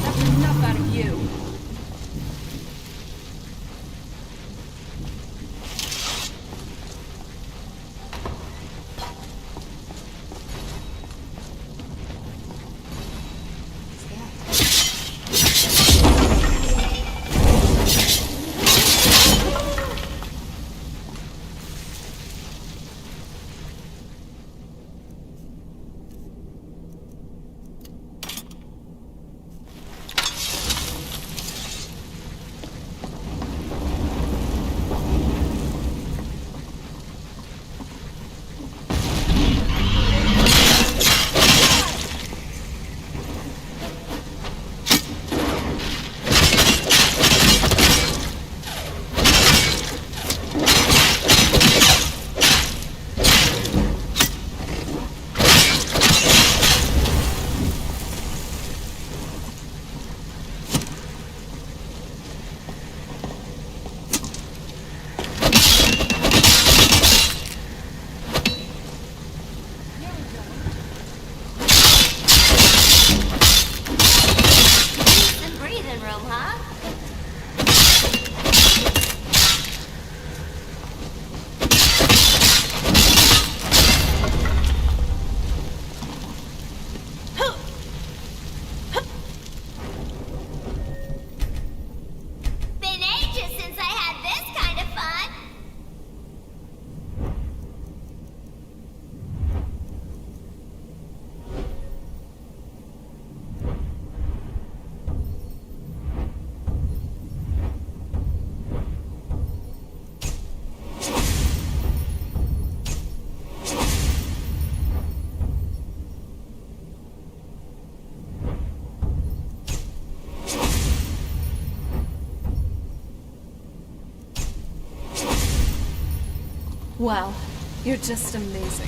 S16: That's enough out of you.
S19: Some breathing room, huh? Been ages since I had this kind of fun.
S6: Wow, you're just amazing.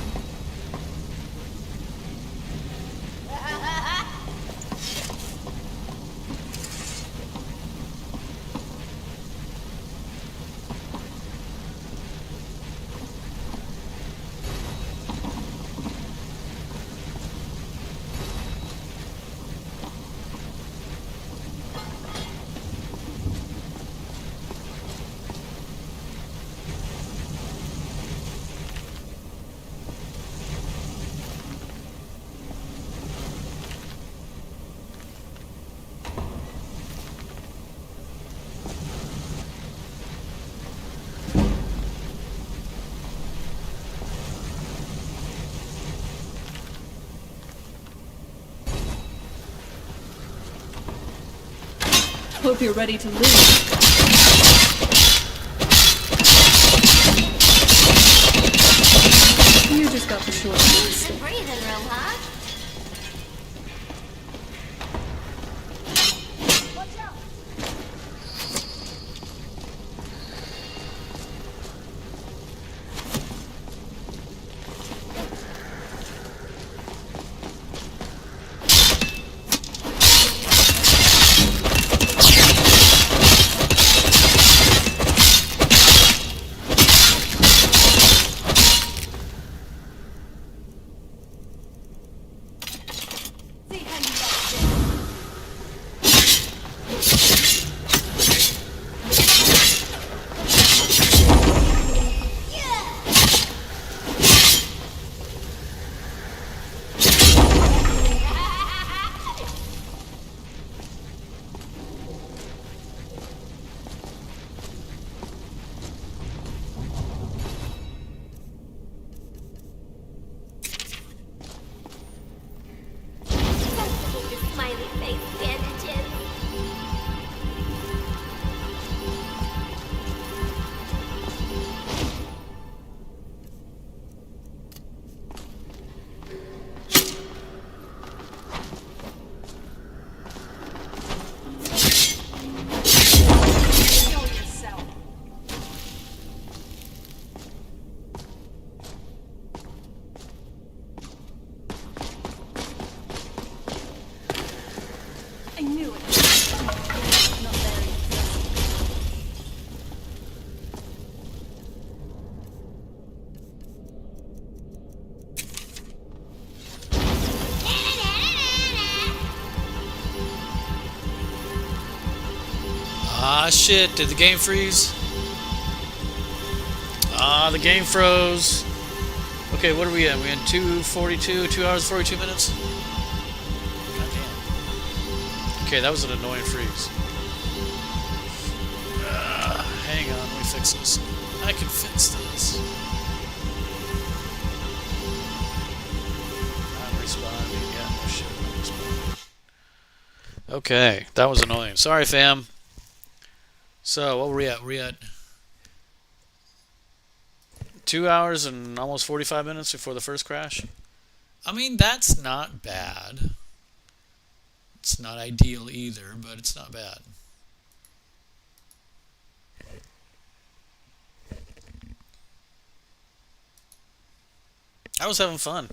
S6: Hope you're ready to leave. You just got the short end.
S19: Some breathing room, huh?
S2: Ah, shit. Did the game freeze? Ah, the game froze. Okay, what are we at? We in 2:42, 2 hours 42 minutes? God damn. Okay, that was an annoying freeze. Hang on, let me fix this. I can fix this. Not responding. Yeah, no shit. Not responding. Okay, that was annoying. Sorry, fam. So, what were we at? We're at 2 hours and almost 45 minutes before the first crash. I mean, that's not bad. It's not ideal either, but it's not bad. I was having fun.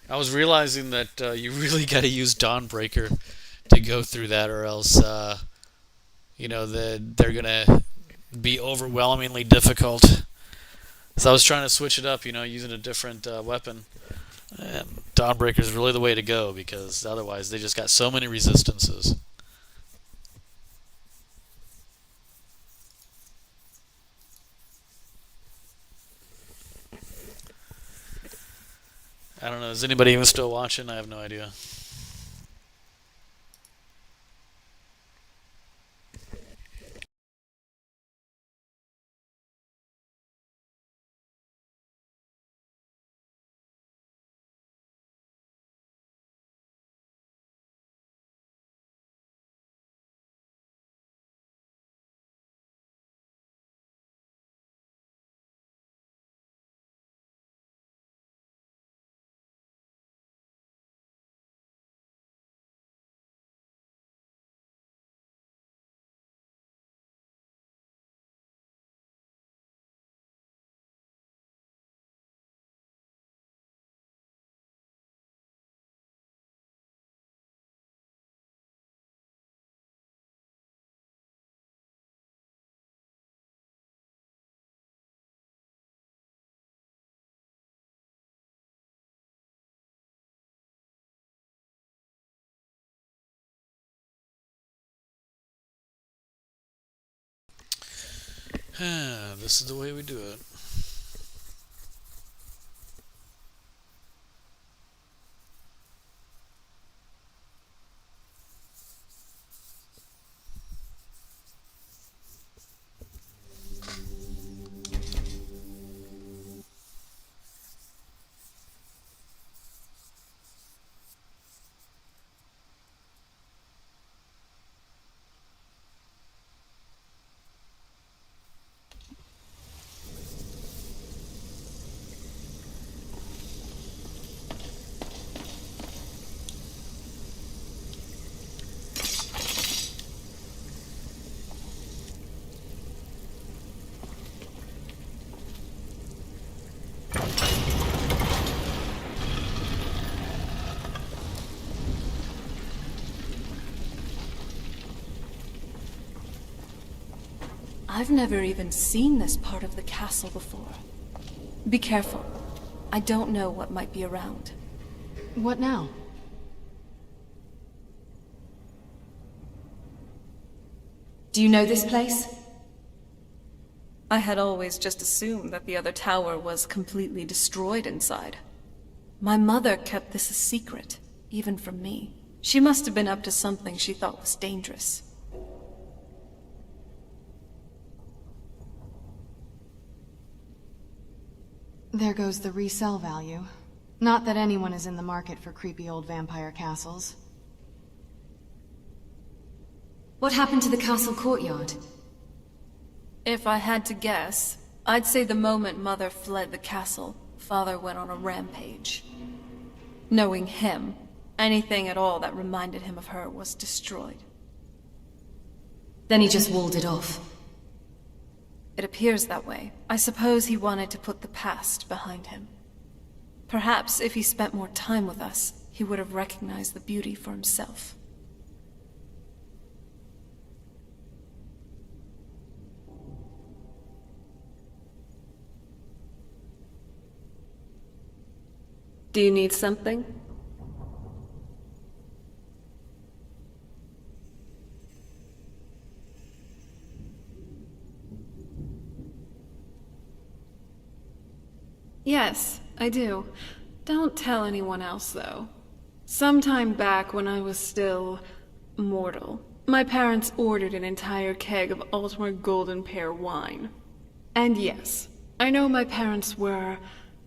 S2: I was realizing that you really got to use Dawnbreaker to go through that, or else, you know, they're going to be overwhelmingly difficult. So I was trying to switch it up, you know, using a different weapon. And Dawnbreaker is really the way to go, because otherwise they just got so many resistances. I don't know, is anybody even still watching? I have no idea. This is the way we do it.
S6: I've never even seen this part of the castle before. Be careful. I don't know what might be around.
S5: What now?
S3: Do you know this place?
S6: I had always just assumed that the other tower was completely destroyed inside. My mother kept this a secret, even from me. She must have been up to something she thought was dangerous.
S5: There goes the resale value. Not that anyone is in the market for creepy old vampire castles.
S3: What happened to the castle courtyard?
S6: If I had to guess, I'd say the moment Mother fled the castle, Father went on a rampage. Knowing him, anything at all that reminded him of her was destroyed.
S3: Then he just walled it off.
S6: It appears that way. I suppose he wanted to put the past behind him. Perhaps if he spent more time with us, he would have recognized the beauty for himself. Do you need something? Yes, I do. Don't tell anyone else, though. Sometime back when I was still mortal, my parents ordered an entire keg of Ultimate Golden Pear wine. And yes, I know my parents were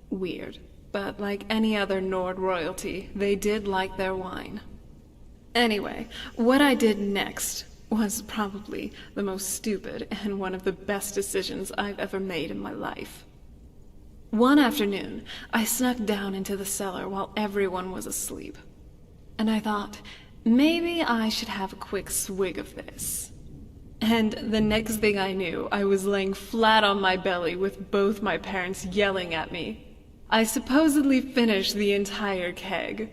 S6: weird, but like any other Nord royalty, they did like their wine. Anyway, what I did next was probably the most stupid and one of the best decisions I've ever made in my life. One afternoon, I snuck down into the cellar while everyone was asleep. And I thought, maybe I should have a quick swig of this. And the next thing I knew, I was laying flat on my belly with both my parents yelling at me. I supposedly finished the entire keg.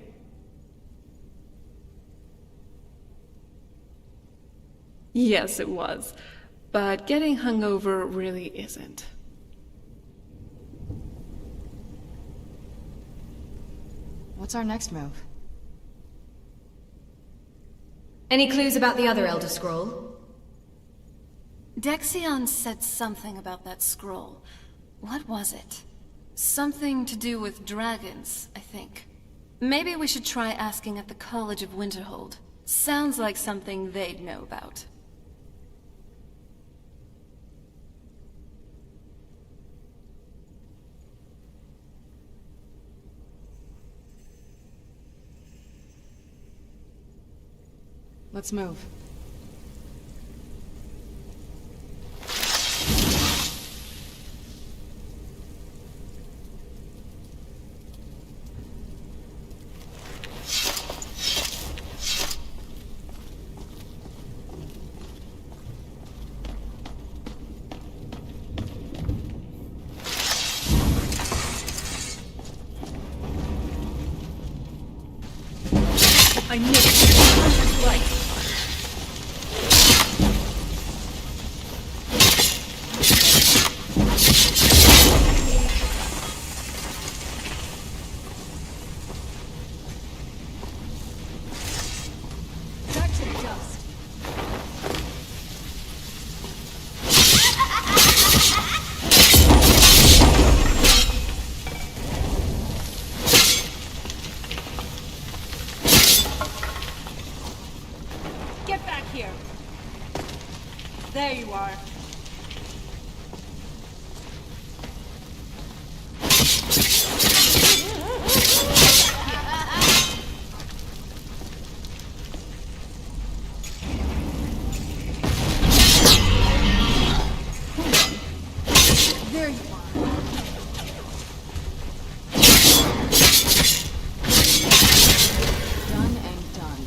S6: Yes, it was. But getting hungover really isn't.
S5: What's our next move?
S21: Any clues about the other Elder Scroll?
S6: Dexion said something about that scroll. What was it? Something to do with dragons, I think. Maybe we should try asking at the College of Winterhold. Sounds like something they'd know about.
S5: Let's move.
S6: I knew it. Right.
S9: Get back here. There you are. There you are.
S5: Done and done.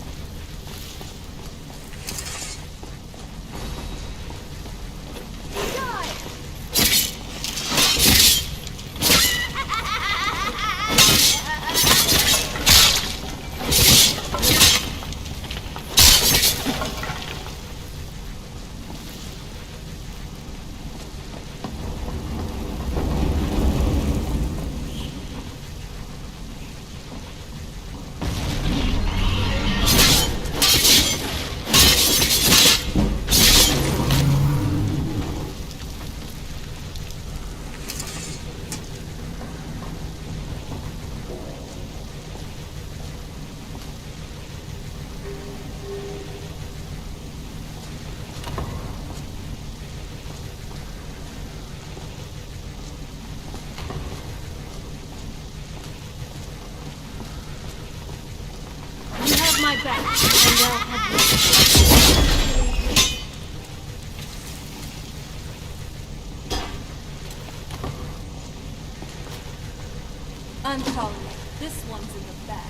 S9: My back, and I'll have you. I'm calling it. This one's in the bag.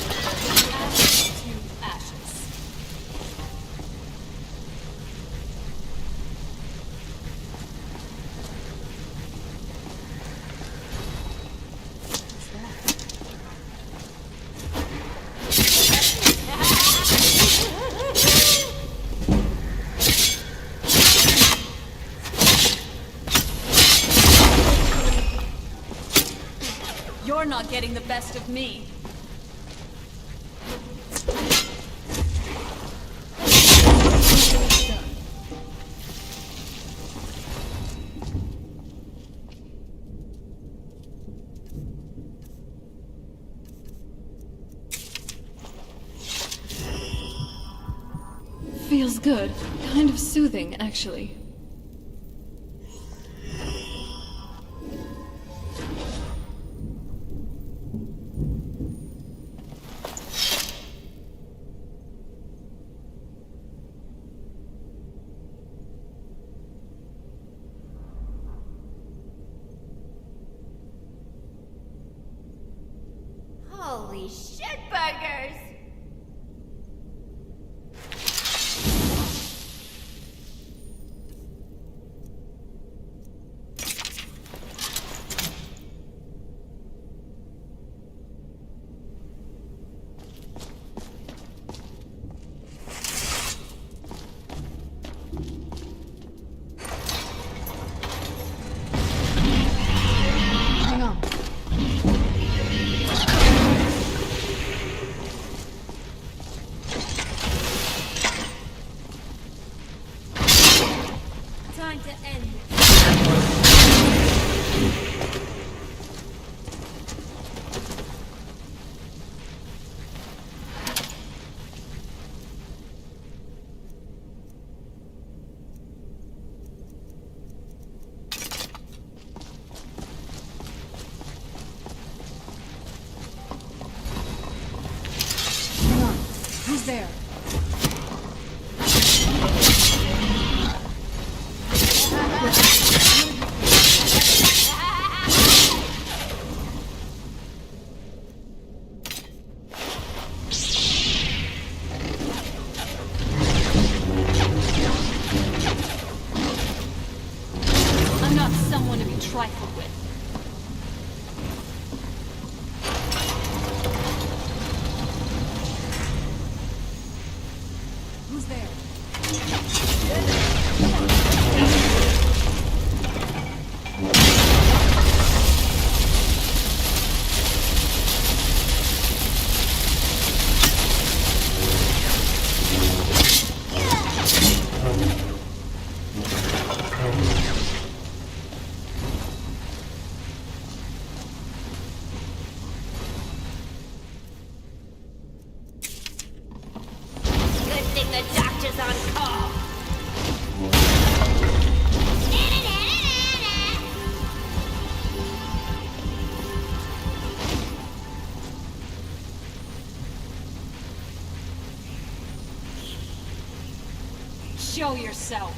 S9: Ashes to ashes. You're not getting the best of me.
S6: feels good. Kind of soothing, actually.
S19: Holy shit burgers!
S5: Hang on.
S19: Time to end this.
S5: Hang on. Who's there?
S21: I'm not someone to be trifled with.
S5: Who's there?
S19: Good thing the doctor's on call.
S21: Show yourself.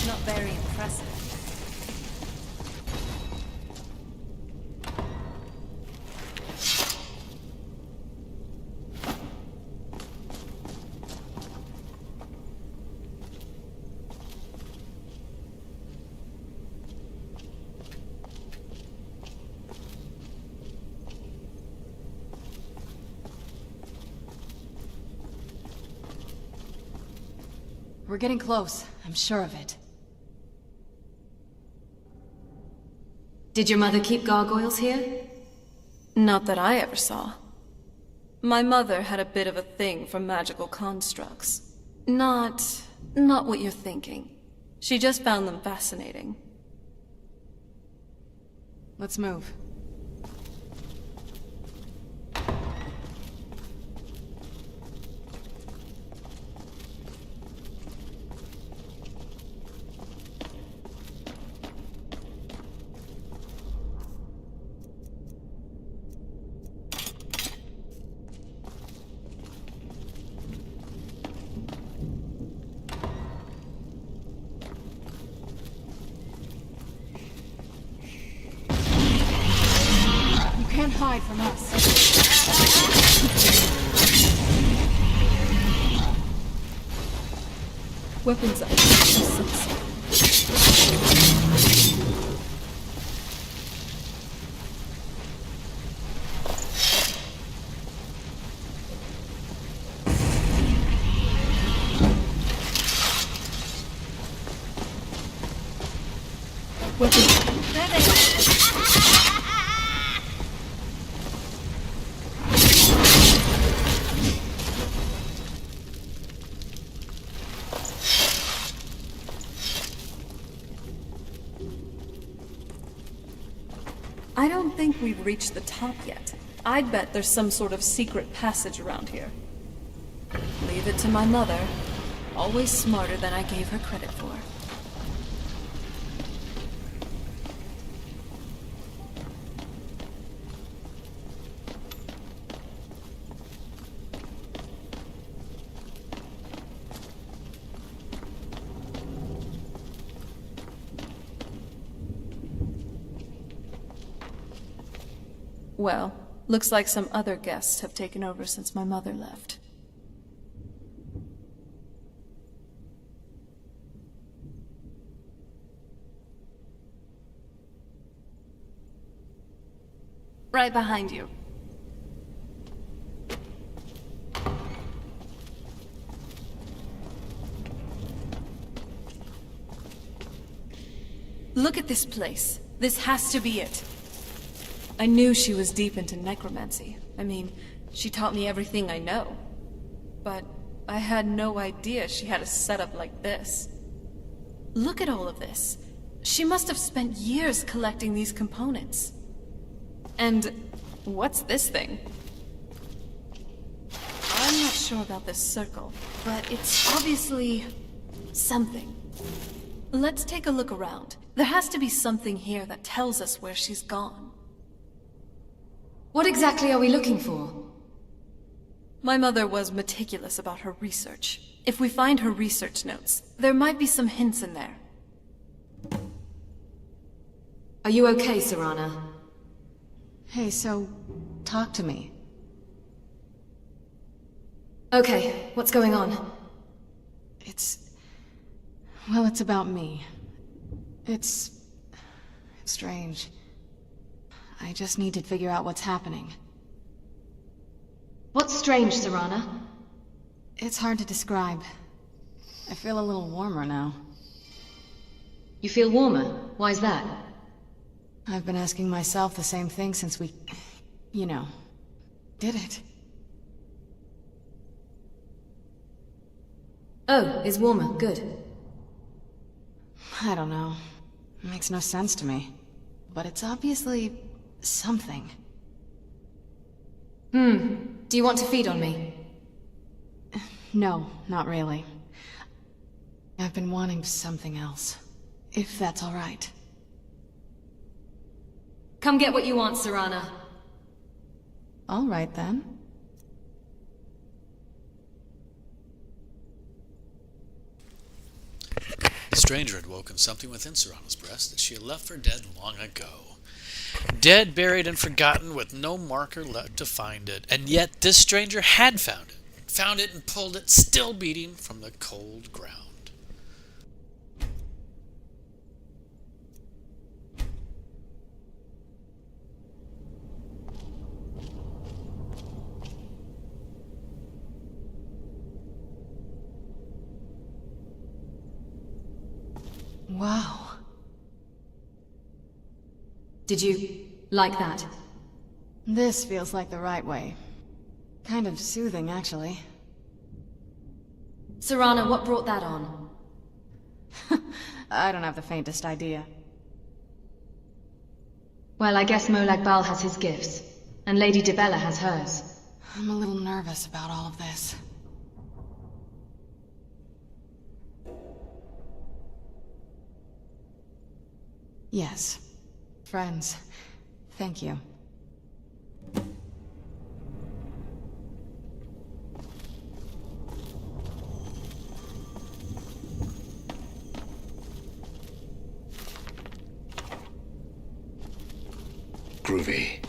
S21: Not very impressive.
S5: We're getting close. I'm sure of it.
S21: Did your mother keep gargoyles here?
S6: Not that I ever saw. My mother had a bit of a thing for magical constructs. Not what you're thinking. She just found them fascinating.
S5: Let's move. Can't hide from us.
S6: Weapons up.
S19: Weapons. There they are.
S6: I don't think we've reached the top yet. I'd bet there's some sort of secret passage around here. Leave it to my mother. Always smarter than I gave her credit for. Well, looks like some other guests have taken over since my mother left. Right behind you. Look at this place. This has to be it. I knew she was deep into necromancy. I mean, she taught me everything I know. But I had no idea she had a setup like this. Look at all of this. She must have spent years collecting these components. And what's this thing? I'm not sure about this circle, but it's obviously something. Let's take a look around. There has to be something here that tells us where she's gone.
S21: What exactly are we looking for?
S6: My mother was meticulous about her research. If we find her research notes, there might be some hints in there.
S21: Are you okay, Serana?
S5: Hey, so, talk to me.
S21: Okay, what's going on?
S5: Well, it's about me. It's strange. I just need to figure out what's happening.
S21: What's strange, Serana?
S5: It's hard to describe. I feel a little warmer now.
S21: You feel warmer? Why's that?
S5: I've been asking myself the same thing since we, did it.
S21: Oh, it's warmer. Good.
S5: I don't know. It makes no sense to me. But it's obviously something.
S21: Do you want to feed on me?
S5: No, not really. I've been wanting something else. If that's all right.
S21: Come get what you want, Serana.
S5: All right, then.
S2: The stranger had woken something within Serana's breast that she had left for dead long ago. Dead, buried, and forgotten, with no marker left to find it. And yet this stranger had found it. Found it and pulled it, still beating from the cold ground.
S5: Wow.
S21: Did you like that?
S5: This feels like the right way. Kind of soothing, actually.
S21: Serana, what brought that on?
S5: I don't have the faintest idea.
S21: Well, I guess Molag Bal has his gifts, and Lady Dibella has hers.
S5: I'm a little nervous about all of this. Yes. Friends. Thank you.
S20: Groovy.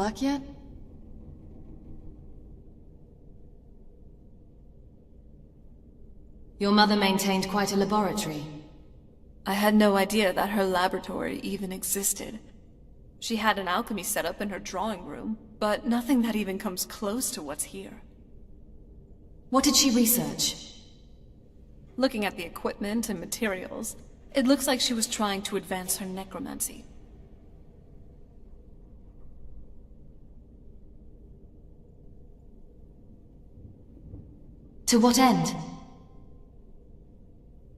S5: luck yet?
S21: Your mother maintained quite a laboratory.
S6: I had no idea that her laboratory even existed. She had an alchemy setup in her drawing room, but nothing that even comes close to what's here.
S21: What did she research?
S6: Looking at the equipment and materials, it looks like she was trying to advance her necromancy.
S21: To what end?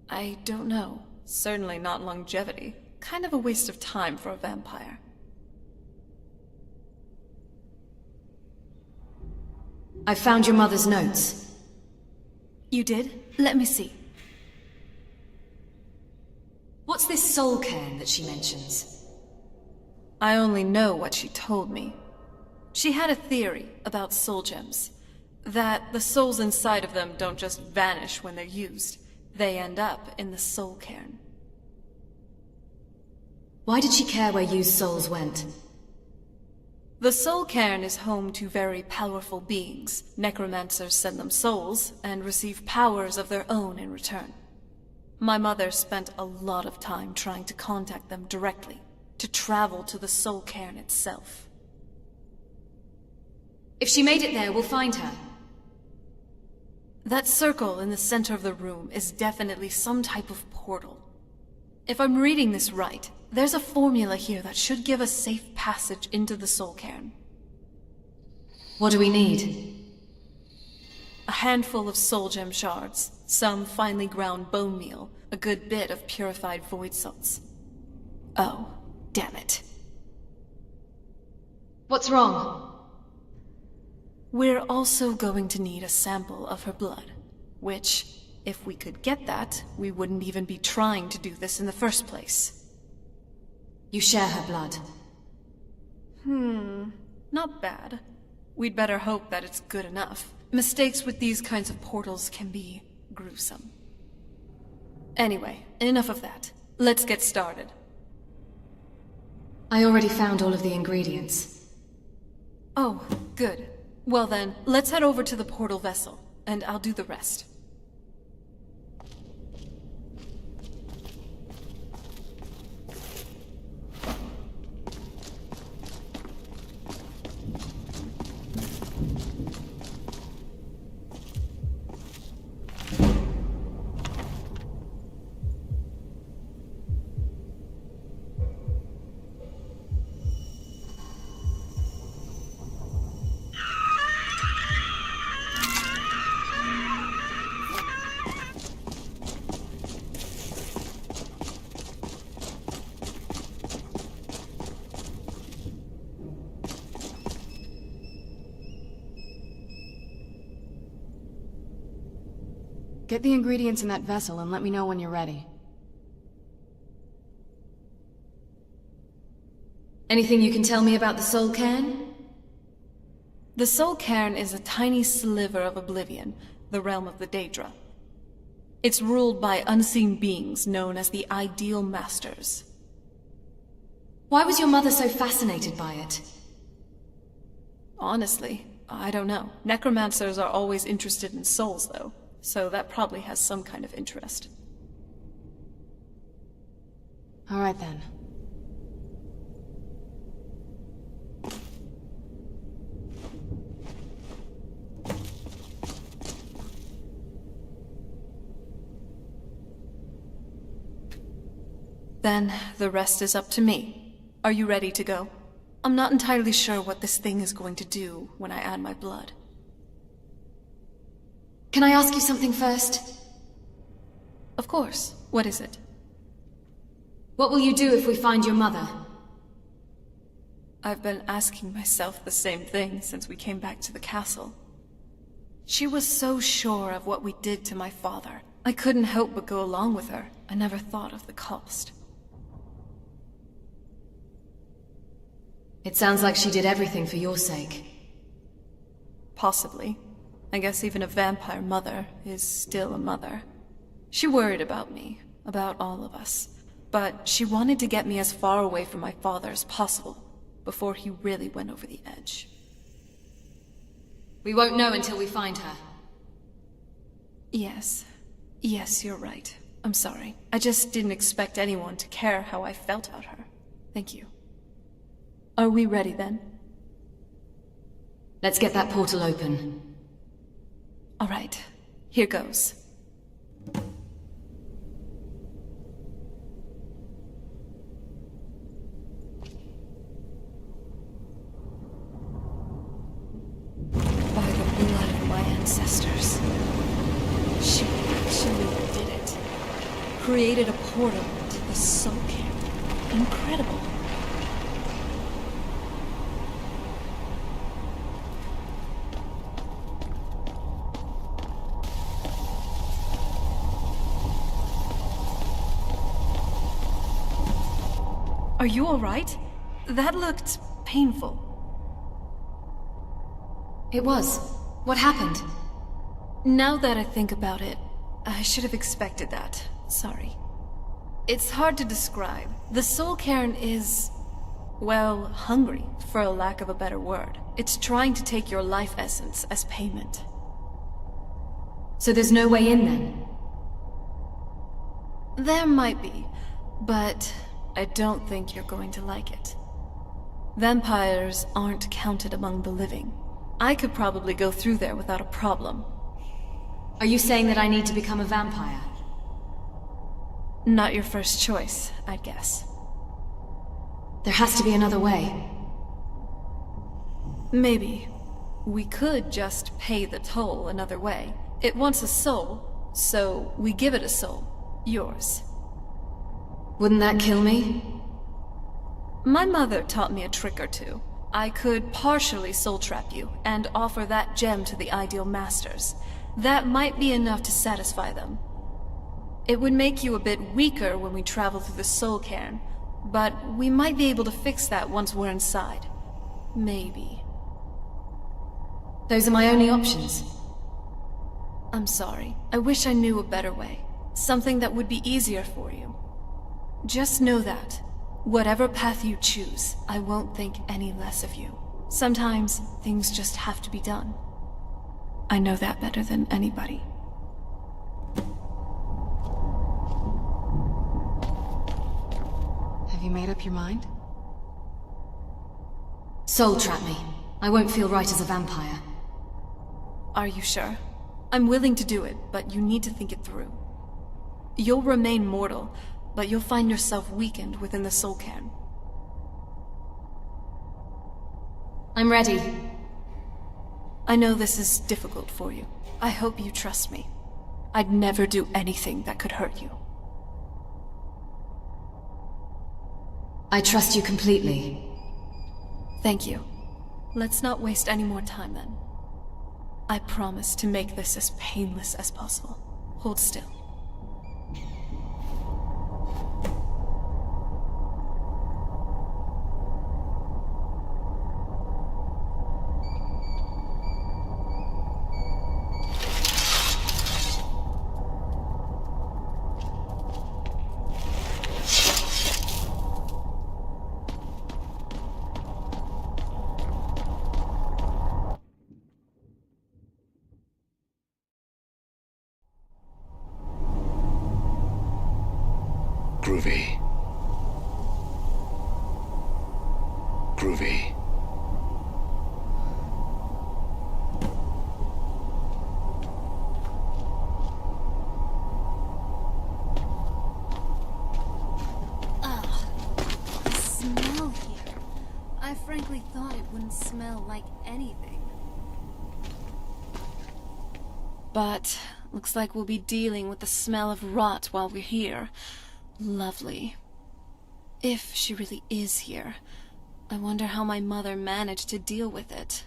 S6: I don't know. Certainly not longevity. Kind of a waste of time for a vampire.
S21: I found your mother's notes.
S6: You did? Let me see.
S21: What's this soul cairn that she mentions?
S6: I only know what she told me. She had a theory about soul gems. That the souls inside of them don't just vanish when they're used. They end up in the soul cairn.
S21: Why did she care where used souls went?
S6: The soul cairn is home to very powerful beings. Necromancers send them souls and receive powers of their own in return. My mother spent a lot of time trying to contact them directly, to travel to the soul cairn itself.
S21: If she made it there, we'll find her.
S6: That circle in the center of the room is definitely some type of portal. If I'm reading this right, there's a formula here that should give us safe passage into the soul cairn.
S21: What do we need?
S6: A handful of soul gem shards, some finely ground bone meal, a good bit of purified void salts. Oh, damn it.
S21: What's wrong?
S6: We're also going to need a sample of her blood, which, if we could get that, we wouldn't even be trying to do this in the first place.
S21: You share her blood.
S6: Not bad. We'd better hope that it's good enough. Mistakes with these kinds of portals can be gruesome. Anyway, enough of that. Let's get started.
S21: I already found all of the ingredients.
S6: Oh, good. Well then, let's head over to the portal vessel, and I'll do the rest.
S5: Get the ingredients in that vessel and let me know when you're ready.
S21: Anything you can tell me about the soul cairn?
S6: The soul cairn is a tiny sliver of oblivion, the realm of the Daedra. It's ruled by unseen beings known as the Ideal Masters.
S21: Why was your mother so fascinated by it?
S6: Honestly, I don't know. Necromancers are always interested in souls, though, so that probably has some kind of interest.
S5: All right then.
S6: Then the rest is up to me. Are you ready to go? I'm not entirely sure what this thing is going to do when I add my blood.
S21: Can I ask you something first?
S6: Of course. What is it?
S21: What will you do if we find your mother?
S6: I've been asking myself the same thing since we came back to the castle. She was so sure of what we did to my father. I couldn't help but go along with her. I never thought of the cost.
S21: It sounds like she did everything for your sake.
S6: Possibly. I guess even a vampire mother is still a mother. She worried about me, about all of us. But she wanted to get me as far away from my father as possible. before he really went over the edge.
S21: We won't know until we find her.
S6: Yes. Yes, you're right. I'm sorry. I just didn't expect anyone to care how I felt about her. Thank you. Are we ready then?
S21: Let's get that portal open.
S6: All right. Here goes. By the blood of my ancestors. She actually did it. Created a portal to the Soul Camp. Incredible. Are you alright? That looked painful.
S21: It was. What happened?
S6: Now that I think about it, I should have expected that. Sorry. It's hard to describe. The Soul Cairn is, well, hungry, for a lack of a better word. It's trying to take your life essence as payment.
S21: So there's no way in then?
S6: There might be, but I don't think you're going to like it. Vampires aren't counted among the living. I could probably go through there without a problem.
S21: Are you saying that I need to become a vampire?
S6: Not your first choice, I'd guess.
S21: There has to be another way.
S6: Maybe. We could just pay the toll another way. It wants a soul, so we give it a soul. Yours.
S21: Wouldn't that kill me?
S6: My mother taught me a trick or two. I could partially soul trap you and offer that gem to the ideal masters. That might be enough to satisfy them. It would make you a bit weaker when we travel through the Soul Cairn, but we might be able to fix that once we're inside. Maybe.
S21: Those are my only options.
S6: I'm sorry. I wish I knew a better way. Something that would be easier for you. Just know that, whatever path you choose, I won't think any less of you. Sometimes, things just have to be done. I know that better than anybody.
S5: Have you made up your mind?
S21: Soul trap me. I won't feel right as a vampire.
S6: Are you sure? I'm willing to do it, but you need to think it through. You'll remain mortal, but you'll find yourself weakened within the Soul Cairn.
S21: I'm ready.
S6: I know this is difficult for you. I hope you trust me. I'd never do anything that could hurt you.
S21: I trust you completely.
S6: Thank you. Let's not waste any more time then. I promise to make this as painless as possible. Hold still.
S20: Groovy. Groovy.
S16: Ugh. The smell here. I frankly thought it wouldn't smell like anything.
S6: But looks like we'll be dealing with the smell of rot while we're here. Lovely. If she really is here, I wonder how my mother managed to deal with it.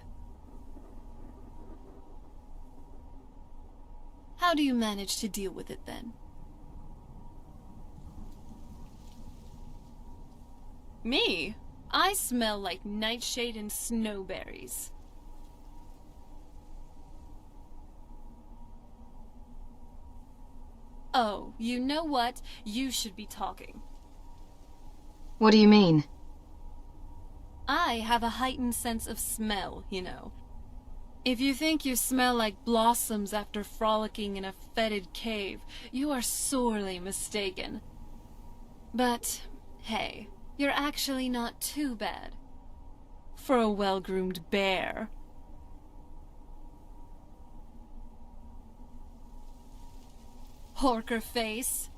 S6: How do you manage to deal with it then? Me? I smell like nightshade and snowberries. Oh, you know what? You should be talking.
S21: What do you mean?
S6: I have a heightened sense of smell, you know. If you think you smell like blossoms after frolicking in a fetid cave, you are sorely mistaken. But, hey, you're actually not too bad. For a well-groomed bear. Horker face.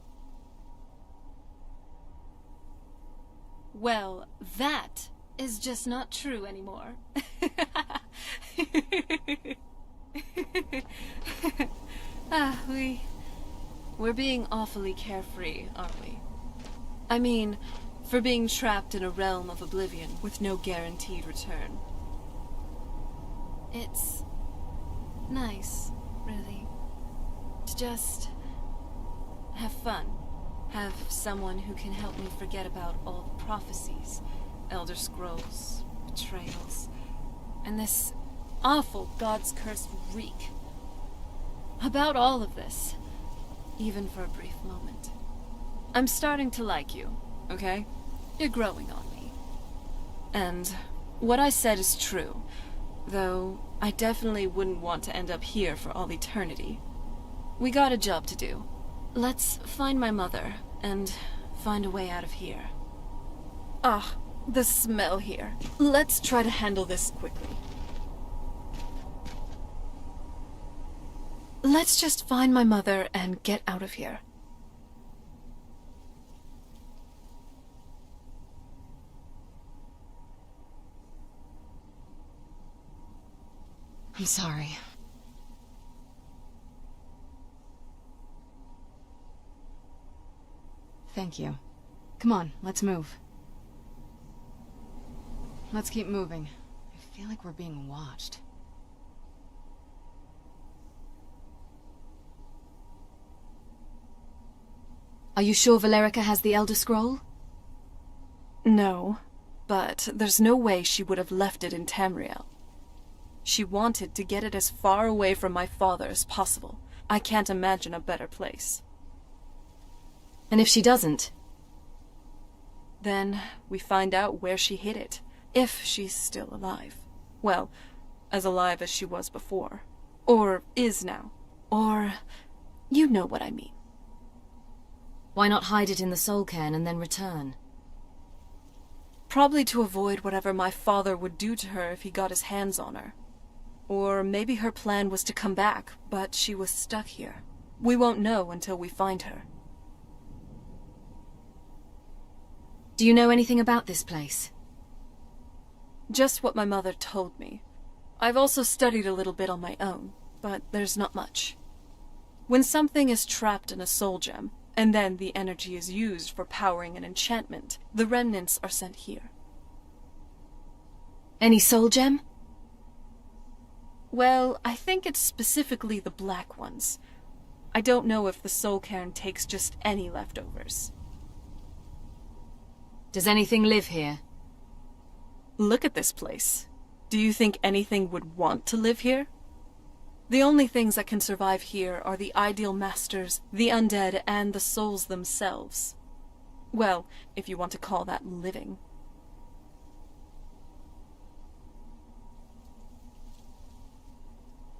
S6: Well, that is just not true anymore. We're being awfully carefree, aren't we? I mean, for being trapped in a realm of oblivion with no guaranteed return. It's nice, really, to just have fun. Have someone who can help me forget about all the prophecies, Elder Scrolls, betrayals, and this awful God's cursed reek. About all of this, even for a brief moment. I'm starting to like you, okay? You're growing on me. And what I said is true, though I definitely wouldn't want to end up here for all eternity. We got a job to do. Let's find my mother and find a way out of here. Ah, the smell here. Let's try to handle this quickly. Let's just find my mother and get out of here.
S5: I'm sorry. Thank you. Come on, let's move. Let's keep moving. I feel like we're being watched.
S21: Are you sure Valerica has the Elder Scroll?
S6: No, but there's no way she would have left it in Tamriel. She wanted to get it as far away from my father as possible. I can't imagine a better place.
S21: And if she doesn't?
S6: Then we find out where she hid it, if she's still alive. Well, as alive as she was before. Or is now. Or... you know what I mean.
S21: Why not hide it in the soul cairn and then return?
S6: Probably to avoid whatever my father would do to her if he got his hands on her. Or maybe her plan was to come back, but she was stuck here. We won't know until we find her.
S21: Do you know anything about this place?
S6: Just what my mother told me. I've also studied a little bit on my own, but there's not much. When something is trapped in a soul gem, and then the energy is used for powering an enchantment, the remnants are sent here.
S21: Any soul gem?
S6: Well, I think it's specifically the black ones. I don't know if the soul cairn takes just any leftovers.
S21: Does anything live here?
S6: Look at this place. Do you think anything would want to live here? The only things that can survive here are the ideal masters, the undead, and the souls themselves. Well, if you want to call that living.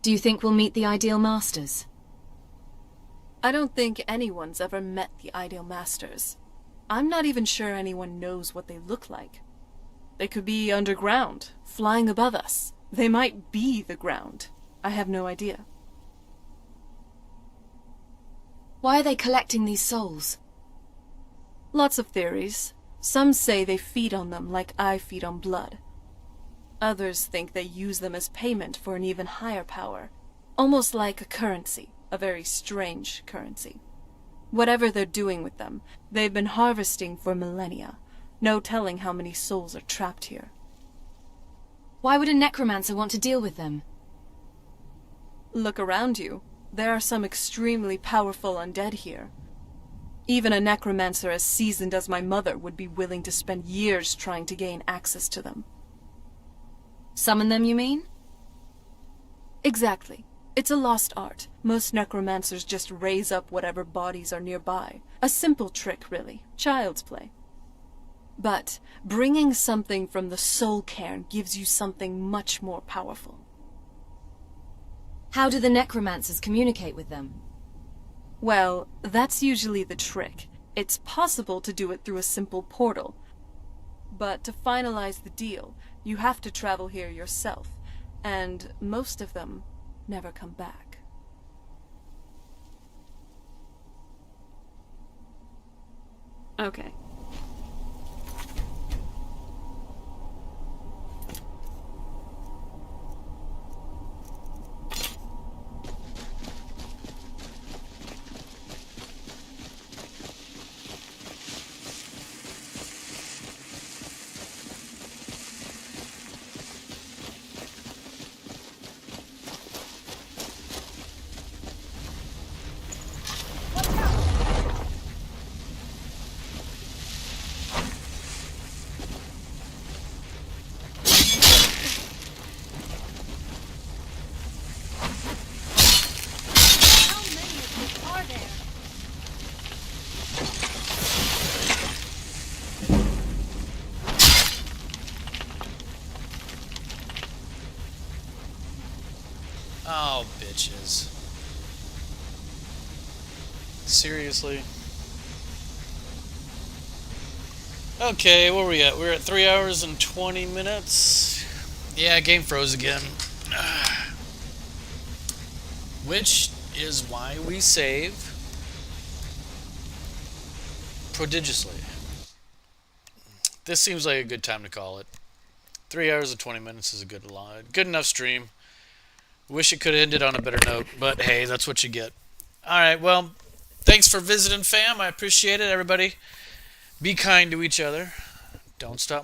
S21: Do you think we'll meet the ideal masters?
S6: I don't think anyone's ever met the ideal masters. I'm not even sure anyone knows what they look like. They could be underground, flying above us. They might be the ground. I have no idea.
S21: Why are they collecting these souls?
S6: Lots of theories. Some say they feed on them like I feed on blood. Others think they use them as payment for an even higher power. Almost like a currency, a very strange currency. Whatever they're doing with them, they've been harvesting for millennia. No telling how many souls are trapped here.
S21: Why would a necromancer want to deal with them?
S6: Look around you. There are some extremely powerful undead here. Even a necromancer as seasoned as my mother would be willing to spend years trying to gain access to them.
S21: Summon them, you mean?
S6: Exactly. It's a lost art. Most necromancers just raise up whatever bodies are nearby. A simple trick, really. Child's play. But bringing something from the soul cairn gives you something much more powerful.
S21: How do the necromancers communicate with them?
S6: Well, that's usually the trick. It's possible to do it through a simple portal. But to finalize the deal, you have to travel here yourself, and most of them never come back. Okay.
S2: Oh, bitches. Seriously? Okay, where are we at? We're at 3 hours and 20 minutes. Yeah, game froze again. Which is why we save prodigiously. This seems like a good time to call it. 3 hours and 20 minutes is a good enough stream. Wish it could have ended on a better note, but hey, that's what you get. Alright, well, thanks for visiting, fam. I appreciate it, everybody. Be kind to each other. Don't stop